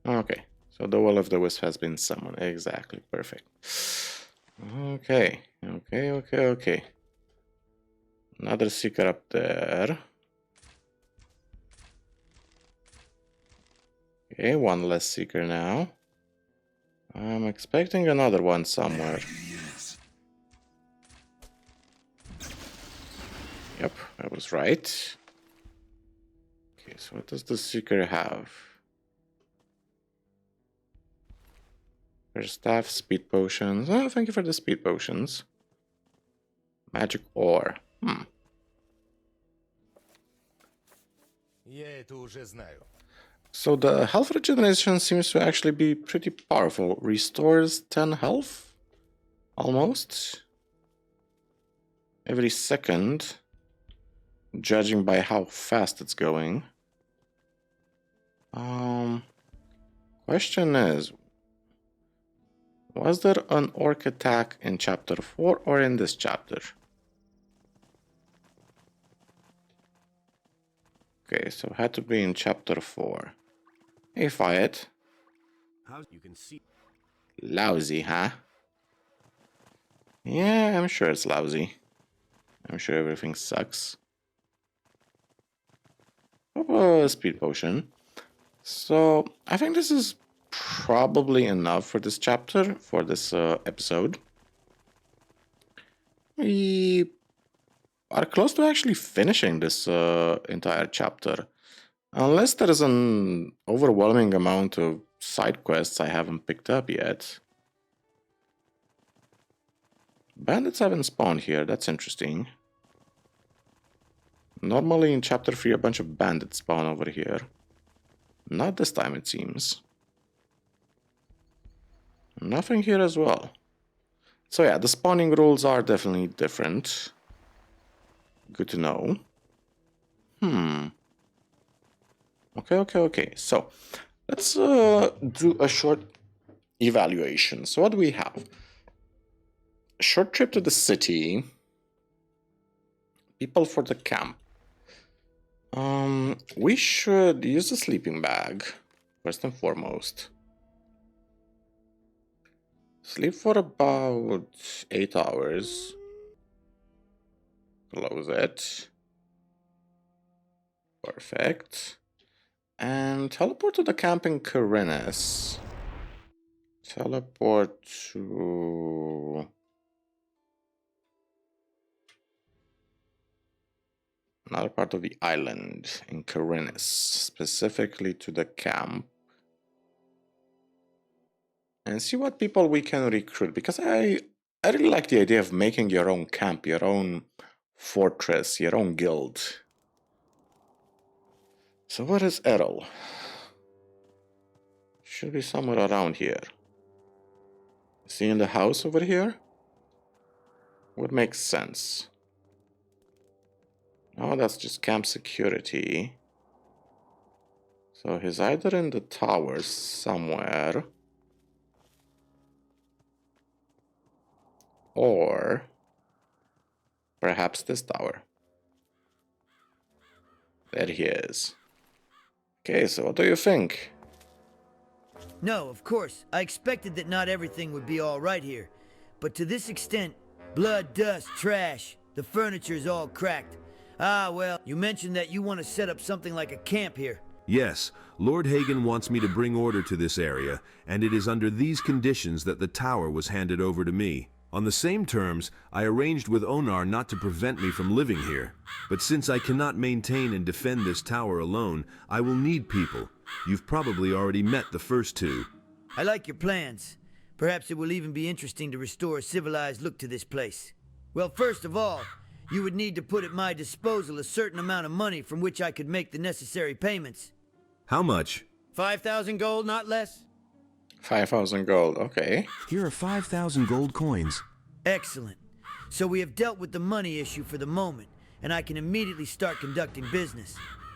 Okay, so the Will of the Wisp has been summoned. Exactly, perfect. Okay, okay. Another seeker up there. Okay, one less seeker now. I'm expecting another one somewhere. Yep, I was right. Okay, so what does the seeker have? First staff, speed potions. Oh, thank you for the speed potions. Magic ore. So the health regeneration seems to actually be pretty powerful. Restores 10 health, almost, every second, judging by how fast it's going. Question is, was there an orc attack in chapter 4 or in this chapter? Okay, so it had to be in chapter 4. Hey, Fiat. How you can see. Lousy, huh? Yeah, I'm sure it's lousy. I'm sure everything sucks. Oh, speed potion. So, I think this is probably enough for this chapter, for this episode. We are close to actually finishing this entire chapter. Unless there is an overwhelming amount of side quests I haven't picked up yet. Bandits haven't spawned here, that's interesting. Normally in chapter 3 a bunch of bandits spawn over here. Not this time it seems. Nothing here as well. So yeah, the spawning rules are definitely different. Good to know. Okay. So, let's do a short evaluation. So what do we have? A short trip to the city. People for the camp. We should use the sleeping bag, first and foremost. Sleep for about 8 hours. Close it. Perfect. And teleport to the camp in Karinis. Teleport to... another part of the island in Karinis, specifically to the camp. And see what people we can recruit, because I really like the idea of making your own camp, your own fortress, your own guild. So where is Errol? Should be somewhere around here. Is he in the house over here? Would make sense. Oh, that's just camp security. So he's either in the towers somewhere, or perhaps this tower. There he is. Okay, so what do you think? No, of course. I expected that not everything would be all right here. But to this extent, blood, dust, trash. The furniture is all cracked. Ah, well, you mentioned that you want to set up something like a camp here. Yes, Lord Hagen wants me to bring order to this area, and it is under these conditions that the tower was handed over to me. On the same terms, I arranged with Onar not to prevent me from living here. But since I cannot maintain and defend this tower alone, I will need people. You've probably already met the first two. I like your plans. Perhaps it will even be interesting to restore a civilized look to this place. Well, first of all, you would need to put at my disposal a certain amount of money from which I could make the necessary payments. How much? 5,000 gold, not less. 5,000 gold, okay. Here are 5,000 gold coins. Excellent. So we have dealt with the money issue for the moment, and I can immediately start conducting business.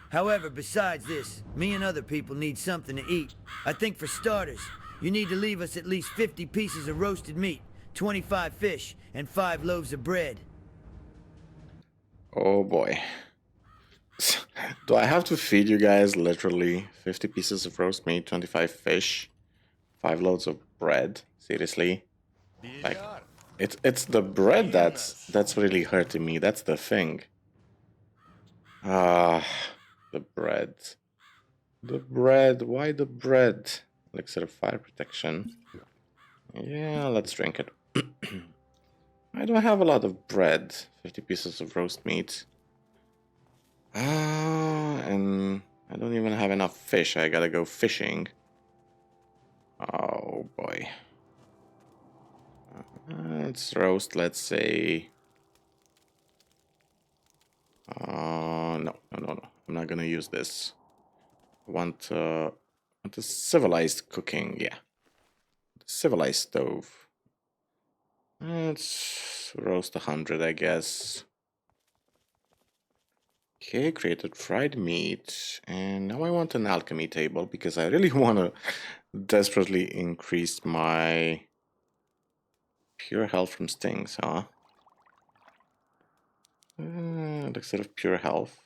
However, besides this, me and other people need something to eat. I think for starters, you need to leave us at least 50 pieces of roasted meat, 25 fish, and 5 loaves of bread. Oh boy. Do I have to feed you guys literally 50 pieces of roast meat, 25 fish, 5 loaves of bread? Seriously? Like, it's the bread that's really hurting me. That's the thing. The bread. The bread. Why the bread? Elixir of fire protection. Yeah, let's drink it. I don't have a lot of bread. 50 pieces of roast meat. And I don't even have enough fish. I gotta go fishing. Oh boy. Let's roast, let's say... No. I'm not gonna use this. I want a civilized cooking, yeah. Civilized stove. Let's roast 100, I guess. Okay, created fried meat. And now I want an alchemy table because I really want to desperately increase my pure health from stings, huh? Elixir of pure health.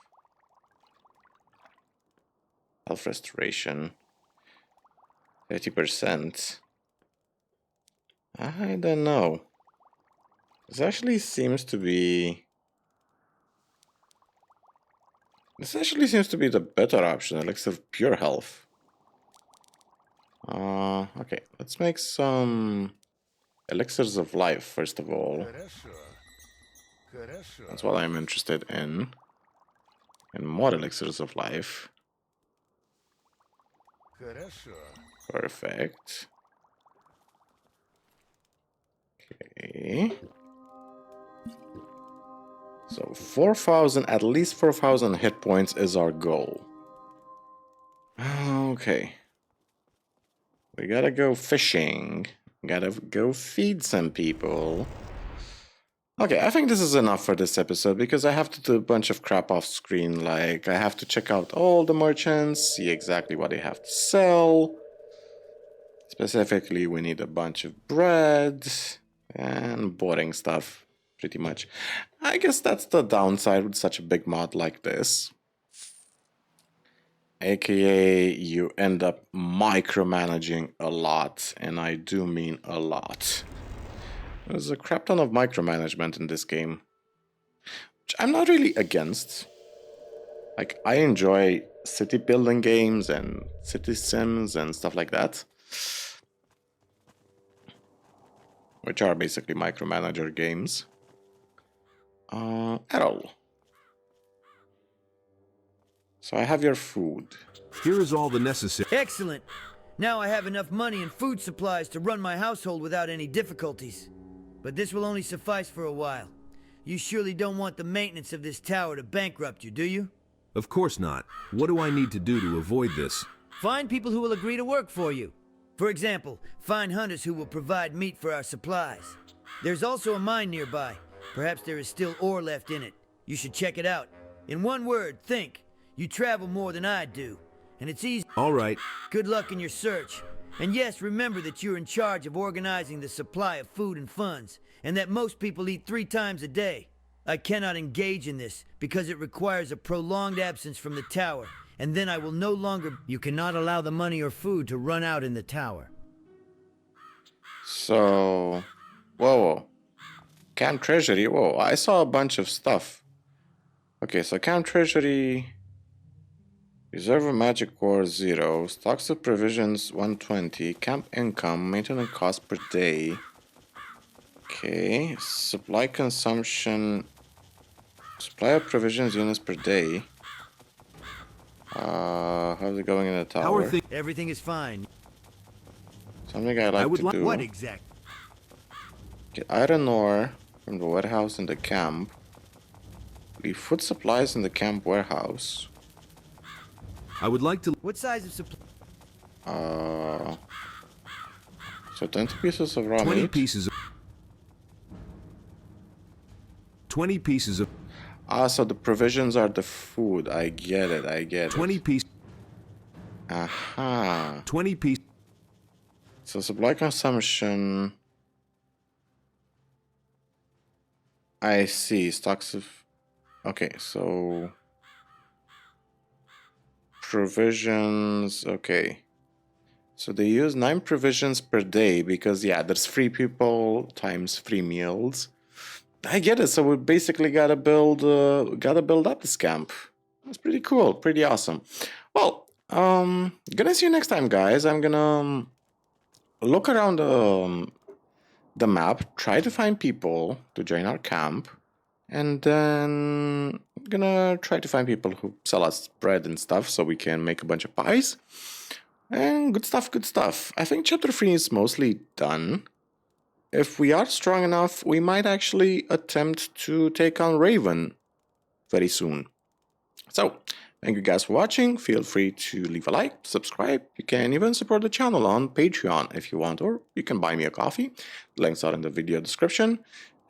Health restoration. 30%. I don't know. This actually seems to be... This actually seems to be the better option, elixir of pure health. Okay, let's make some elixirs of life, first of all. That's what I'm interested in. And more elixirs of life. Perfect. Okay. So 4,000, at least 4,000 hit points is our goal. Okay. We gotta go fishing. Gotta go feed some people. Okay, I think this is enough for this episode because I have to do a bunch of crap off screen. Like, I have to check out all the merchants, see exactly what they have to sell. Specifically, we need a bunch of bread and boring stuff, pretty much. I guess that's the downside with such a big mod like this. AKA, you end up micromanaging a lot, and I do mean a lot. There's a crap ton of micromanagement in this game, which I'm not really against. Like, I enjoy city building games and city sims and stuff like that, which are basically micromanager games. Errol. So I have your food. Here is all the necessary... Excellent! Now I have enough money and food supplies to run my household without any difficulties. But this will only suffice for a while. You surely don't want the maintenance of this tower to bankrupt you, do you? Of course not. What do I need to do to avoid this? Find people who will agree to work for you. For example, find hunters who will provide meat for our supplies. There's also a mine nearby. Perhaps there is still ore left in it. You should check it out. In one word, think. You travel more than I do, and it's easy. All right. Good luck in your search. And yes, remember that you're in charge of organizing the supply of food and funds, and that most people eat 3 times a day. I cannot engage in this because it requires a prolonged absence from the tower, and then I will no longer... You cannot allow the money or food to run out in the tower. So... Whoa. Camp Treasury. Whoa, I saw a bunch of stuff. Okay, so Camp Treasury... Reserve of magic ore 0. Stocks of provisions 120. Camp income. Maintenance cost per day. Okay. Supply consumption... Supply of provisions units per day. How's it going in the tower? Everything is fine. Something I like to do. What exactly? Get iron ore from the warehouse in the camp. Leave food supplies in the camp warehouse. I would like to... What size of supply? So 20 pieces of raw 20 meat. pieces of... 20 pieces of... So the provisions are the food. I get it, I get 20 it. pieces... Aha. 20 pieces... So supply consumption... I see. Stocks of... Okay, so... Provisions... Okay. So they use 9 provisions per day because, yeah, there's 3 people times 3 meals. I get it. So we basically gotta build up this camp. That's pretty cool. Pretty awesome. Well, gonna see you next time, guys. I'm gonna look around the map, try to find people to join our camp, and then gonna try to find people who sell us bread and stuff so we can make a bunch of pies. And good stuff, good stuff. I think chapter 3 is mostly done. If we are strong enough, we might actually attempt to take on Raven very soon. So, thank you guys for watching. Feel free to leave a like, subscribe. You can even support the channel on Patreon if you want, or you can buy me a coffee. Links are in the video description.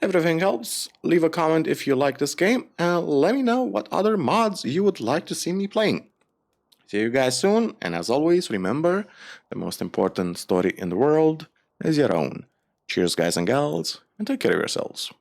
Everything helps. Leave a comment if you like this game, and let me know what other mods you would like to see me playing. See you guys soon, and as always, remember, the most important story in the world is your own. Cheers, guys and gals, and take care of yourselves.